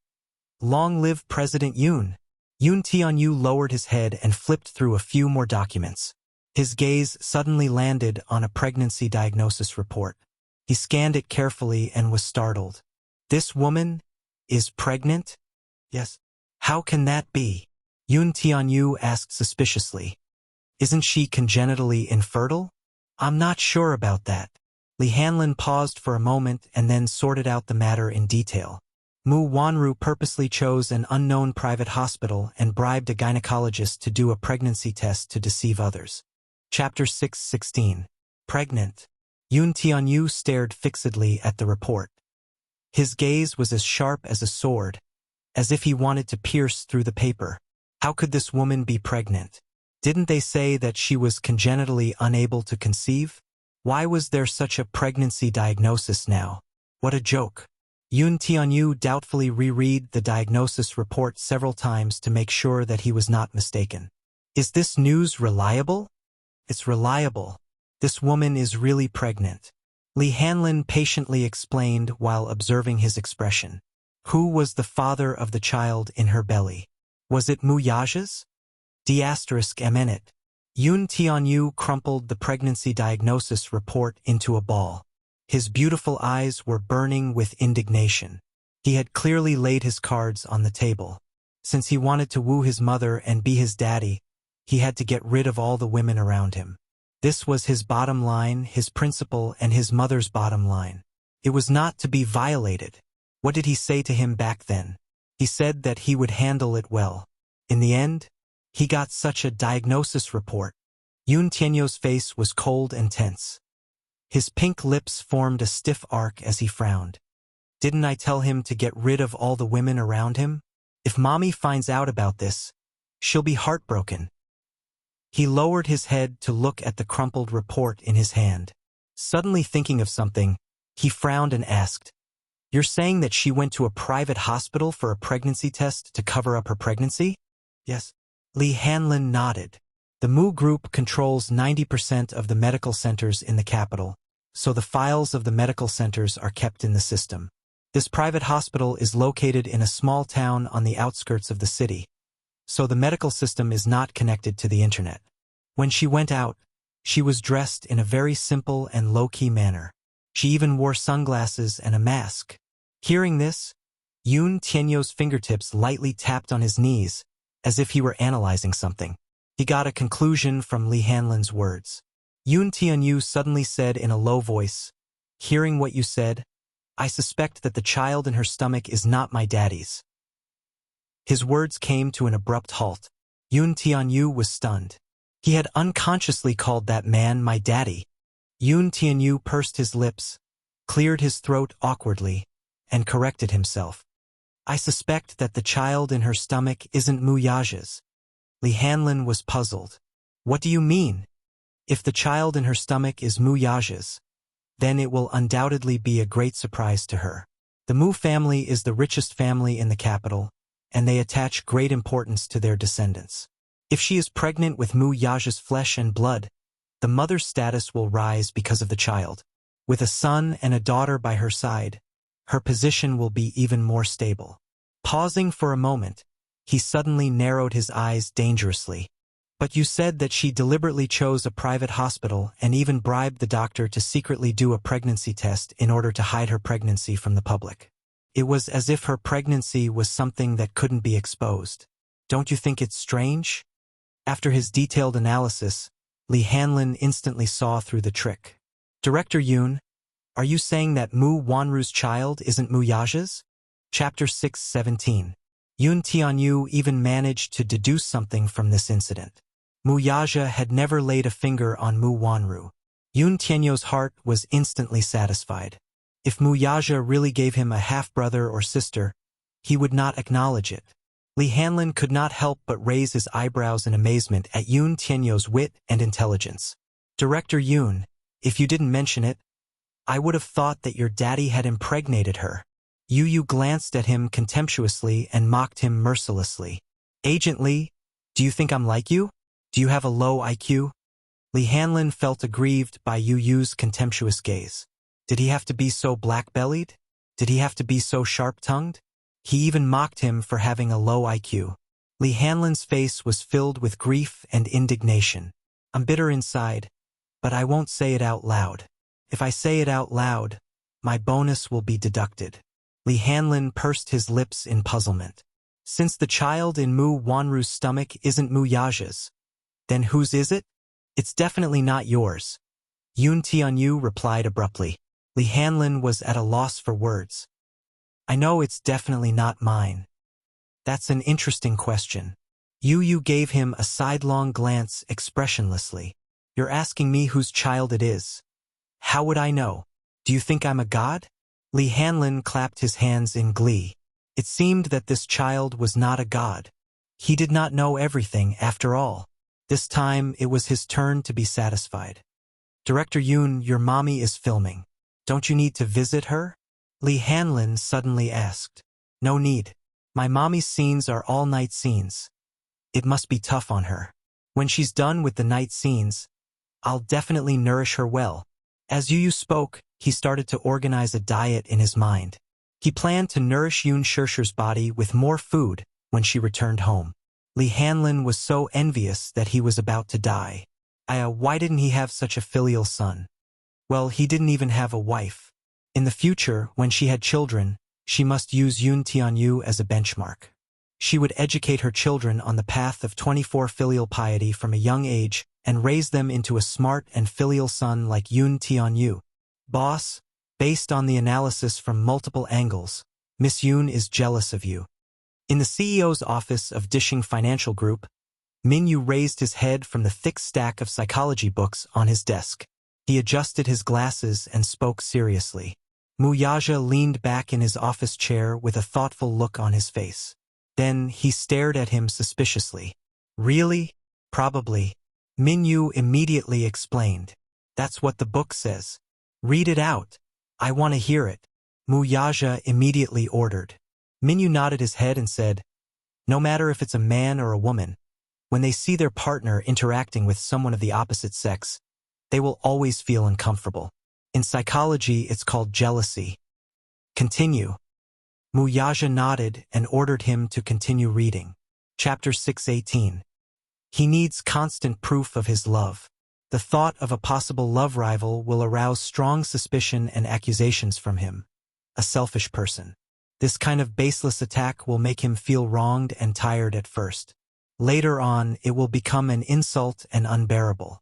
"Long live President Yun." Yun Tianyu lowered his head and flipped through a few more documents. His gaze suddenly landed on a pregnancy diagnosis report. He scanned it carefully and was startled. "This woman is pregnant?" "Yes." "How can that be?" Yun Tianyu asked suspiciously. "Isn't she congenitally infertile?" "I'm not sure about that." Li Hanlin paused for a moment and then sorted out the matter in detail. Mu Wanru purposely chose an unknown private hospital and bribed a gynecologist to do a pregnancy test to deceive others. Chapter 6:16. Pregnant. Yun Tianyu stared fixedly at the report. His gaze was as sharp as a sword, as if he wanted to pierce through the paper. How could this woman be pregnant? Didn't they say that she was congenitally unable to conceive? Why was there such a pregnancy diagnosis now? What a joke. Yun Tianyu doubtfully reread the diagnosis report several times to make sure that he was not mistaken. "Is this news reliable?" "It's reliable. This woman is really pregnant." Li Hanlin patiently explained while observing his expression. "Who was the father of the child in her belly? Was it Mu Yaja's?" D*MN. Yun Tianyu crumpled the pregnancy diagnosis report into a ball. His beautiful eyes were burning with indignation. He had clearly laid his cards on the table. Since he wanted to woo his mother and be his daddy, he had to get rid of all the women around him. This was his bottom line, his principle, and his mother's bottom line. It was not to be violated. What did he say to him back then? He said that he would handle it well. In the end, he got such a diagnosis report. Yun Tianyo's face was cold and tense. His pink lips formed a stiff arc as he frowned. Didn't I tell him to get rid of all the women around him? If Mommy finds out about this, she'll be heartbroken. He lowered his head to look at the crumpled report in his hand. Suddenly thinking of something, he frowned and asked, "You're saying that she went to a private hospital for a pregnancy test to cover up her pregnancy?" "Yes." Li Hanlin nodded. The Mu Group controls 90% of the medical centers in the capital, so the files of the medical centers are kept in the system. This private hospital is located in a small town on the outskirts of the city. so the medical system is not connected to the internet. When she went out, she was dressed in a very simple and low-key manner. She even wore sunglasses and a mask. Hearing this, Yun Tianyo's fingertips lightly tapped on his knees, as if he were analyzing something. He got a conclusion from Li Hanlin's words. Yun Tianyu suddenly said in a low voice, "Hearing what you said, I suspect that the child in her stomach is not my daddy's." His words came to an abrupt halt. Yun Tianyu was stunned. He had unconsciously called that man my daddy. Yun Tianyu pursed his lips, cleared his throat awkwardly, and corrected himself. "I suspect that the child in her stomach isn't Mu Yaja's." Li Hanlin was puzzled. "What do you mean? If the child in her stomach is Mu Yaja's, then it will undoubtedly be a great surprise to her. The Mu family is the richest family in the capital, and they attach great importance to their descendants. If she is pregnant with Mu Yaja's flesh and blood, the mother's status will rise because of the child. With a son and a daughter by her side, her position will be even more stable." Pausing for a moment, he suddenly narrowed his eyes dangerously. "But you said that she deliberately chose a private hospital and even bribed the doctor to secretly do a pregnancy test in order to hide her pregnancy from the public. It was as if her pregnancy was something that couldn't be exposed. Don't you think it's strange?" After his detailed analysis, Li Hanlin instantly saw through the trick. "Director Yun, are you saying that Mu Wanru's child isn't Mu Yaja's?" Chapter 6:17. Yun Tianyu even managed to deduce something from this incident. Mu Yaja had never laid a finger on Mu Wanru. Yun Tianyo's heart was instantly satisfied. If Mu Yaja really gave him a half-brother or sister, he would not acknowledge it. Li Hanlin could not help but raise his eyebrows in amazement at Yun Tianyo's wit and intelligence. "Director Yun, if you didn't mention it, I would have thought that your daddy had impregnated her." Yu glanced at him contemptuously and mocked him mercilessly. "Agent Li, do you think I'm like you? Do you have a low IQ?" Li Hanlin felt aggrieved by Yu's contemptuous gaze. Did he have to be so black-bellied? Did he have to be so sharp-tongued? He even mocked him for having a low IQ. Li Hanlin's face was filled with grief and indignation. "I'm bitter inside, but I won't say it out loud. If I say it out loud, my bonus will be deducted." Li Hanlin pursed his lips in puzzlement. "Since the child in Mu Wanru's stomach isn't Mu Yaja's, then whose is it? It's definitely not yours." Yun Tianyu replied abruptly. Li Hanlin was at a loss for words. "I know it's definitely not mine." "That's an interesting question." Yu gave him a sidelong glance expressionlessly. "You're asking me whose child it is. How would I know? Do you think I'm a god?" Li Hanlin clapped his hands in glee. It seemed that this child was not a god. He did not know everything, after all. This time, it was his turn to be satisfied. "Director Yun, your mommy is filming. Don't you need to visit her?" Li Hanlin suddenly asked. "No need. My mommy's scenes are all-night scenes. It must be tough on her. When she's done with the night scenes, I'll definitely nourish her well." As Yu spoke, he started to organize a diet in his mind. He planned to nourish Yun Shershir's body with more food when she returned home. Li Hanlin was so envious that he was about to die. Why didn't he have such a filial son? Well, he didn't even have a wife. In the future, when she had children, she must use Yun Tianyu as a benchmark. She would educate her children on the path of 24 filial piety from a young age and raise them into a smart and filial son like Yun Tianyu. "Boss, based on the analysis from multiple angles, Miss Yun is jealous of you." In the CEO's office of Dishing Financial Group, Minyu raised his head from the thick stack of psychology books on his desk. He adjusted his glasses and spoke seriously. Mu Yaja leaned back in his office chair with a thoughtful look on his face. Then he stared at him suspiciously. "Really? Probably." Minyu immediately explained. "That's what the book says. Read it out. I want to hear it." Mu Yaja immediately ordered. Minyu nodded his head and said, "No matter if it's a man or a woman, when they see their partner interacting with someone of the opposite sex, they will always feel uncomfortable. In psychology, it's called jealousy. Continue." Mu Yaja nodded and ordered him to continue reading. Chapter 618. He needs constant proof of his love. The thought of a possible love rival will arouse strong suspicion and accusations from him. A selfish person. This kind of baseless attack will make him feel wronged and tired at first. Later on, it will become an insult and unbearable.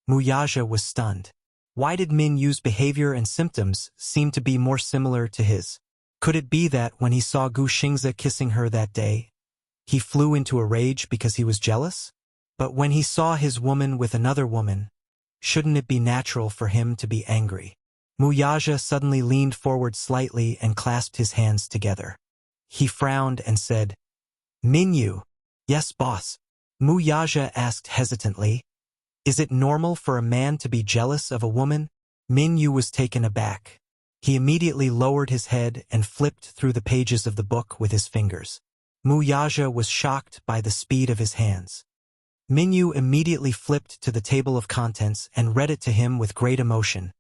Wuxia was stunned. Why did Min Yu's behavior and symptoms seem to be more similar to his? Could it be that when he saw Gu Xingzi kissing her that day, he flew into a rage because he was jealous? But when he saw his woman with another woman, shouldn't it be natural for him to be angry? Wuxia suddenly leaned forward slightly and clasped his hands together. He frowned and said, "Min Yu." "Yes, boss." Wuxia asked hesitantly, "Is it normal for a man to be jealous of a woman?" Min Yu was taken aback. He immediately lowered his head and flipped through the pages of the book with his fingers. Wuxia was shocked by the speed of his hands. Min Yu immediately flipped to the table of contents and read it to him with great emotion.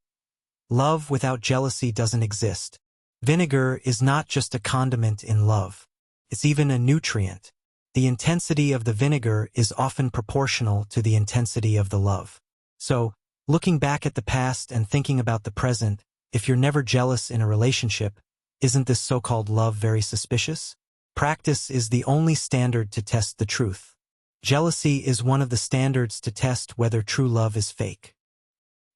Love without jealousy doesn't exist. Vinegar is not just a condiment in love. It's even a nutrient. The intensity of the vinegar is often proportional to the intensity of the love. So, looking back at the past and thinking about the present, if you're never jealous in a relationship, isn't this so-called love very suspicious? Practice is the only standard to test the truth. Jealousy is one of the standards to test whether true love is fake.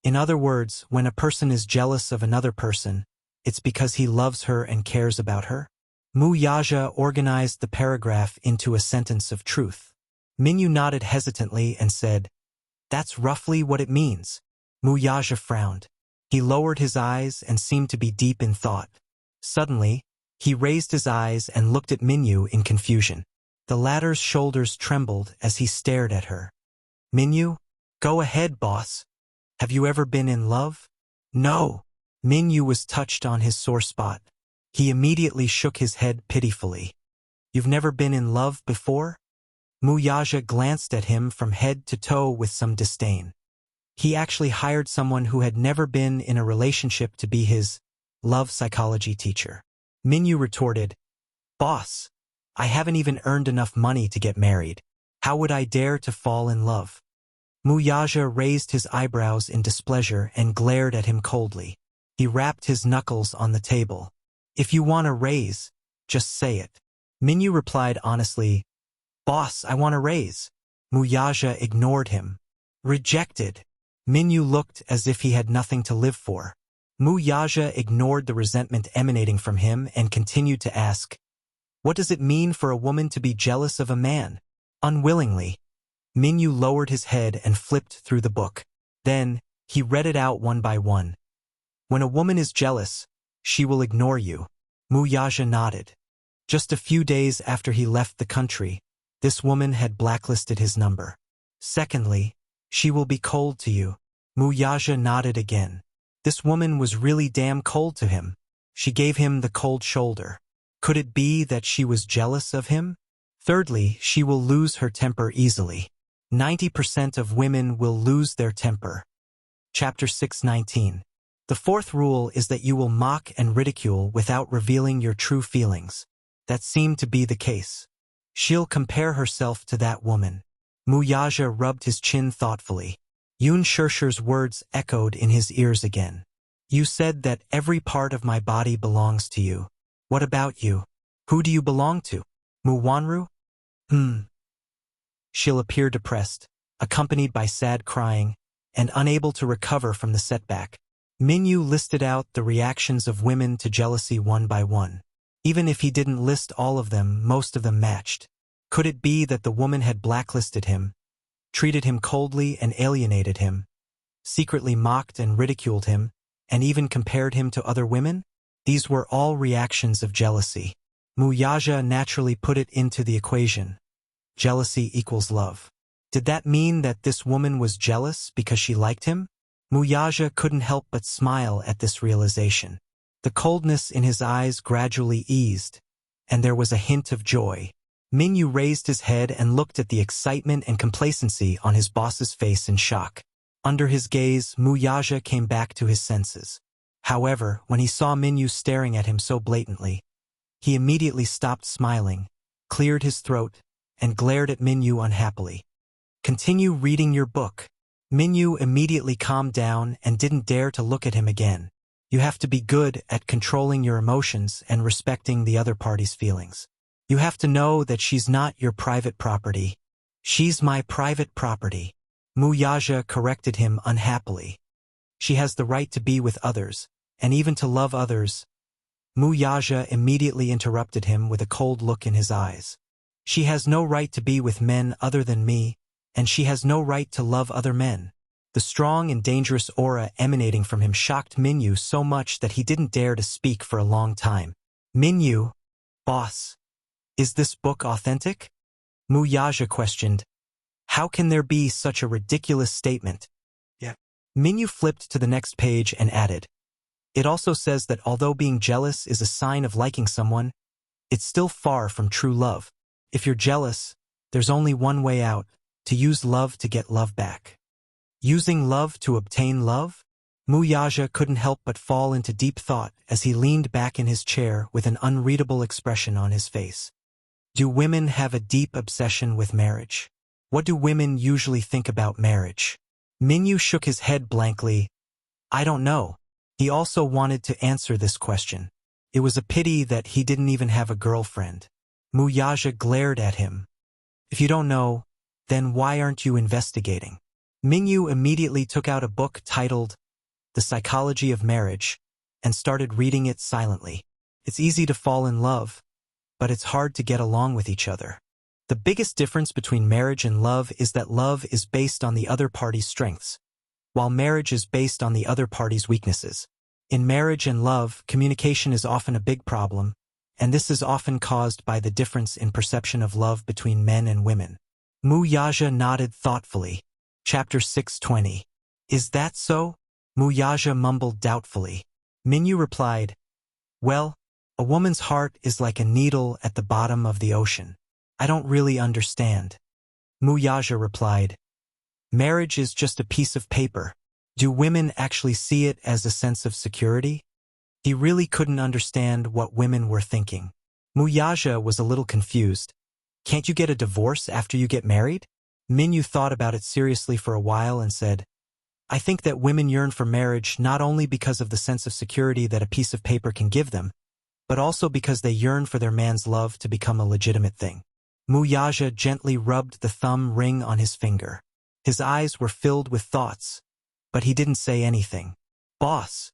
In other words, when a person is jealous of another person, it's because he loves her and cares about her. Wuxia organized the paragraph into a sentence of truth. Min Yu nodded hesitantly and said, "That's roughly what it means." Wuxia frowned. He lowered his eyes and seemed to be deep in thought. Suddenly, he raised his eyes and looked at Min Yu in confusion. The latter's shoulders trembled as he stared at her. "Min Yu? Go ahead, boss. Have you ever been in love?" "No." Min Yu was touched on his sore spot. He immediately shook his head pitifully. "You've never been in love before?" Wuxia glanced at him from head to toe with some disdain. He actually hired someone who had never been in a relationship to be his love psychology teacher. Min Yu retorted, "Boss, I haven't even earned enough money to get married. How would I dare to fall in love?" Wuxia raised his eyebrows in displeasure and glared at him coldly. He rapped his knuckles on the table. "If you want a raise, just say it." Min Yu replied honestly, "Boss, I want a raise." Wuxia ignored him. "Rejected." Min Yu looked as if he had nothing to live for. Wuxia ignored the resentment emanating from him and continued to ask, "What does it mean for a woman to be jealous of a man?" Unwillingly, Min Yu lowered his head and flipped through the book. Then, he read it out one by one. "When a woman is jealous, she will ignore you." Wuxia nodded. Just a few days after he left the country, this woman had blacklisted his number. "Secondly, she will be cold to you." Wuxia nodded again. This woman was really damn cold to him. She gave him the cold shoulder. Could it be that she was jealous of him? Thirdly, she will lose her temper easily. 90% of women will lose their temper. Chapter 619. The fourth rule is that you will mock and ridicule without revealing your true feelings. That seemed to be the case. She'll compare herself to that woman. Wuxia rubbed his chin thoughtfully. Yun Shishir's words echoed in his ears again. "You said that every part of my body belongs to you. What about you? Who do you belong to? Muwanru?" She'll appear depressed, accompanied by sad crying, and unable to recover from the setback. Min Yu listed out the reactions of women to jealousy one by one. Even if he didn't list all of them, most of them matched. Could it be that the woman had blacklisted him, treated him coldly and alienated him, secretly mocked and ridiculed him, and even compared him to other women? These were all reactions of jealousy. Wuxia naturally put it into the equation. Jealousy equals love. Did that mean that this woman was jealous because she liked him? Wuxia couldn't help but smile at this realization. The coldness in his eyes gradually eased, and there was a hint of joy. Min Yu raised his head and looked at the excitement and complacency on his boss's face in shock. Under his gaze, Wuxia came back to his senses. However, when he saw Min Yu staring at him so blatantly, he immediately stopped smiling, cleared his throat, and glared at Minyu unhappily. "Continue reading your book." Minyu immediately calmed down and didn't dare to look at him again. You have to be good at controlling your emotions and respecting the other party's feelings. You have to know that she's not your private property. "She's my private property," Wuxia corrected him unhappily. "She has the right to be with others, and even to love others." Wuxia immediately interrupted him with a cold look in his eyes. "She has no right to be with men other than me, and she has no right to love other men." The strong and dangerous aura emanating from him shocked Minyu so much that he didn't dare to speak for a long time. "Minyu, boss, is this book authentic?" Wuxia questioned. "How can there be such a ridiculous statement?" "Yeah." Minyu flipped to the next page and added, "It also says that although being jealous is a sign of liking someone, it's still far from true love. If you're jealous, there's only one way out, to use love to get love back." Using love to obtain love? Wuxia couldn't help but fall into deep thought as he leaned back in his chair with an unreadable expression on his face. Do women have a deep obsession with marriage? What do women usually think about marriage? Minyu shook his head blankly. I don't know. He also wanted to answer this question. It was a pity that he didn't even have a girlfriend. Wuxia glared at him. If you don't know, then why aren't you investigating? Minyu immediately took out a book titled The Psychology of Marriage and started reading it silently. It's easy to fall in love, but it's hard to get along with each other. The biggest difference between marriage and love is that love is based on the other party's strengths, while marriage is based on the other party's weaknesses. In marriage and love, communication is often a big problem, and this is often caused by the difference in perception of love between men and women. Wuxia nodded thoughtfully. Chapter 620. Is that so? Wuxia mumbled doubtfully. Minyu replied, Well, a woman's heart is like a needle at the bottom of the ocean. I don't really understand. Wuxia replied, Marriage is just a piece of paper. Do women actually see it as a sense of security? He really couldn't understand what women were thinking. Wuxia was a little confused. Can't you get a divorce after you get married? Minyu thought about it seriously for a while and said, I think that women yearn for marriage not only because of the sense of security that a piece of paper can give them, but also because they yearn for their man's love to become a legitimate thing. Wuxia gently rubbed the thumb ring on his finger. His eyes were filled with thoughts, but he didn't say anything. Boss,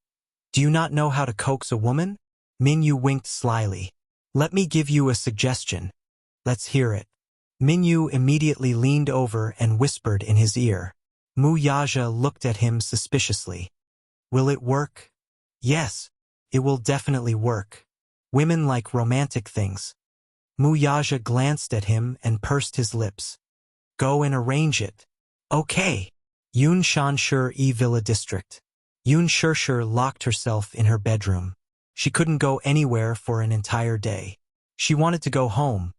do you not know how to coax a woman? Minyu winked slyly. Let me give you a suggestion. Let's hear it. Minyu immediately leaned over and whispered in his ear. Wuxia looked at him suspiciously. Will it work? Yes, it will definitely work. Women like romantic things. Wuxia glanced at him and pursed his lips. Go and arrange it. Okay. Yun Shanshi Villa District. Yun Shanshi locked herself in her bedroom. She couldn't go anywhere for an entire day. She wanted to go home,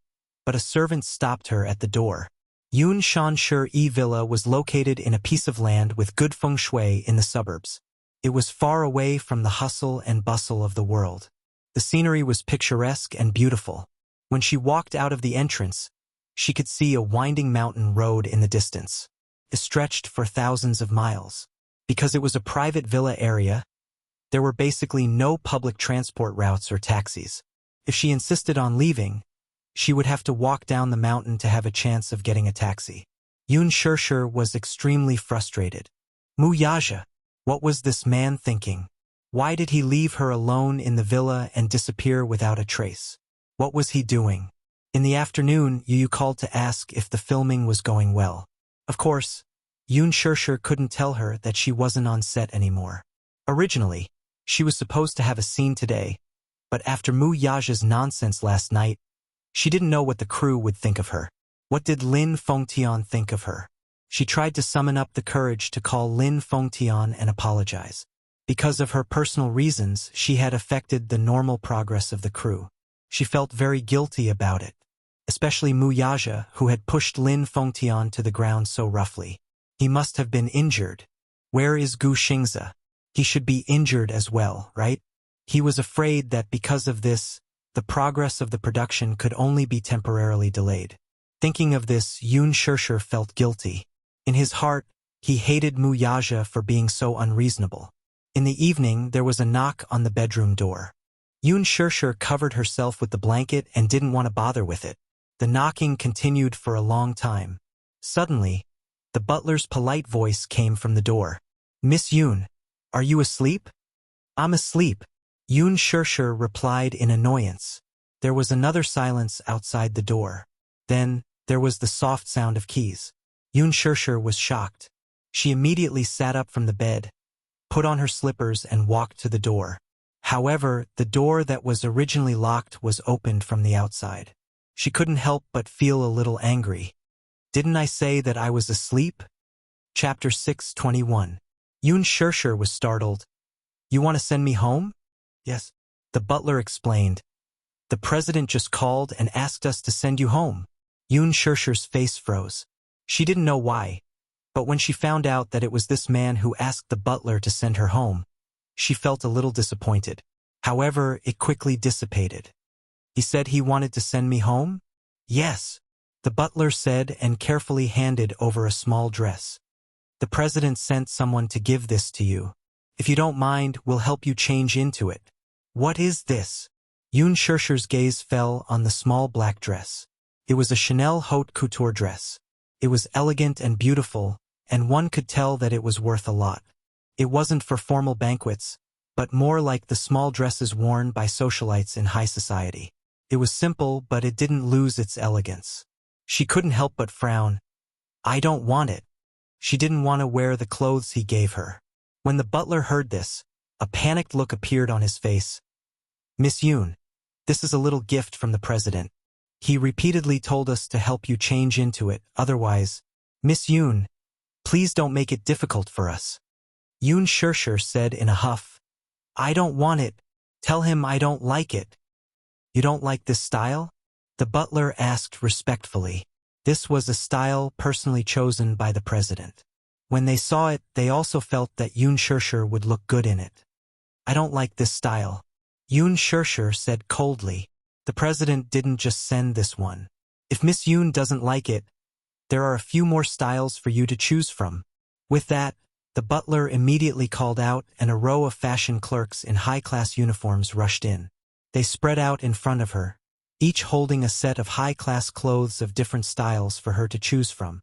but a servant stopped her at the door. Yun Shanshi Villa was located in a piece of land with good feng shui in the suburbs. It was far away from the hustle and bustle of the world. The scenery was picturesque and beautiful. When she walked out of the entrance, she could see a winding mountain road in the distance. It stretched for thousands of miles. Because it was a private villa area, there were basically no public transport routes or taxis. If she insisted on leaving, she would have to walk down the mountain to have a chance of getting a taxi. Yun Shanshi was extremely frustrated. Wuxia, what was this man thinking? Why did he leave her alone in the villa and disappear without a trace? What was he doing? In the afternoon, Yu called to ask if the filming was going well. Of course, Yun Shanshi couldn't tell her that she wasn't on set anymore. Originally, she was supposed to have a scene today, but after Wuxia's nonsense last night, she didn't know what the crew would think of her. What did Lin Fengtian think of her? She tried to summon up the courage to call Lin Fengtian and apologize. Because of her personal reasons, she had affected the normal progress of the crew. She felt very guilty about it, especially Wuxia, who had pushed Lin Fengtian to the ground so roughly. He must have been injured. Where is Gu Xingzi? He should be injured as well, right? He was afraid that because of this, the progress of the production could only be temporarily delayed. Thinking of this, Yun Shirshir felt guilty. In his heart, he hated Mu Yaja for being so unreasonable. In the evening, there was a knock on the bedroom door. Yun Shirshir covered herself with the blanket and didn't want to bother with it. The knocking continued for a long time. Suddenly, the butler's polite voice came from the door. "Miss Yun, are you asleep?" "I'm asleep," Yun Shirshir replied in annoyance. There was another silence outside the door. Then, there was the soft sound of keys. Yun Shirshir was shocked. She immediately sat up from the bed, put on her slippers and walked to the door. However, the door that was originally locked was opened from the outside. She couldn't help but feel a little angry. "Didn't I say that I was asleep?" Chapter 621. Yun Shirshir was startled. "You want to send me home?" "Yes," the butler explained. "The president just called and asked us to send you home." Yun Shirshir's face froze. She didn't know why, but when she found out that it was this man who asked the butler to send her home, she felt a little disappointed. However, it quickly dissipated. "He said he wanted to send me home?" "Yes," the butler said and carefully handed over a small dress. "The president sent someone to give this to you. If you don't mind, we'll help you change into it." "What is this?" Yun Shirshir's gaze fell on the small black dress. It was a Chanel haute couture dress. It was elegant and beautiful, and one could tell that it was worth a lot. It wasn't for formal banquets, but more like the small dresses worn by socialites in high society. It was simple, but it didn't lose its elegance. She couldn't help but frown. "I don't want it." She didn't want to wear the clothes he gave her. When the butler heard this, a panicked look appeared on his face. "Miss Yun, this is a little gift from the president. He repeatedly told us to help you change into it, otherwise, Miss Yun, please don't make it difficult for us." Yun Shirshir said in a huff. "I don't want it. Tell him I don't like it." "You don't like this style?" the butler asked respectfully. This was a style personally chosen by the president. When they saw it, they also felt that Yun Shirshir would look good in it. "I don't like this style," Yun Shirshir said coldly. "The president didn't just send this one. If Miss Yun doesn't like it, there are a few more styles for you to choose from." With that, the butler immediately called out, and a row of fashion clerks in high-class uniforms rushed in. They spread out in front of her, each holding a set of high-class clothes of different styles for her to choose from.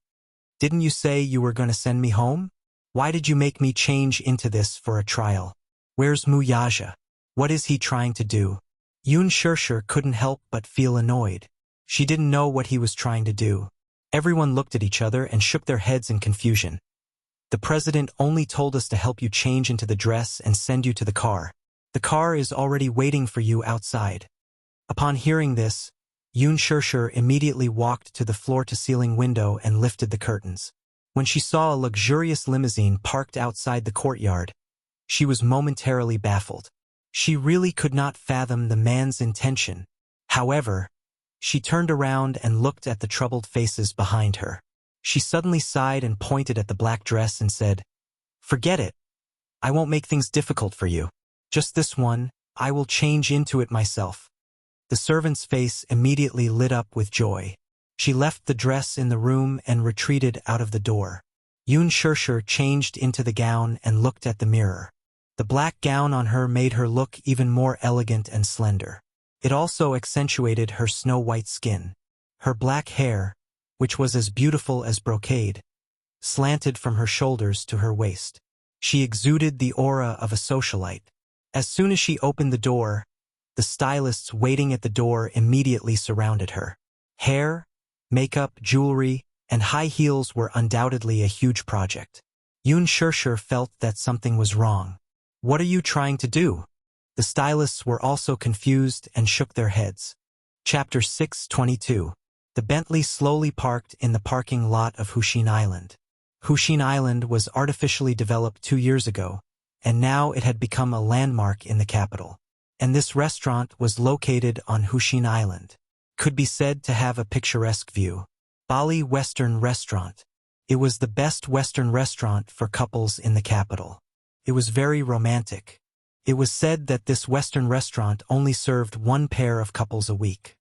"Didn't you say you were going to send me home? Why did you make me change into this for a trial? Where's Mu Yaja? What is he trying to do?" Yun Shirshir couldn't help but feel annoyed. She didn't know what he was trying to do. Everyone looked at each other and shook their heads in confusion. "The president only told us to help you change into the dress and send you to the car. The car is already waiting for you outside." Upon hearing this, Yun Shirshir immediately walked to the floor-to-ceiling window and lifted the curtains. When she saw a luxurious limousine parked outside the courtyard, she was momentarily baffled. She really could not fathom the man's intention. However, she turned around and looked at the troubled faces behind her. She suddenly sighed and pointed at the black dress and said, "Forget it. I won't make things difficult for you. Just this one, I will change into it myself." The servant's face immediately lit up with joy. She left the dress in the room and retreated out of the door. Yun Shirshir changed into the gown and looked at the mirror. The black gown on her made her look even more elegant and slender. It also accentuated her snow-white skin. Her black hair, which was as beautiful as brocade, slanted from her shoulders to her waist. She exuded the aura of a socialite. As soon as she opened the door, the stylists waiting at the door immediately surrounded her. Hair, makeup, jewelry, and high heels were undoubtedly a huge project. Yun Shirshir felt that something was wrong. "What are you trying to do?" The stylists were also confused and shook their heads. Chapter 622. The Bentley slowly parked in the parking lot of Hushin Island. Hushin Island was artificially developed 2 years ago, and now it had become a landmark in the capital. And this restaurant was located on Hushin Island. Could be said to have a picturesque view. Bali Western Restaurant. It was the best Western restaurant for couples in the capital. It was very romantic. It was said that this Western restaurant only served one pair of couples a week.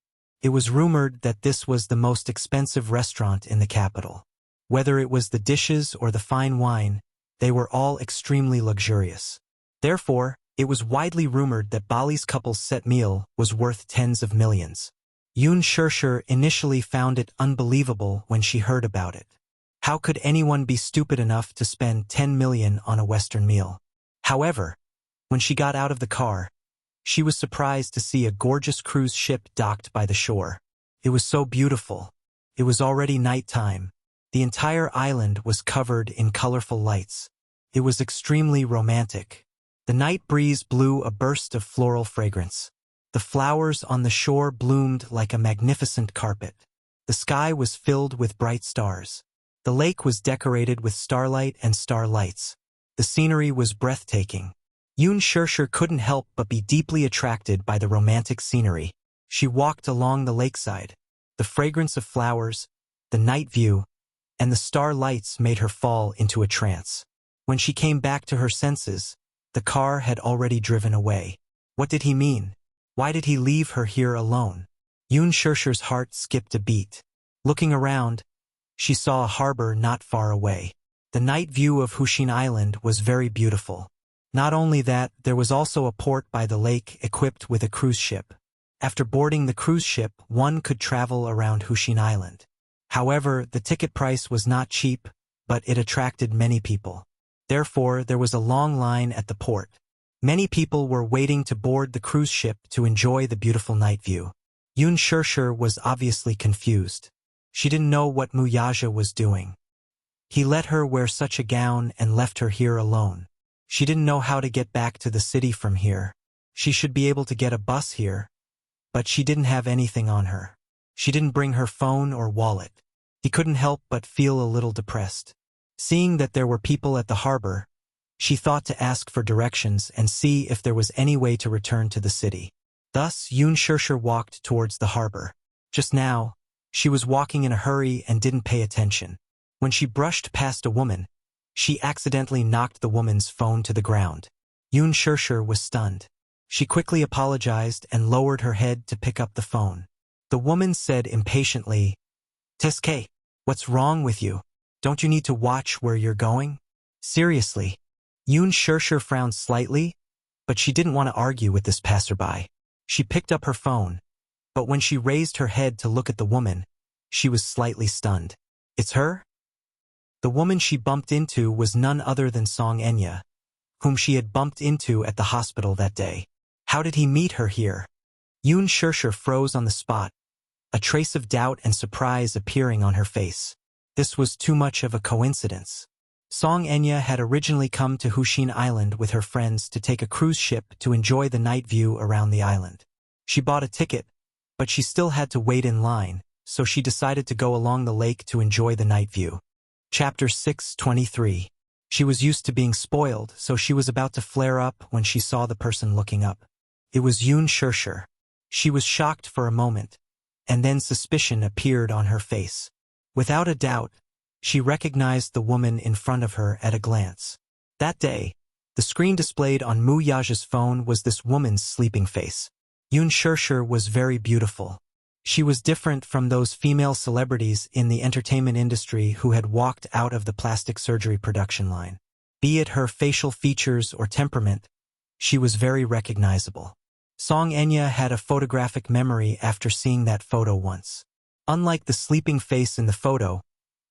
It was rumored that this was the most expensive restaurant in the capital. Whether it was the dishes or the fine wine, they were all extremely luxurious. Therefore, it was widely rumored that Bali's couple's set meal was worth tens of millions. Yun Shirshir initially found it unbelievable when she heard about it. How could anyone be stupid enough to spend 10 million on a Western meal? However, when she got out of the car, she was surprised to see a gorgeous cruise ship docked by the shore. It was so beautiful. It was already nighttime. The entire island was covered in colorful lights. It was extremely romantic. The night breeze blew a burst of floral fragrance. The flowers on the shore bloomed like a magnificent carpet. The sky was filled with bright stars. The lake was decorated with starlight and starlights. The scenery was breathtaking. Yun Shirshir couldn't help but be deeply attracted by the romantic scenery. She walked along the lakeside. The fragrance of flowers, the night view, and the starlights made her fall into a trance. When she came back to her senses, the car had already driven away. What did he mean? Why did he leave her here alone? Yun Shirshir's heart skipped a beat. Looking around, she saw a harbor not far away. The night view of Hushin Island was very beautiful. Not only that, there was also a port by the lake equipped with a cruise ship. After boarding the cruise ship, one could travel around Hushin Island. However, the ticket price was not cheap, but it attracted many people. Therefore, there was a long line at the port. Many people were waiting to board the cruise ship to enjoy the beautiful night view. Yun Shirshir was obviously confused. She didn't know what Wuxia was doing. He let her wear such a gown and left her here alone. She didn't know how to get back to the city from here. She should be able to get a bus here, but she didn't have anything on her. She didn't bring her phone or wallet. He couldn't help but feel a little depressed. Seeing that there were people at the harbor, she thought to ask for directions and see if there was any way to return to the city. Thus, Yun Shirshir walked towards the harbor. Just now, she was walking in a hurry and didn't pay attention. When she brushed past a woman, she accidentally knocked the woman's phone to the ground. Yun Shirshir was stunned. She quickly apologized and lowered her head to pick up the phone. The woman said impatiently, "Teske, what's wrong with you? Don't you need to watch where you're going?" Seriously. Yun Shirshir frowned slightly, but she didn't want to argue with this passerby. She picked up her phone, but when she raised her head to look at the woman, she was slightly stunned. It's her? The woman she bumped into was none other than Song Enya, whom she had bumped into at the hospital that day. How did he meet her here? Yun Shirshir froze on the spot, a trace of doubt and surprise appearing on her face. This was too much of a coincidence. Song Enya had originally come to Hushin Island with her friends to take a cruise ship to enjoy the night view around the island. She bought a ticket, but she still had to wait in line, so she decided to go along the lake to enjoy the night view. Chapter 6:23. She was used to being spoiled, so she was about to flare up when she saw the person looking up. It was Yun Shirshir. She was shocked for a moment, and then suspicion appeared on her face. Without a doubt, she recognized the woman in front of her at a glance. That day, the screen displayed on Wuxia's phone was this woman's sleeping face. Yun Shirshir was very beautiful. She was different from those female celebrities in the entertainment industry who had walked out of the plastic surgery production line. Be it her facial features or temperament, she was very recognizable. Song Enya had a photographic memory after seeing that photo once. Unlike the sleeping face in the photo,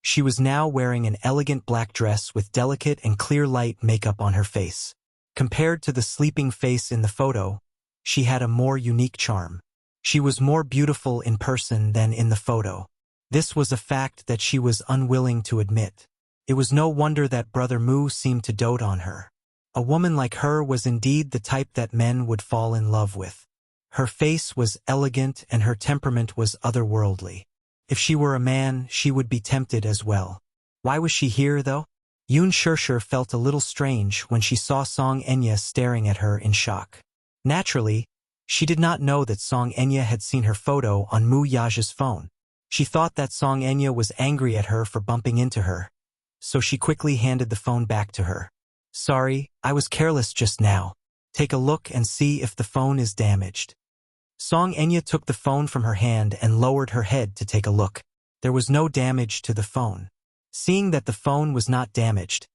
she was now wearing an elegant black dress with delicate and clear light makeup on her face. Compared to the sleeping face in the photo, she had a more unique charm. She was more beautiful in person than in the photo. This was a fact that she was unwilling to admit. It was no wonder that Brother Mu seemed to dote on her. A woman like her was indeed the type that men would fall in love with. Her face was elegant and her temperament was otherworldly. If she were a man, she would be tempted as well. Why was she here, though? Yun Shirshir felt a little strange when she saw Song Enya staring at her in shock. Naturally, she did not know that Song Enya had seen her photo on Wuxia's phone. She thought that Song Enya was angry at her for bumping into her, so she quickly handed the phone back to her. "Sorry, I was careless just now. Take a look and see if the phone is damaged." Song Enya took the phone from her hand and lowered her head to take a look. There was no damage to the phone. Seeing that the phone was not damaged,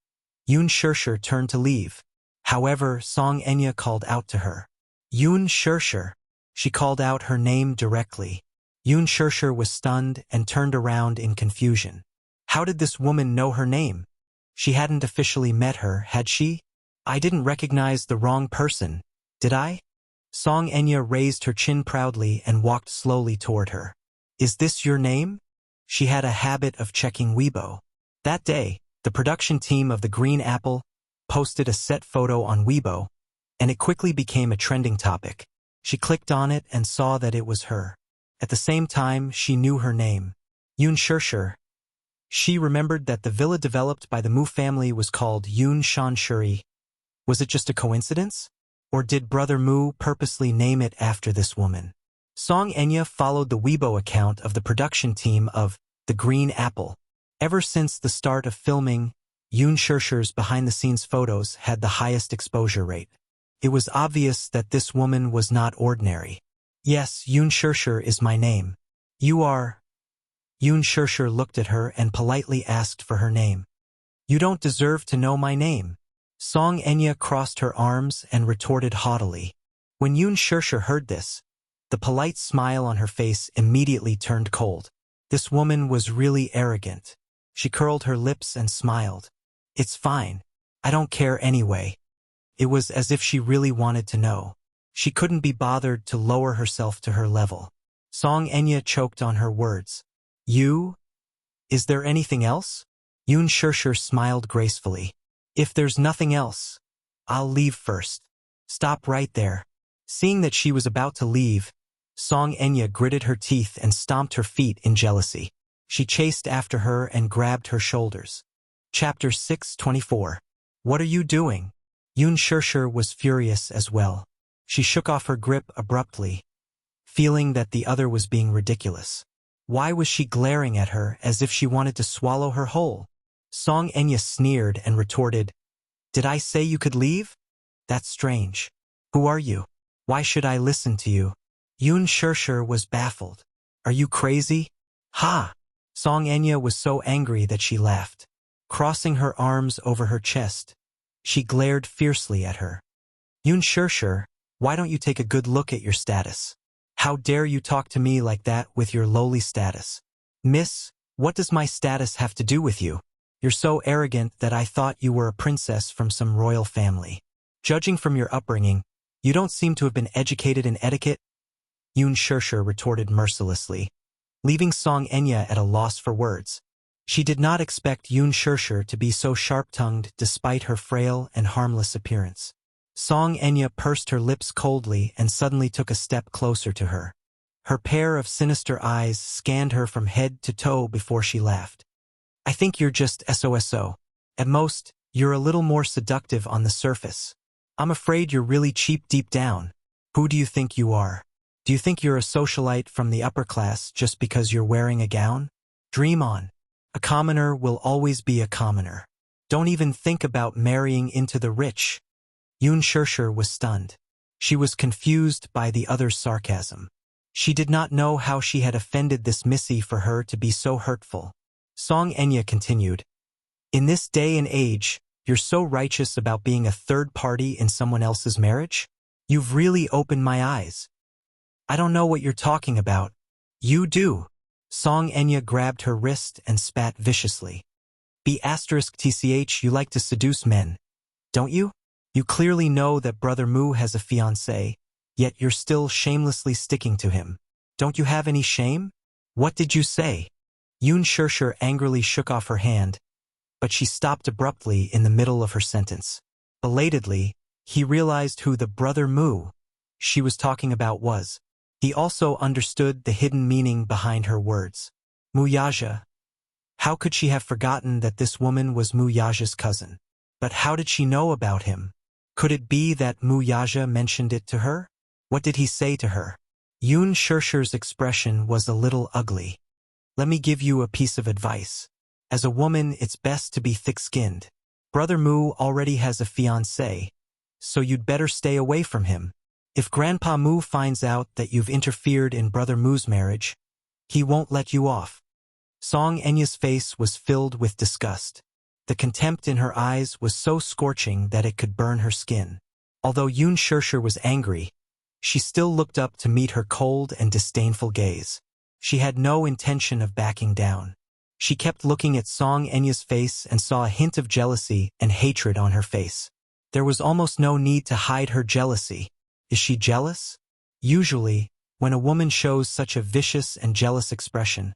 Yoon Shirshir turned to leave. However, Song Enya called out to her. Yoon Shirshir. She called out her name directly. Yoon Shirshir was stunned and turned around in confusion. How did this woman know her name? She hadn't officially met her, had she? I didn't recognize the wrong person, did I? Song Enya raised her chin proudly and walked slowly toward her. Is this your name? She had a habit of checking Weibo. That day, the production team of the Green Apple posted a set photo on Weibo, and it quickly became a trending topic. She clicked on it and saw that it was her. At the same time, she knew her name. Yoon Shirshir. She remembered that the villa developed by the Mu family was called Yoon Shanshuri. Was it just a coincidence? Or did Brother Mu purposely name it after this woman? Song Enya followed the Weibo account of the production team of The Green Apple. Ever since the start of filming, Yoon Shirshir's behind-the-scenes photos had the highest exposure rate. It was obvious that this woman was not ordinary. Yes, Yoon Shirshir is my name. You are... Yoon Shirshir looked at her and politely asked for her name. You don't deserve to know my name. Song Enya crossed her arms and retorted haughtily. When Yoon Shirshir heard this, the polite smile on her face immediately turned cold. This woman was really arrogant. She curled her lips and smiled. It's fine. I don't care anyway. It was as if she really wanted to know. She couldn't be bothered to lower herself to her level. Song Enya choked on her words. You? Is there anything else? Yoon Shirshir smiled gracefully. If there's nothing else, I'll leave first. Stop right there. Seeing that she was about to leave, Song Enya gritted her teeth and stomped her feet in jealousy. She chased after her and grabbed her shoulders. Chapter 624. What are you doing? Yoon Shirshir was furious as well. She shook off her grip abruptly, feeling that the other was being ridiculous. Why was she glaring at her as if she wanted to swallow her whole? Song Enya sneered and retorted, Did I say you could leave? That's strange. Who are you? Why should I listen to you? Yoon Shirshir was baffled. Are you crazy? Ha! Song Enya was so angry that she laughed. Crossing her arms over her chest, she glared fiercely at her. Yoon Shirshir, why don't you take a good look at your status? How dare you talk to me like that with your lowly status? Miss, what does my status have to do with you? You're so arrogant that I thought you were a princess from some royal family. Judging from your upbringing, you don't seem to have been educated in etiquette. Yoon Shirshir retorted mercilessly, leaving Song Enya at a loss for words. She did not expect Yoon Shirshir to be so sharp-tongued despite her frail and harmless appearance. Song Enya pursed her lips coldly and suddenly took a step closer to her. Her pair of sinister eyes scanned her from head to toe before she laughed. I think you're just SOSO. At most, you're a little more seductive on the surface. I'm afraid you're really cheap deep down. Who do you think you are? Do you think you're a socialite from the upper class just because you're wearing a gown? Dream on. A commoner will always be a commoner. Don't even think about marrying into the rich. Yoon Shirshir was stunned. She was confused by the other's sarcasm. She did not know how she had offended this missy for her to be so hurtful. Song Enya continued, In this day and age, you're so righteous about being a third party in someone else's marriage? You've really opened my eyes. I don't know what you're talking about. You do. Song Enya grabbed her wrist and spat viciously. *TCH, you like to seduce men, don't you? You clearly know that Brother Mu has a fiancé, yet you're still shamelessly sticking to him. Don't you have any shame? What did you say? Yoon Shirshir angrily shook off her hand, but she stopped abruptly in the middle of her sentence. Belatedly, he realized who the Brother Mu she was talking about was. He also understood the hidden meaning behind her words. Muyaja. How could she have forgotten that this woman was Muyaja's cousin? But how did she know about him? Could it be that Muyaja mentioned it to her? What did he say to her? Yoon Shirshir's expression was a little ugly. Let me give you a piece of advice. As a woman, it's best to be thick-skinned. Brother Mu already has a fiancé, so you'd better stay away from him. If Grandpa Mu finds out that you've interfered in Brother Mu's marriage, he won't let you off. Song Enya's face was filled with disgust. The contempt in her eyes was so scorching that it could burn her skin. Although Yun Shirshir was angry, she still looked up to meet her cold and disdainful gaze. She had no intention of backing down. She kept looking at Song Enya's face and saw a hint of jealousy and hatred on her face. There was almost no need to hide her jealousy. Is she jealous? Usually, when a woman shows such a vicious and jealous expression,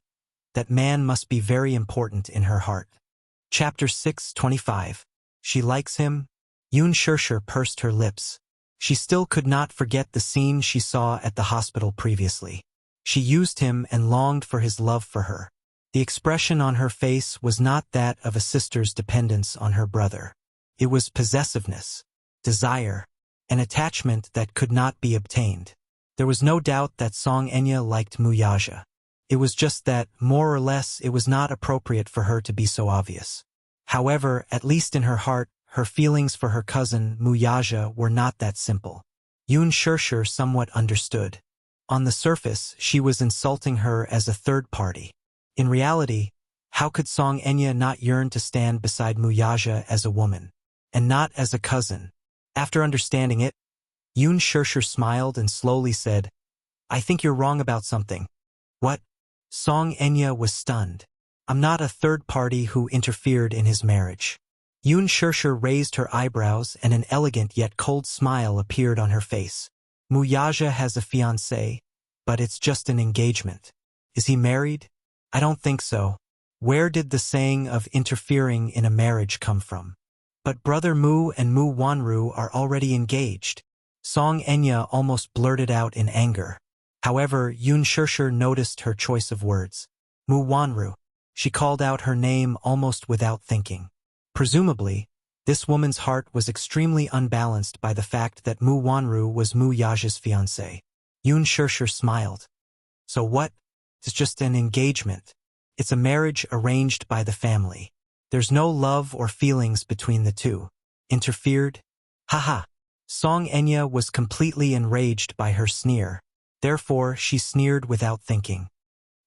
that man must be very important in her heart. Chapter 6:25. She likes him? Yun Shirshir pursed her lips. She still could not forget the scene she saw at the hospital previously. She used him and longed for his love for her. The expression on her face was not that of a sister's dependence on her brother. It was possessiveness, desire, an attachment that could not be obtained. There was no doubt that Song Enya liked Muyaja. It was just that, more or less, it was not appropriate for her to be so obvious. However, at least in her heart, her feelings for her cousin, Muyaja, were not that simple. Yun Shirshir somewhat understood. On the surface, she was insulting her as a third party. In reality, how could Song Enya not yearn to stand beside Muyaja as a woman, and not as a cousin? After understanding it, Yun Shirshir smiled and slowly said, "I think you're wrong about something." "What?" Song Enya was stunned. "I'm not a third party who interfered in his marriage." Yun Shirshir raised her eyebrows and an elegant yet cold smile appeared on her face. "Muyaja has a fiancé, but it's just an engagement. Is he married? I don't think so. Where did the saying of interfering in a marriage come from? But Brother Mu and Mu Wanru are already engaged." Song Enya almost blurted out in anger. However, Yun Shirshir noticed her choice of words. Mu Wanru. She called out her name almost without thinking. Presumably, this woman's heart was extremely unbalanced by the fact that Mu Wanru was Mu Yaja's fiancé. Yun Shirshir smiled. "So what? It's just an engagement. It's a marriage arranged by the family. There's no love or feelings between the two. Interfered? Haha." Song Enya was completely enraged by her sneer. Therefore, she sneered without thinking.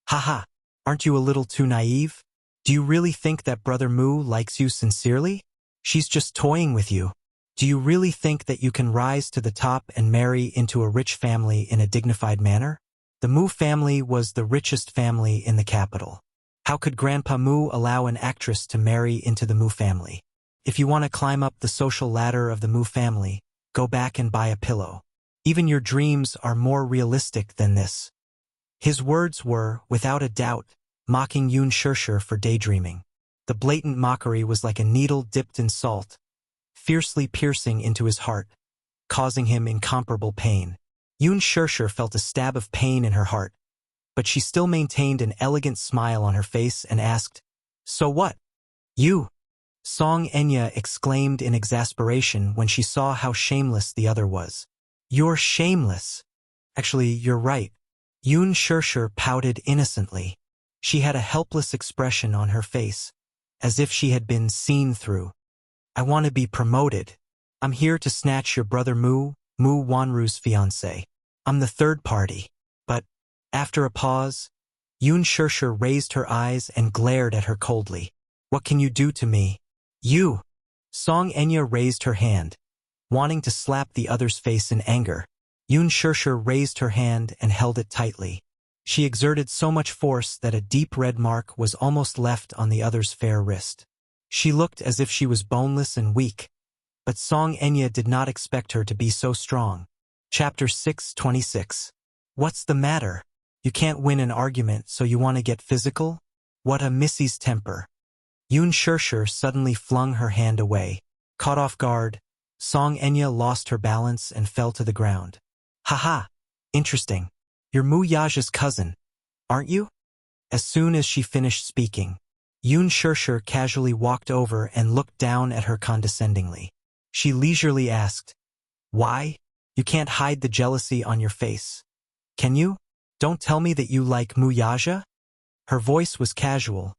"Haha, aren't you a little too naive? Do you really think that Brother Mu likes you sincerely? She's just toying with you. Do you really think that you can rise to the top and marry into a rich family in a dignified manner? The Mu family was the richest family in the capital. How could Grandpa Mu allow an actress to marry into the Mu family? If you want to climb up the social ladder of the Mu family, go back and buy a pillow. Even your dreams are more realistic than this." His words were, without a doubt, mocking Yun Shirshir for daydreaming. The blatant mockery was like a needle dipped in salt, fiercely piercing into his heart, causing him incomparable pain. Yun Shirshir felt a stab of pain in her heart, but she still maintained an elegant smile on her face and asked, "So what? You?" Song Enya exclaimed in exasperation when she saw how shameless the other was. "You're shameless. Actually, you're right." Yun Shirshir pouted innocently. She had a helpless expression on her face, as if she had been seen through. "I want to be promoted. I'm here to snatch your brother Mu Wanru's fiancé. I'm the third party." But, after a pause, Yun Shirshir raised her eyes and glared at her coldly. "What can you do to me? You!" Song Enya raised her hand, wanting to slap the other's face in anger. Yun Shirshir raised her hand and held it tightly. She exerted so much force that a deep red mark was almost left on the other's fair wrist. She looked as if she was boneless and weak, but Song Enya did not expect her to be so strong. Chapter 6:26. What's the matter? You can't win an argument, so you want to get physical? What a missy's temper. Yun Shirshir suddenly flung her hand away. Caught off guard, Song Enya lost her balance and fell to the ground. Haha, interesting. You're Mu Yaja's cousin, aren't you? As soon as she finished speaking, Yun Shirshir casually walked over and looked down at her condescendingly. She leisurely asked, "Why? You can't hide the jealousy on your face. Can you? Don't tell me that you like Mu Yaja?" Her voice was casual,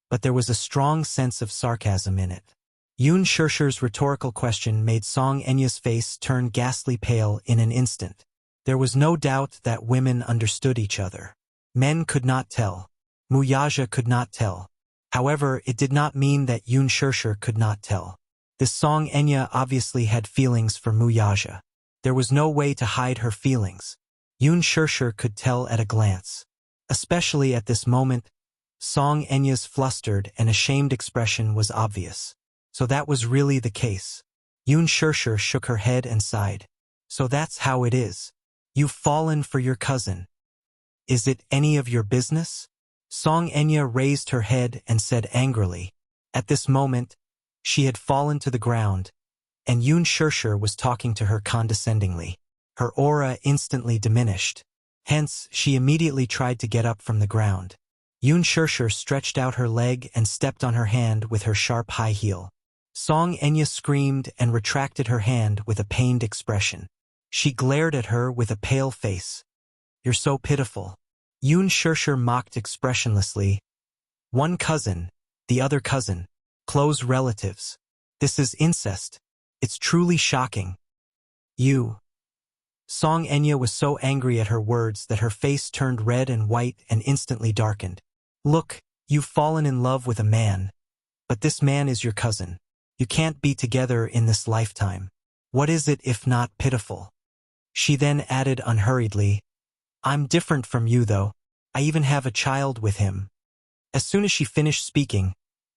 but there was a strong sense of sarcasm in it. Yoon Shirshir's rhetorical question made Song Enya's face turn ghastly pale in an instant. There was no doubt that women understood each other. Men could not tell. Muyaja could not tell. However, it did not mean that Yoon Shirshir could not tell. This Song Enya obviously had feelings for Muyaja. There was no way to hide her feelings. Yoon Shirshir could tell at a glance. Especially at this moment, Song Enya's flustered and ashamed expression was obvious. So that was really the case. Yoon Shirshir shook her head and sighed. So that's how it is. You've fallen for your cousin. Is it any of your business? Song Enya raised her head and said angrily. At this moment, she had fallen to the ground, and Yoon Shirshir was talking to her condescendingly. Her aura instantly diminished. Hence, she immediately tried to get up from the ground. Yoon Shirshir stretched out her leg and stepped on her hand with her sharp high heel. Song Enya screamed and retracted her hand with a pained expression. She glared at her with a pale face. You're so pitiful. Yoon Shirshir mocked expressionlessly. One cousin, the other cousin, close relatives. This is incest. It's truly shocking. You. Song Enya was so angry at her words that her face turned red and white and instantly darkened. Look, you've fallen in love with a man. But this man is your cousin. You can't be together in this lifetime. What is it if not pitiful? She then added unhurriedly, I'm different from you though. I even have a child with him. As soon as she finished speaking,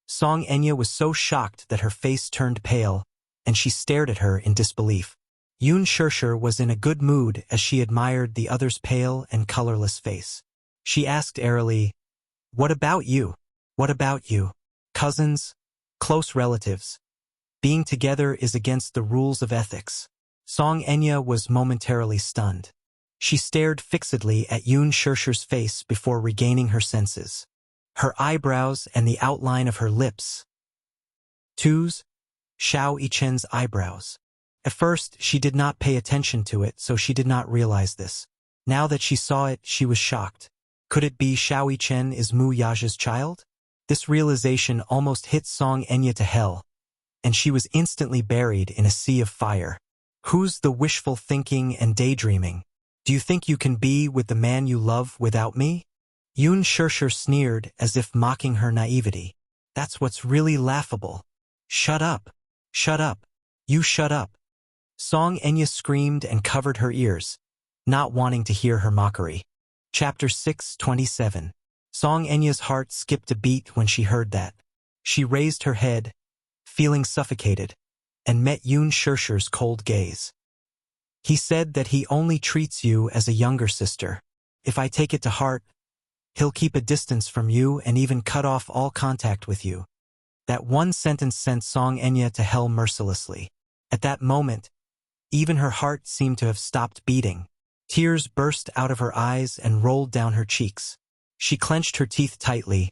Song Enya was so shocked that her face turned pale, and she stared at her in disbelief. Yoon Shirshir was in a good mood as she admired the other's pale and colorless face. She asked airily, What about you? What about you? Cousins? Close relatives? Being together is against the rules of ethics. Song Enya was momentarily stunned. She stared fixedly at Yoon Shirshir's face before regaining her senses. Her eyebrows and the outline of her lips. Twos, Xiao Yichen's eyebrows. At first, she did not pay attention to it, so she did not realize this. Now that she saw it, she was shocked. Could it be Xiao Yichen is Mu Yaja's child? This realization almost hit Song Enya to hell, and she was instantly buried in a sea of fire. Who's the wishful thinking and daydreaming? Do you think you can be with the man you love without me? Yoon Shirshir sneered as if mocking her naivety. That's what's really laughable. Shut up. Shut up. You shut up. Song Enya screamed and covered her ears, not wanting to hear her mockery. Chapter 6:27. Song Enya's heart skipped a beat when she heard that. She raised her head, feeling suffocated, and met Yoon Shirshir's cold gaze. He said that he only treats you as a younger sister. If I take it to heart, he'll keep a distance from you and even cut off all contact with you. That one sentence sent Song Enya to hell mercilessly. At that moment, even her heart seemed to have stopped beating. Tears burst out of her eyes and rolled down her cheeks. She clenched her teeth tightly,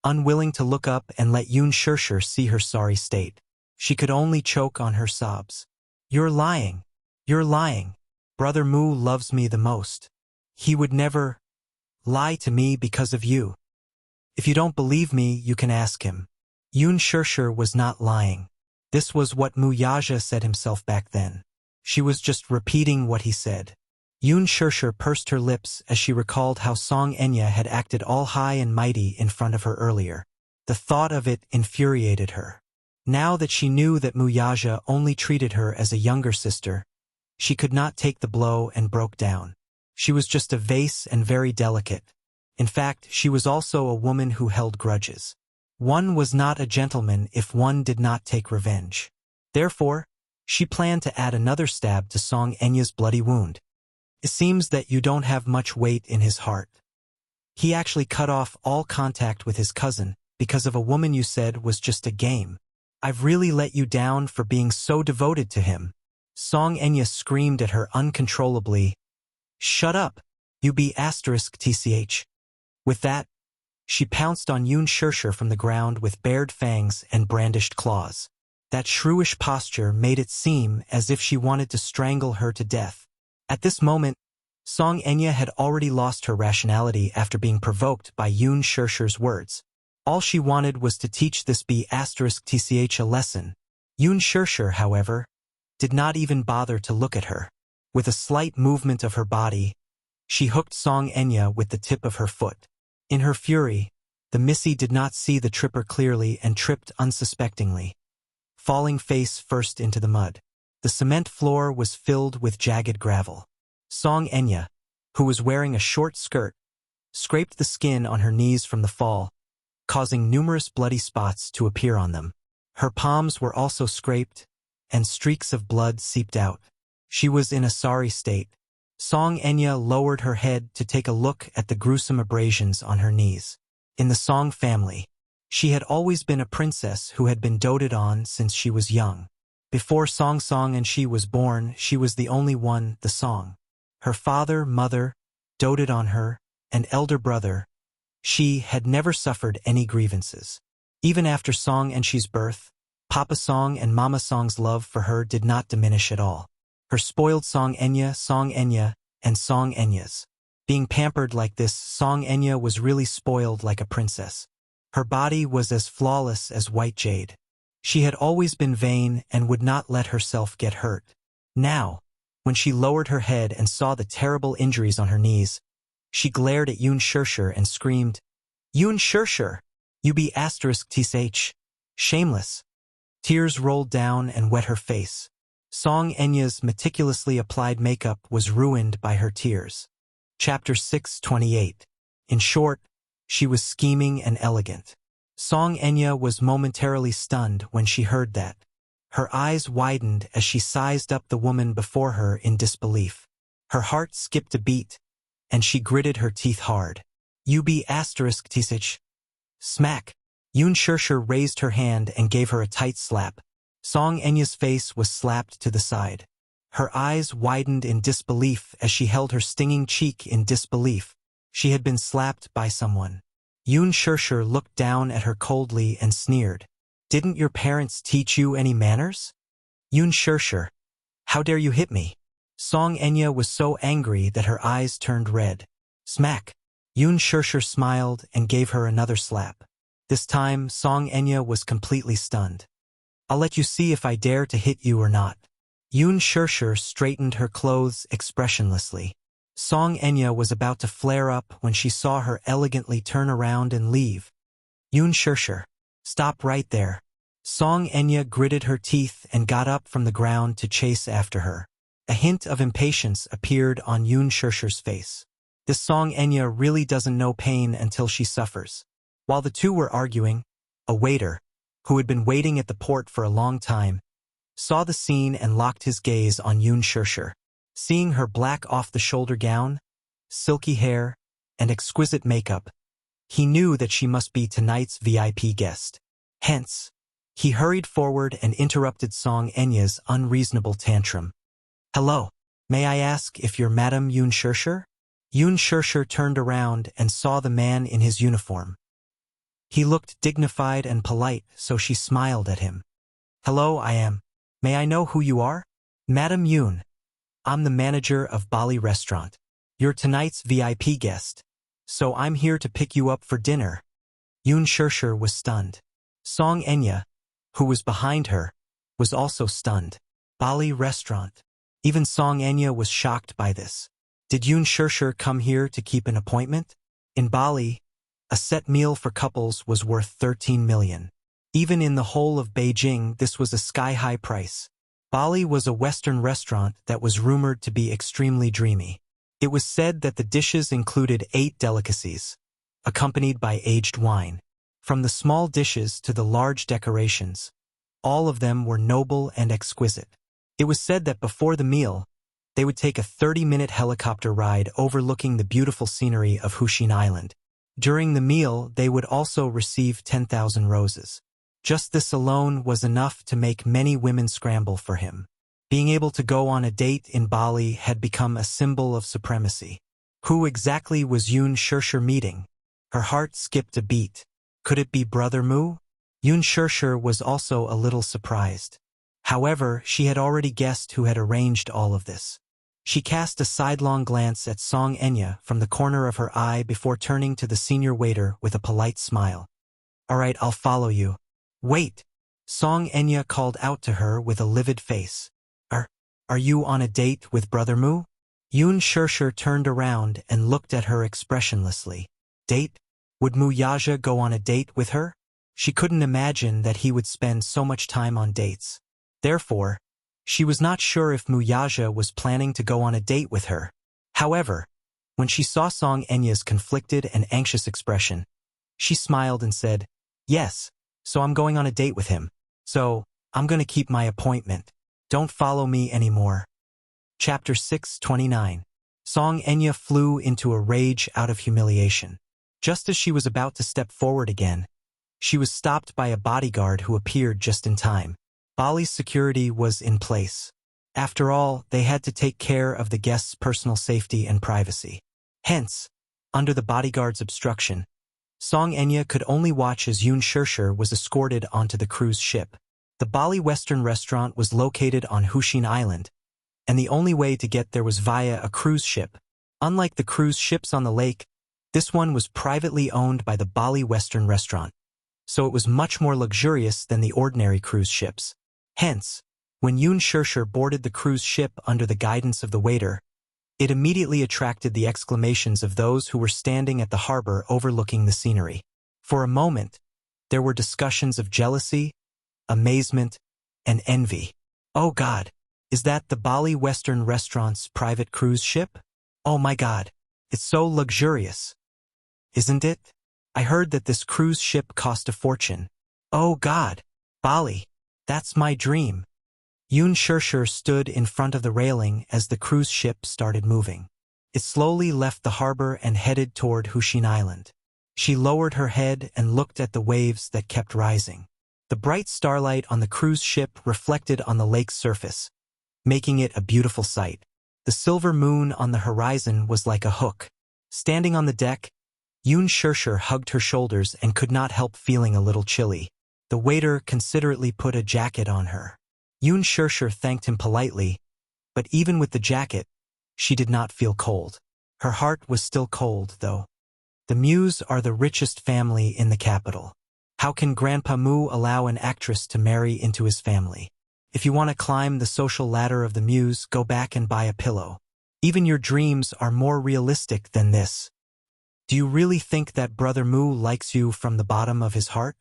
unwilling to look up and let Yoon Shirshir see her sorry state. She could only choke on her sobs. You're lying. You're lying. Brother Mu loves me the most. He would never lie to me because of you. If you don't believe me, you can ask him. Yoon Shirshir was not lying. This was what Mu Yaja said himself back then. She was just repeating what he said. Yoon Shirshir pursed her lips as she recalled how Song Enya had acted all high and mighty in front of her earlier. The thought of it infuriated her. Now that she knew that Mu Yaja only treated her as a younger sister, she could not take the blow and broke down. She was just a vase and very delicate. In fact, she was also a woman who held grudges. One was not a gentleman if one did not take revenge. Therefore, she planned to add another stab to Song Enya's bloody wound. It seems that you don't have much weight in his heart. He actually cut off all contact with his cousin because of a woman you said was just a game. I've really let you down for being so devoted to him. Song Enya screamed at her uncontrollably. Shut up, you be *tch. With that, she pounced on Yoon Shirshir from the ground with bared fangs and brandished claws. That shrewish posture made it seem as if she wanted to strangle her to death. At this moment, Song Enya had already lost her rationality after being provoked by Yoon Shirshir's words. All she wanted was to teach this be *tch a lesson, Yun Shirshir, however, did not even bother to look at her. With a slight movement of her body, she hooked Song Enya with the tip of her foot. In her fury, the Missy did not see the tripper clearly and tripped unsuspectingly, falling face first into the mud. The cement floor was filled with jagged gravel. Song Enya, who was wearing a short skirt, scraped the skin on her knees from the fall, causing numerous bloody spots to appear on them. Her palms were also scraped, and streaks of blood seeped out. She was in a sorry state. Song Enya lowered her head to take a look at the gruesome abrasions on her knees. In the Song family, she had always been a princess who had been doted on since she was young. Before Song and she was born, she was the only one, the Song. Her father, mother, doted on her, and elder brother. She had never suffered any grievances. Even after Song and she's birth, Papa Song and Mama Song's love for her did not diminish at all. Her spoiled Song Enya, and Song Enya's. Being pampered like this, Song Enya was really spoiled like a princess. Her body was as flawless as white jade. She had always been vain and would not let herself get hurt. Now, when she lowered her head and saw the terrible injuries on her knees, she glared at Yun Shirshir and screamed, "Yun Shirshir, you be *th, shameless." Tears rolled down and wet her face. Song Enya's meticulously applied makeup was ruined by her tears. Chapter 628. In short, she was scheming and elegant. Song Enya was momentarily stunned when she heard that. Her eyes widened as she sized up the woman before her in disbelief. Her heart skipped a beat, and she gritted her teeth hard. "You be *th. Smack." Yun Shirshir raised her hand and gave her a tight slap. Song Enya's face was slapped to the side. Her eyes widened in disbelief as she held her stinging cheek in disbelief. She had been slapped by someone. Yun Shirshir looked down at her coldly and sneered. "Didn't your parents teach you any manners? Yun Shirshir, how dare you hit me?" Song Enya was so angry that her eyes turned red. Smack! Yun Shirshir smiled and gave her another slap. This time, Song Enya was completely stunned. "I'll let you see if I dare to hit you or not." Yun Shirshir straightened her clothes expressionlessly. Song Enya was about to flare up when she saw her elegantly turn around and leave. "Yun Shirshir, stop right there." Song Enya gritted her teeth and got up from the ground to chase after her. A hint of impatience appeared on Yun Shirshir's face. This Song Enya really doesn't know pain until she suffers. While the two were arguing, a waiter, who had been waiting at the port for a long time, saw the scene and locked his gaze on Yun Shirshir. Seeing her black off-the-shoulder gown, silky hair, and exquisite makeup, he knew that she must be tonight's VIP guest. Hence, he hurried forward and interrupted Song Enya's unreasonable tantrum. "Hello, may I ask if you're Madam Yun Shirshir?" Yun Shirshir turned around and saw the man in his uniform. He looked dignified and polite, so she smiled at him. "Hello, I am. May I know who you are?" "Madam Yun. I'm the manager of Bali Restaurant. You're tonight's VIP guest, so I'm here to pick you up for dinner." Yun Shirshir was stunned. Song Enya, who was behind her, was also stunned. Bali Restaurant. Even Song Enya was shocked by this. Did Yun Shirshir come here to keep an appointment? In Bali, a set meal for couples was worth 13 million. Even in the whole of Beijing, this was a sky-high price. Bali was a Western restaurant that was rumored to be extremely dreamy. It was said that the dishes included 8 delicacies, accompanied by aged wine. From the small dishes to the large decorations, all of them were noble and exquisite. It was said that before the meal, they would take a 30-minute helicopter ride overlooking the beautiful scenery of Hushin Island. During the meal, they would also receive 10,000 roses. Just this alone was enough to make many women scramble for him. Being able to go on a date in Bali had become a symbol of supremacy. Who exactly was Yun Shirshir meeting? Her heart skipped a beat. Could it be Brother Mu? Yun Shirshir was also a little surprised. However, she had already guessed who had arranged all of this. She cast a sidelong glance at Song Enya from the corner of her eye before turning to the senior waiter with a polite smile. "All right, I'll follow you." "Wait!" Song Enya called out to her with a livid face. Are you on a date with Brother Mu? Yun Shirshir turned around and looked at her expressionlessly. Date? Would Mu Yaja go on a date with her? She couldn't imagine that he would spend so much time on dates. Therefore, she was not sure if Mu Yaja was planning to go on a date with her. However, when she saw Song Enya's conflicted and anxious expression, she smiled and said, "Yes, so I'm going on a date with him. So, I'm going to keep my appointment. Don't follow me anymore." Chapter 6:29. Song Enya flew into a rage out of humiliation. Just as she was about to step forward again, she was stopped by a bodyguard who appeared just in time. Bali's security was in place. After all, they had to take care of the guests' personal safety and privacy. Hence, under the bodyguard's obstruction, Song Enya could only watch as Yun Shirshir was escorted onto the cruise ship. The Bali Western restaurant was located on Hushin Island, and the only way to get there was via a cruise ship. Unlike the cruise ships on the lake, this one was privately owned by the Bali Western restaurant, so it was much more luxurious than the ordinary cruise ships. Hence, when Yun Shirshir boarded the cruise ship under the guidance of the waiter, it immediately attracted the exclamations of those who were standing at the harbor overlooking the scenery. For a moment, there were discussions of jealousy, amazement, and envy. Oh God, is that the Bali Western restaurant's private cruise ship? Oh my God, it's so luxurious. Isn't it? I heard that this cruise ship cost a fortune. Oh God, Bali, that's my dream. Yun Shirshir stood in front of the railing as the cruise ship started moving. It slowly left the harbor and headed toward Hushin Island. She lowered her head and looked at the waves that kept rising. The bright starlight on the cruise ship reflected on the lake's surface, making it a beautiful sight. The silver moon on the horizon was like a hook. Standing on the deck, Yun Shirshir hugged her shoulders and could not help feeling a little chilly. The waiter considerately put a jacket on her. Yun Shirshir thanked him politely, but even with the jacket, she did not feel cold. Her heart was still cold, though. The Muse are the richest family in the capital. How can Grandpa Mu allow an actress to marry into his family? If you want to climb the social ladder of the Muse, go back and buy a pillow. Even your dreams are more realistic than this. Do you really think that Brother Mu likes you from the bottom of his heart?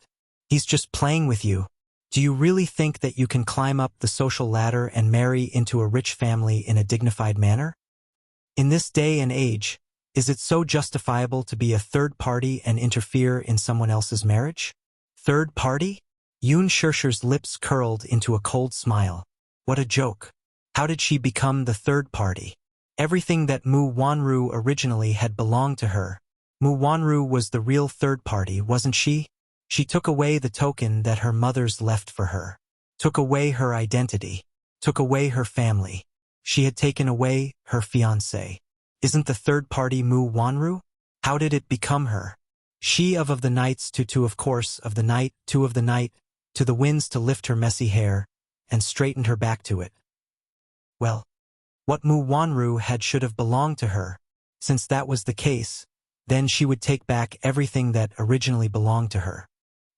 He's just playing with you. Do you really think that you can climb up the social ladder and marry into a rich family in a dignified manner? In this day and age, is it so justifiable to be a third party and interfere in someone else's marriage? Third party? Yun Shirshir's lips curled into a cold smile. What a joke. How did she become the third party? Everything that Mu Wanru originally had belonged to her. Mu Wanru was the real third party, wasn't she? She took away the token that her mothers left for her. Took away her identity. Took away her family. She had taken away her fiancé. Isn't the third party Mu Wanru? How did it become her? She of the nights to two of course of the night, two of the night, to the winds to lift her messy hair, and straightened her back to it. Well, what Mu Wanru had should have belonged to her. Since that was the case, then she would take back everything that originally belonged to her.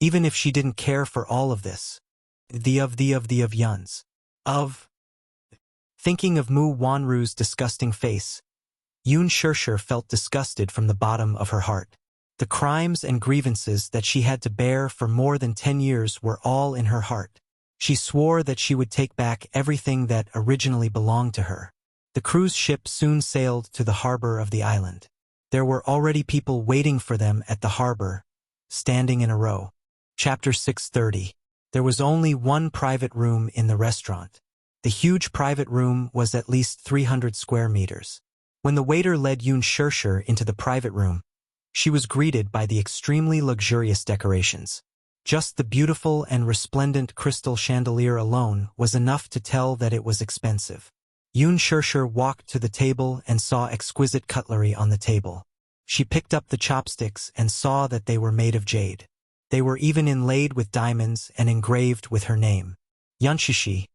Even if she didn't care for all of this. Yuns. Thinking of Mu Wanru's disgusting face, Yun Shirshir felt disgusted from the bottom of her heart. The crimes and grievances that she had to bear for more than 10 years were all in her heart. She swore that she would take back everything that originally belonged to her. The cruise ship soon sailed to the harbor of the island. There were already people waiting for them at the harbor, standing in a row. Chapter 6:30. There was only one private room in the restaurant. The huge private room was at least 300 square meters. When the waiter led Yun Shirshir into the private room, she was greeted by the extremely luxurious decorations. Just the beautiful and resplendent crystal chandelier alone was enough to tell that it was expensive. Yun Shirshir walked to the table and saw exquisite cutlery on the table. She picked up the chopsticks and saw that they were made of jade. They were even inlaid with diamonds and engraved with her name, Yunshishi.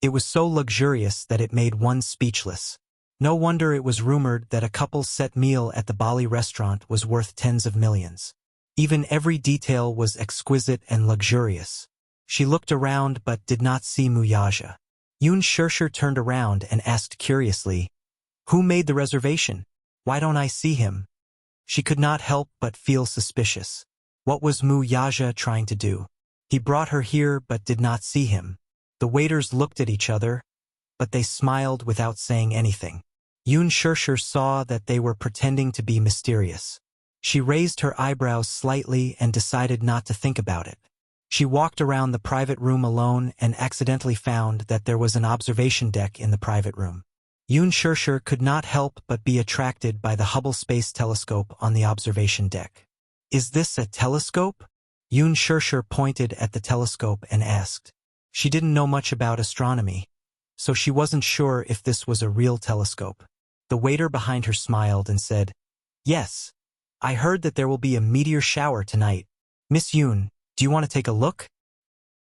It was so luxurious that it made one speechless. No wonder it was rumored that a couple's set meal at the Bali restaurant was worth tens of millions. Even every detail was exquisite and luxurious. She looked around but did not see Wuxia. Yun Shirshir turned around and asked curiously, "Who made the reservation? Why don't I see him?" She could not help but feel suspicious. What was Wuxia trying to do? He brought her here but did not see him. The waiters looked at each other, but they smiled without saying anything. Yun Shirshir saw that they were pretending to be mysterious. She raised her eyebrows slightly and decided not to think about it. She walked around the private room alone and accidentally found that there was an observation deck in the private room. Yun Shirshir could not help but be attracted by the Hubble Space Telescope on the observation deck. "Is this a telescope?" Yun Shirshir pointed at the telescope and asked. She didn't know much about astronomy, so she wasn't sure if this was a real telescope. The waiter behind her smiled and said, "Yes, I heard that there will be a meteor shower tonight. Miss Yun, do you want to take a look?"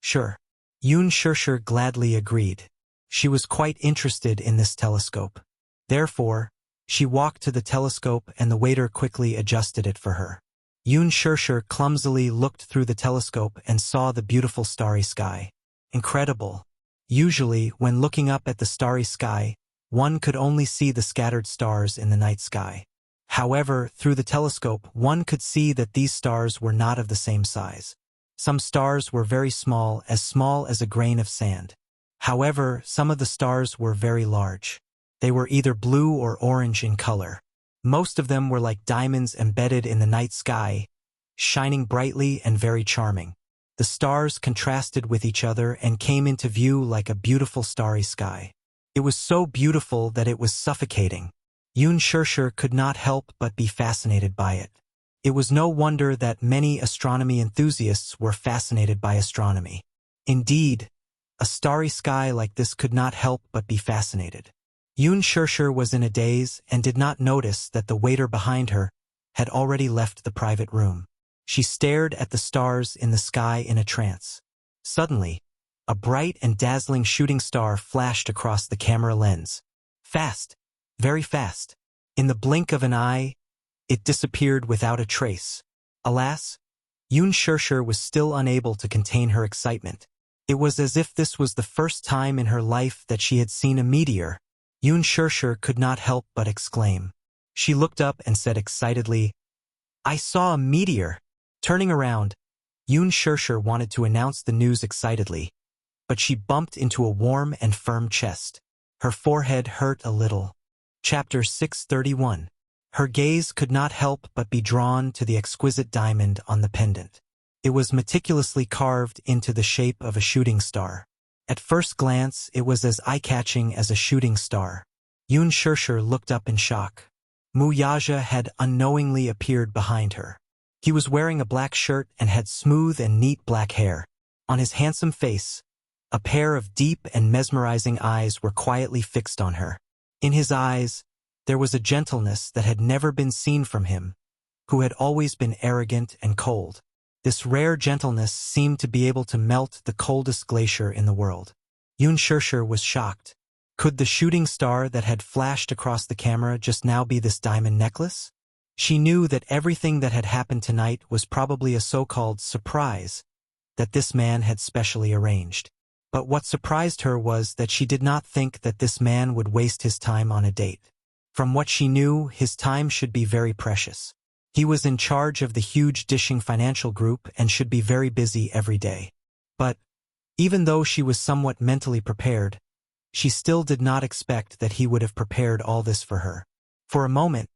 "Sure." Yun Shirshir gladly agreed. She was quite interested in this telescope. Therefore, she walked to the telescope and the waiter quickly adjusted it for her. Yun Shirshir clumsily looked through the telescope and saw the beautiful starry sky. Incredible. Usually, when looking up at the starry sky, one could only see the scattered stars in the night sky. However, through the telescope, one could see that these stars were not of the same size. Some stars were very small as a grain of sand. However, some of the stars were very large. They were either blue or orange in color. Most of them were like diamonds embedded in the night sky, shining brightly and very charming. The stars contrasted with each other and came into view like a beautiful starry sky. It was so beautiful that it was suffocating. Yun Shirshir could not help but be fascinated by it. It was no wonder that many astronomy enthusiasts were fascinated by astronomy. Indeed, a starry sky like this could not help but be fascinated. Yun Shirshir was in a daze and did not notice that the waiter behind her had already left the private room. She stared at the stars in the sky in a trance. Suddenly, a bright and dazzling shooting star flashed across the camera lens. Fast, very fast. In the blink of an eye, it disappeared without a trace. Alas, Yun Shirshir was still unable to contain her excitement. It was as if this was the first time in her life that she had seen a meteor. Yun Shirshir could not help but exclaim. She looked up and said excitedly, "I saw a meteor." Turning around, Yun Shirshir wanted to announce the news excitedly, but she bumped into a warm and firm chest. Her forehead hurt a little. Chapter 631. Her gaze could not help but be drawn to the exquisite diamond on the pendant. It was meticulously carved into the shape of a shooting star. At first glance, it was as eye-catching as a shooting star. Yun Shirshir looked up in shock. Wuxia had unknowingly appeared behind her. He was wearing a black shirt and had smooth and neat black hair. On his handsome face, a pair of deep and mesmerizing eyes were quietly fixed on her. In his eyes, there was a gentleness that had never been seen from him, who had always been arrogant and cold. This rare gentleness seemed to be able to melt the coldest glacier in the world. Yun Shirshir was shocked. Could the shooting star that had flashed across the camera just now be this diamond necklace? She knew that everything that had happened tonight was probably a so-called surprise that this man had specially arranged. But what surprised her was that she did not think that this man would waste his time on a date. From what she knew, his time should be very precious. He was in charge of the huge dishing financial group and should be very busy every day. But, even though she was somewhat mentally prepared, she still did not expect that he would have prepared all this for her. For a moment,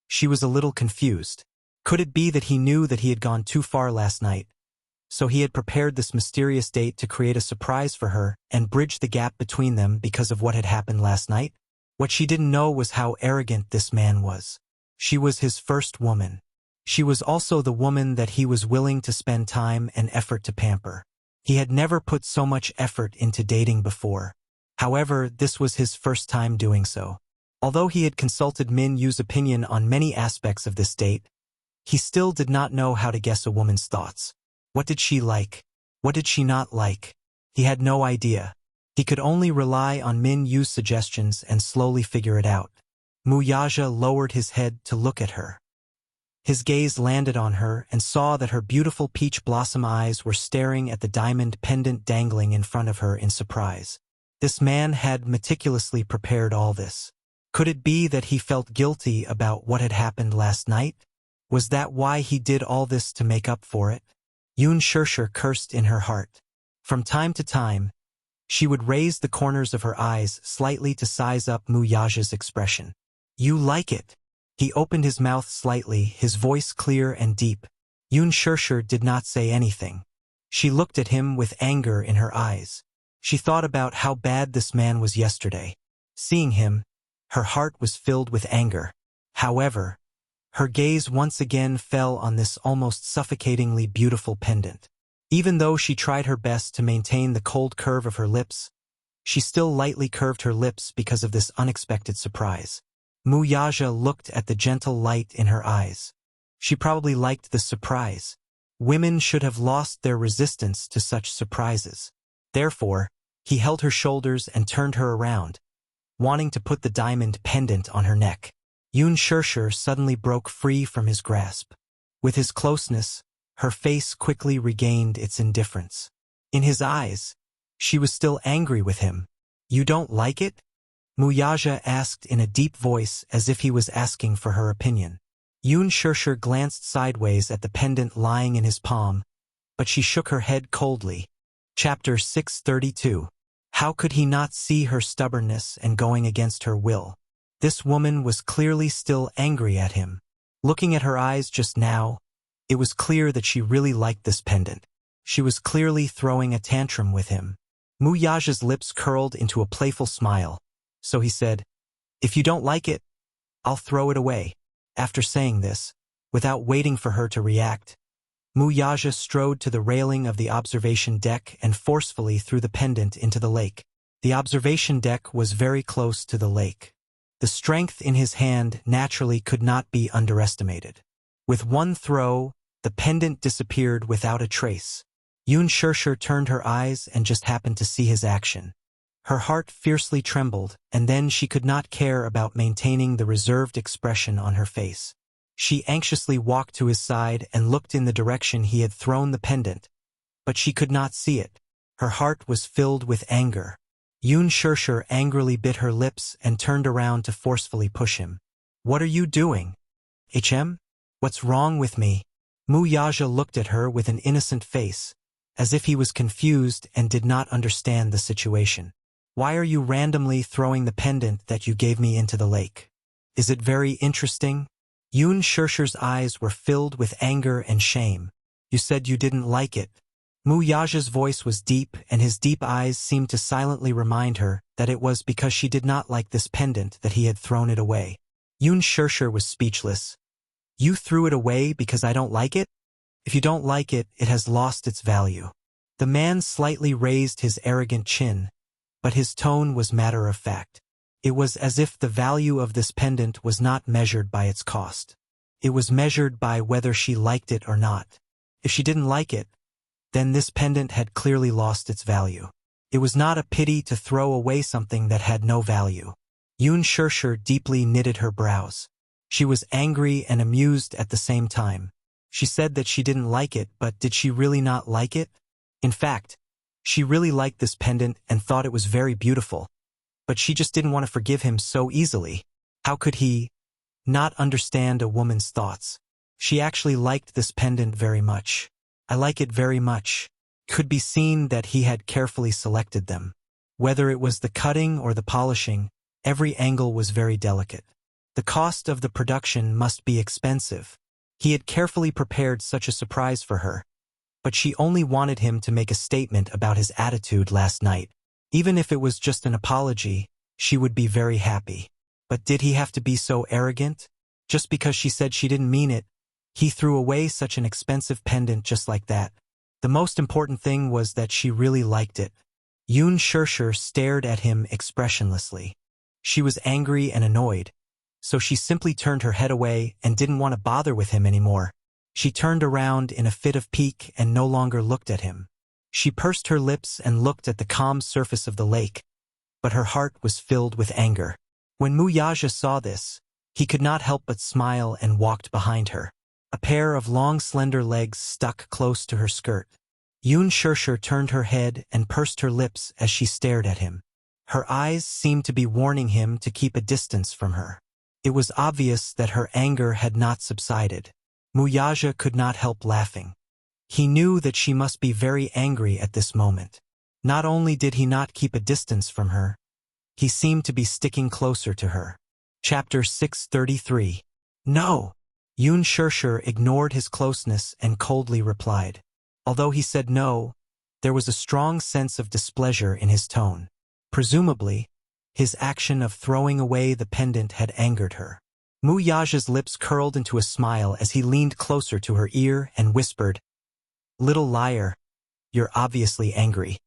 she was a little confused. Could it be that he knew that he had gone too far last night, so he had prepared this mysterious date to create a surprise for her and bridge the gap between them because of what had happened last night? What she didn't know was how arrogant this man was. She was his first woman. She was also the woman that he was willing to spend time and effort to pamper. He had never put so much effort into dating before. However, this was his first time doing so. Although he had consulted Min Yu's opinion on many aspects of this date, he still did not know how to guess a woman's thoughts. What did she like? What did she not like? He had no idea. He could only rely on Min Yu's suggestions and slowly figure it out. Wuxia lowered his head to look at her. His gaze landed on her and saw that her beautiful peach blossom eyes were staring at the diamond pendant dangling in front of her in surprise. This man had meticulously prepared all this. Could it be that he felt guilty about what had happened last night? Was that why he did all this to make up for it? Yun Shirshir cursed in her heart. From time to time, she would raise the corners of her eyes slightly to size up Mu Yaja's expression. You like it? He opened his mouth slightly, his voice clear and deep. Yun Shirshir did not say anything. She looked at him with anger in her eyes. She thought about how bad this man was yesterday. Seeing him, her heart was filled with anger. However, her gaze once again fell on this almost suffocatingly beautiful pendant. Even though she tried her best to maintain the cold curve of her lips, she still lightly curved her lips because of this unexpected surprise. Mu Yaja looked at the gentle light in her eyes. She probably liked the surprise. Women should have lost their resistance to such surprises. Therefore, he held her shoulders and turned her around, wanting to put the diamond pendant on her neck. Yun Shirshir suddenly broke free from his grasp. With his closeness, her face quickly regained its indifference. In his eyes, she was still angry with him. You don't like it? Mu Yaja asked in a deep voice as if he was asking for her opinion. Yun Shirshir glanced sideways at the pendant lying in his palm, but she shook her head coldly. Chapter 632. How could he not see her stubbornness and going against her will? This woman was clearly still angry at him. Looking at her eyes just now, it was clear that she really liked this pendant. She was clearly throwing a tantrum with him. Mu Yaja's lips curled into a playful smile. So he said, if you don't like it, I'll throw it away. After saying this, without waiting for her to react, Mu Yaja strode to the railing of the observation deck and forcefully threw the pendant into the lake. The observation deck was very close to the lake. The strength in his hand naturally could not be underestimated. With one throw, the pendant disappeared without a trace. Yun Shirshir turned her eyes and just happened to see his action. Her heart fiercely trembled, and then she could not care about maintaining the reserved expression on her face. She anxiously walked to his side and looked in the direction he had thrown the pendant, but she could not see it. Her heart was filled with anger. Yun Shirshir angrily bit her lips and turned around to forcefully push him. What are you doing? What's wrong with me? Mu Yaja looked at her with an innocent face, as if he was confused and did not understand the situation. Why are you randomly throwing the pendant that you gave me into the lake? Is it very interesting? Yun Shirshir's eyes were filled with anger and shame. You said you didn't like it. Mu Yaja's voice was deep, and his deep eyes seemed to silently remind her that it was because she did not like this pendant that he had thrown it away. Yun Shirshir was speechless. You threw it away because I don't like it? If you don't like it, it has lost its value. The man slightly raised his arrogant chin, but his tone was matter-of-fact. It was as if the value of this pendant was not measured by its cost. It was measured by whether she liked it or not. If she didn't like it, then this pendant had clearly lost its value. It was not a pity to throw away something that had no value. Yun Shirshir deeply knitted her brows. She was angry and amused at the same time. She said that she didn't like it, but did she really not like it? In fact, she really liked this pendant and thought it was very beautiful. But she just didn't want to forgive him so easily. How could he not understand a woman's thoughts? She actually liked this pendant very much. I like it very much. Could be seen that he had carefully selected them. Whether it was the cutting or the polishing, every angle was very delicate. The cost of the production must be expensive. He had carefully prepared such a surprise for her, but she only wanted him to make a statement about his attitude last night. Even if it was just an apology, she would be very happy. But did he have to be so arrogant? Just because she said she didn't mean it, he threw away such an expensive pendant just like that. The most important thing was that she really liked it. Yun Shirshir stared at him expressionlessly. She was angry and annoyed, so she simply turned her head away and didn't want to bother with him anymore. She turned around in a fit of pique and no longer looked at him. She pursed her lips and looked at the calm surface of the lake, but her heart was filled with anger. When Mu Yaja saw this, he could not help but smile and walked behind her. A pair of long slender legs stuck close to her skirt. Yun Shirshir turned her head and pursed her lips as she stared at him. Her eyes seemed to be warning him to keep a distance from her. It was obvious that her anger had not subsided. Wuxia could not help laughing. He knew that she must be very angry at this moment. Not only did he not keep a distance from her, he seemed to be sticking closer to her. Chapter 633. No! Yun Shirshir ignored his closeness and coldly replied. Although he said no, there was a strong sense of displeasure in his tone. Presumably, his action of throwing away the pendant had angered her. Wuxia's lips curled into a smile as he leaned closer to her ear and whispered, "Little liar, you're obviously angry.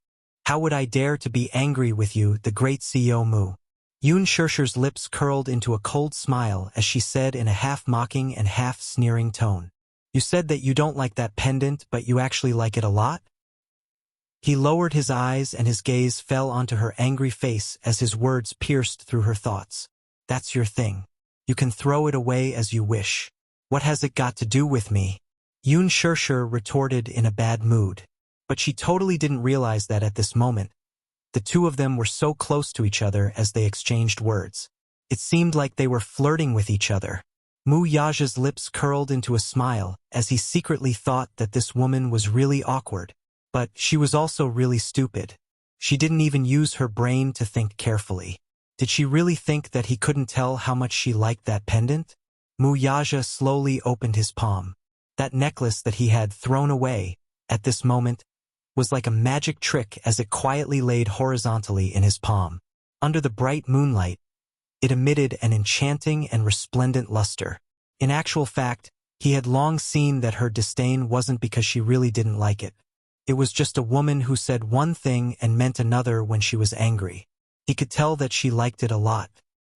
How would I dare to be angry with you, the great CEO Mu?" Yun Shirshir's lips curled into a cold smile as she said in a half-mocking and half-sneering tone, "You said that you don't like that pendant, but you actually like it a lot?" He lowered his eyes and his gaze fell onto her angry face as his words pierced through her thoughts. "That's your thing. You can throw it away as you wish. What has it got to do with me?" Yun Shirshir retorted in a bad mood. But she totally didn't realize that at this moment, the two of them were so close to each other as they exchanged words. It seemed like they were flirting with each other. Wuxia's lips curled into a smile as he secretly thought that this woman was really awkward. But she was also really stupid. She didn't even use her brain to think carefully. Did she really think that he couldn't tell how much she liked that pendant? Wuxia slowly opened his palm. That necklace that he had thrown away, at this moment, was like a magic trick as it quietly laid horizontally in his palm. Under the bright moonlight, it emitted an enchanting and resplendent luster. In actual fact, he had long seen that her disdain wasn't because she really didn't like it. It was just a woman who said one thing and meant another when she was angry. He could tell that she liked it a lot.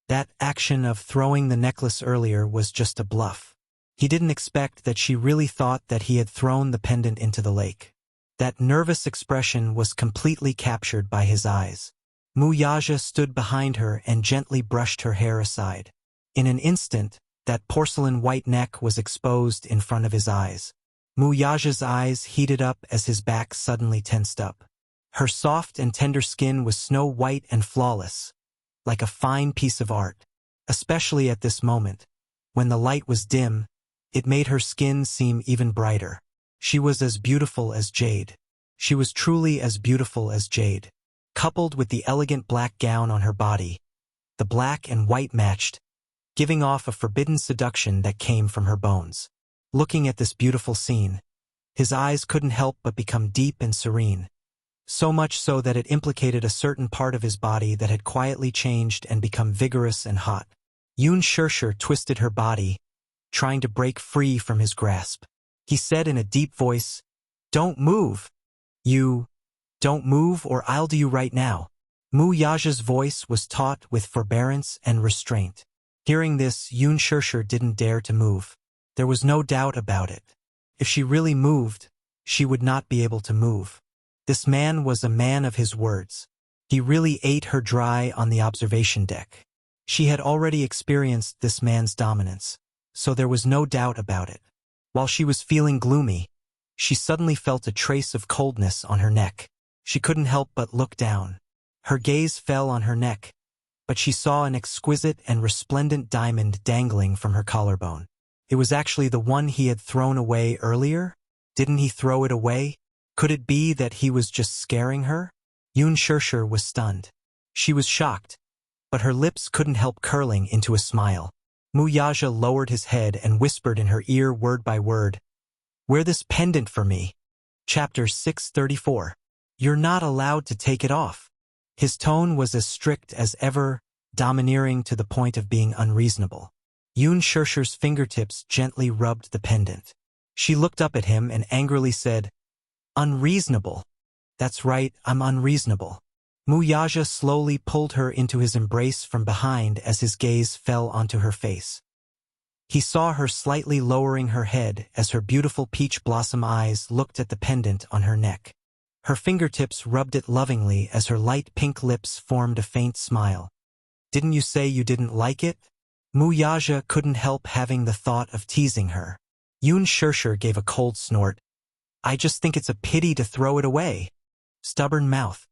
That action of throwing the necklace earlier was just a bluff. He didn't expect that she really thought that he had thrown the pendant into the lake. That nervous expression was completely captured by his eyes. Wuxia stood behind her and gently brushed her hair aside. In an instant, that porcelain white neck was exposed in front of his eyes. Wuxia's eyes heated up as his back suddenly tensed up. Her soft and tender skin was snow white and flawless, like a fine piece of art. Especially at this moment, when the light was dim, it made her skin seem even brighter. She was as beautiful as jade. She was truly as beautiful as jade. Coupled with the elegant black gown on her body, the black and white matched, giving off a forbidden seduction that came from her bones. Looking at this beautiful scene, his eyes couldn't help but become deep and serene. So much so that it implicated a certain part of his body that had quietly changed and become vigorous and hot. Yun Shirshir twisted her body, trying to break free from his grasp. He said in a deep voice, "Don't move. You don't move or I'll do you right now." Wuxia's voice was taut with forbearance and restraint. Hearing this, Yun Shirshir didn't dare to move. There was no doubt about it. If she really moved, she would not be able to move. This man was a man of his words. He really ate her dry on the observation deck. She had already experienced this man's dominance, so there was no doubt about it. While she was feeling gloomy, she suddenly felt a trace of coldness on her neck. She couldn't help but look down. Her gaze fell on her neck, but she saw an exquisite and resplendent diamond dangling from her collarbone. It was actually the one he had thrown away earlier? Didn't he throw it away? Could it be that he was just scaring her? Yun Shirshir was stunned. She was shocked, but her lips couldn't help curling into a smile. Wuxia lowered his head and whispered in her ear word by word, "Wear this pendant for me." Chapter 634. "You're not allowed to take it off." His tone was as strict as ever, domineering to the point of being unreasonable. Yun Shirshir's fingertips gently rubbed the pendant. She looked up at him and angrily said, "Unreasonable. That's right, I'm unreasonable." Wuxia slowly pulled her into his embrace from behind as his gaze fell onto her face. He saw her slightly lowering her head as her beautiful peach blossom eyes looked at the pendant on her neck. Her fingertips rubbed it lovingly as her light pink lips formed a faint smile. "Didn't you say you didn't like it?" Wuxia couldn't help having the thought of teasing her. Yoon Shirshir gave a cold snort. I just think it's a pity to throw it away. Stubborn mouth.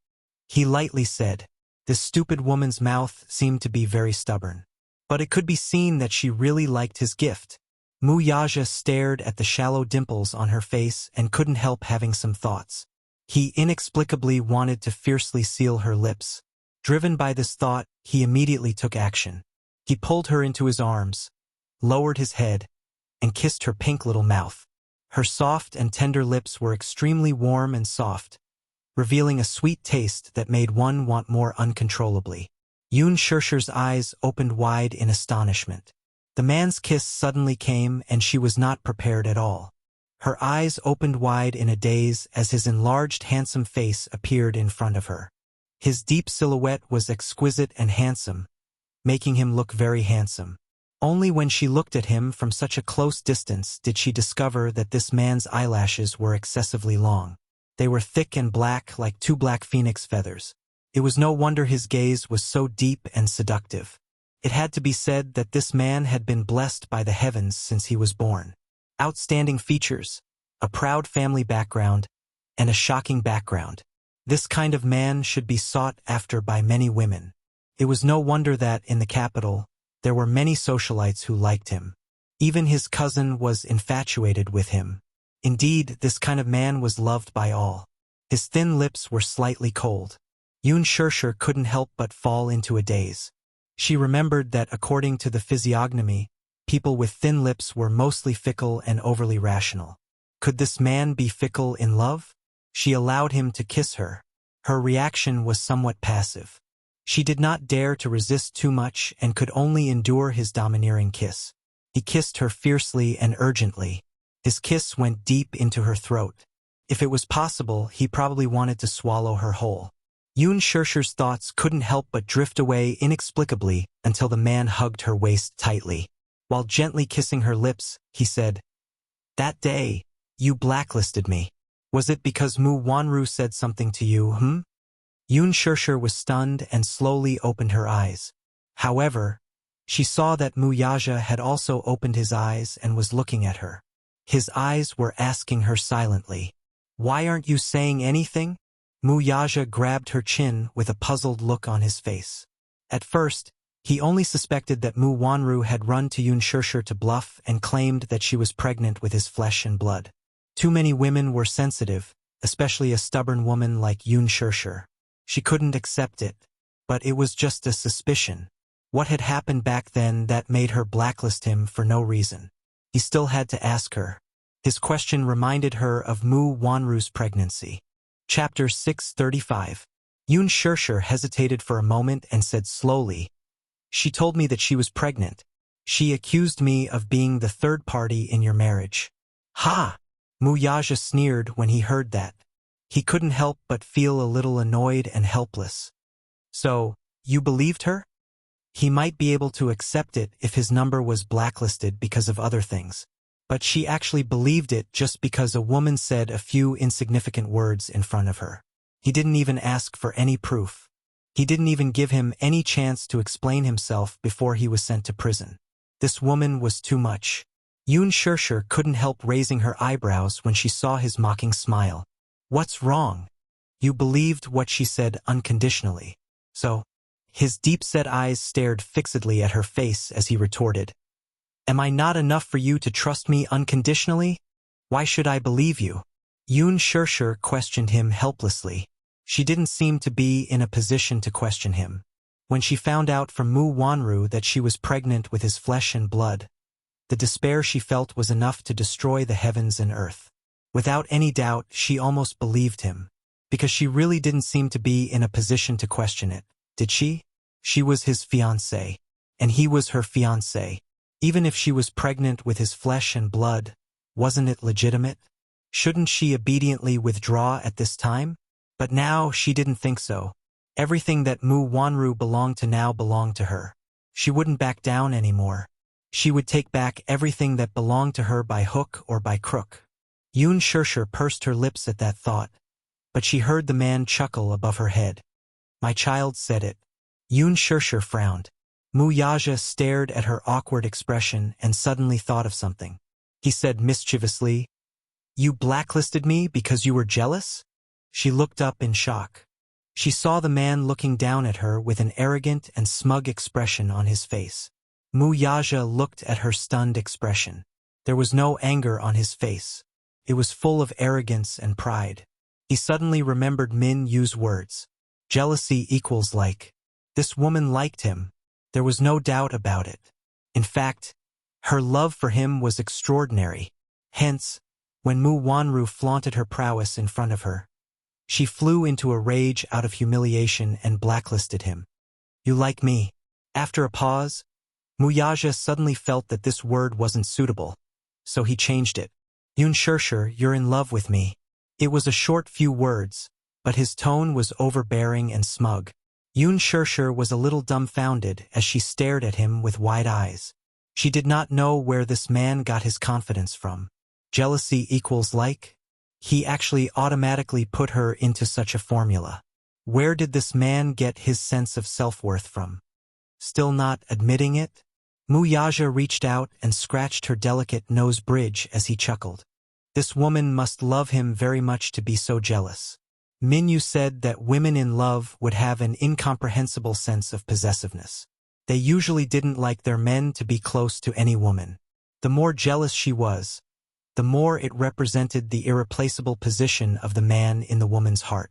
He lightly said. This stupid woman's mouth seemed to be very stubborn. But it could be seen that she really liked his gift. Mu Yaja stared at the shallow dimples on her face and couldn't help having some thoughts. He inexplicably wanted to fiercely seal her lips. Driven by this thought, he immediately took action. He pulled her into his arms, lowered his head, and kissed her pink little mouth. Her soft and tender lips were extremely warm and soft, revealing a sweet taste that made one want more uncontrollably. Yoon Shirshir's eyes opened wide in astonishment. The man's kiss suddenly came and she was not prepared at all. Her eyes opened wide in a daze as his enlarged handsome face appeared in front of her. His deep silhouette was exquisite and handsome, making him look very handsome. Only when she looked at him from such a close distance did she discover that this man's eyelashes were excessively long. They were thick and black like two black phoenix feathers. It was no wonder his gaze was so deep and seductive. It had to be said that this man had been blessed by the heavens since he was born. Outstanding features, a proud family background, and a shocking background. This kind of man should be sought after by many women. It was no wonder that, in the capital, there were many socialites who liked him. Even his cousin was infatuated with him. Indeed, this kind of man was loved by all. His thin lips were slightly cold. Yoon Shirshir couldn't help but fall into a daze. She remembered that according to the physiognomy, people with thin lips were mostly fickle and overly rational. Could this man be fickle in love? She allowed him to kiss her. Her reaction was somewhat passive. She did not dare to resist too much and could only endure his domineering kiss. He kissed her fiercely and urgently. His kiss went deep into her throat. If it was possible, he probably wanted to swallow her whole. Yoon Shirshir's thoughts couldn't help but drift away inexplicably until the man hugged her waist tightly. While gently kissing her lips, he said, That day, you blacklisted me. Was it because Mu Wanru said something to you, Yoon Shirshir was stunned and slowly opened her eyes. However, she saw that Mu Yaja had also opened his eyes and was looking at her. His eyes were asking her silently, Why aren't you saying anything? Mu Yaja grabbed her chin with a puzzled look on his face. At first, he only suspected that Mu Wanru had run to Yoon Shirshir to bluff and claimed that she was pregnant with his flesh and blood. Too many women were sensitive, especially a stubborn woman like Yoon Shirshir. She couldn't accept it, but it was just a suspicion. What had happened back then that made her blacklist him for no reason? He still had to ask her. His question reminded her of Mu Wanru's pregnancy. Chapter 635. Yoon Shirshir hesitated for a moment and said slowly, She told me that she was pregnant. She accused me of being the third party in your marriage. Ha! Mu Yaja sneered when he heard that. He couldn't help but feel a little annoyed and helpless. So, you believed her? He might be able to accept it if his number was blacklisted because of other things. But she actually believed it just because a woman said a few insignificant words in front of her. He didn't even ask for any proof. He didn't even give him any chance to explain himself before he was sent to prison. This woman was too much. Yoon Shirshir couldn't help raising her eyebrows when she saw his mocking smile. What's wrong? You believed what she said unconditionally. So, his deep-set eyes stared fixedly at her face as he retorted, Am I not enough for you to trust me unconditionally? Why should I believe you? Yoon Shirshir questioned him helplessly. She didn't seem to be in a position to question him. When she found out from Mu Wanru that she was pregnant with his flesh and blood, the despair she felt was enough to destroy the heavens and earth. Without any doubt, she almost believed him, because she really didn't seem to be in a position to question it, did she? She was his fiancé, and he was her fiancé. Even if she was pregnant with his flesh and blood, wasn't it legitimate? Shouldn't she obediently withdraw at this time? But now she didn't think so. Everything that Mu Wanru belonged to now belonged to her. She wouldn't back down anymore. She would take back everything that belonged to her by hook or by crook. Yoon Shirshir pursed her lips at that thought, but she heard the man chuckle above her head. My child said it. Yoon Shirshir frowned. Mu Yaja stared at her awkward expression and suddenly thought of something. he said mischievously. You blacklisted me because you were jealous? She looked up in shock. She saw the man looking down at her with an arrogant and smug expression on his face. Mu Yaja looked at her stunned expression. There was no anger on his face. It was full of arrogance and pride. He suddenly remembered Min Yu's words. Jealousy equals like. This woman liked him. There was no doubt about it. In fact, her love for him was extraordinary. Hence, when Mu Wanru flaunted her prowess in front of her, she flew into a rage out of humiliation and blacklisted him. You like me? After a pause, Mu Yaja suddenly felt that this word wasn't suitable, so he changed it. Yun Shirshir, you're in love with me. It was a short few words, but his tone was overbearing and smug. Yun Shirshir was a little dumbfounded as she stared at him with wide eyes. She did not know where this man got his confidence from. Jealousy equals like? He actually automatically put her into such a formula. Where did this man get his sense of self-worth from? Still not admitting it? Mu Yaja reached out and scratched her delicate nose bridge as he chuckled. This woman must love him very much to be so jealous. Minyu said that women in love would have an incomprehensible sense of possessiveness. They usually didn't like their men to be close to any woman. The more jealous she was, the more it represented the irreplaceable position of the man in the woman's heart.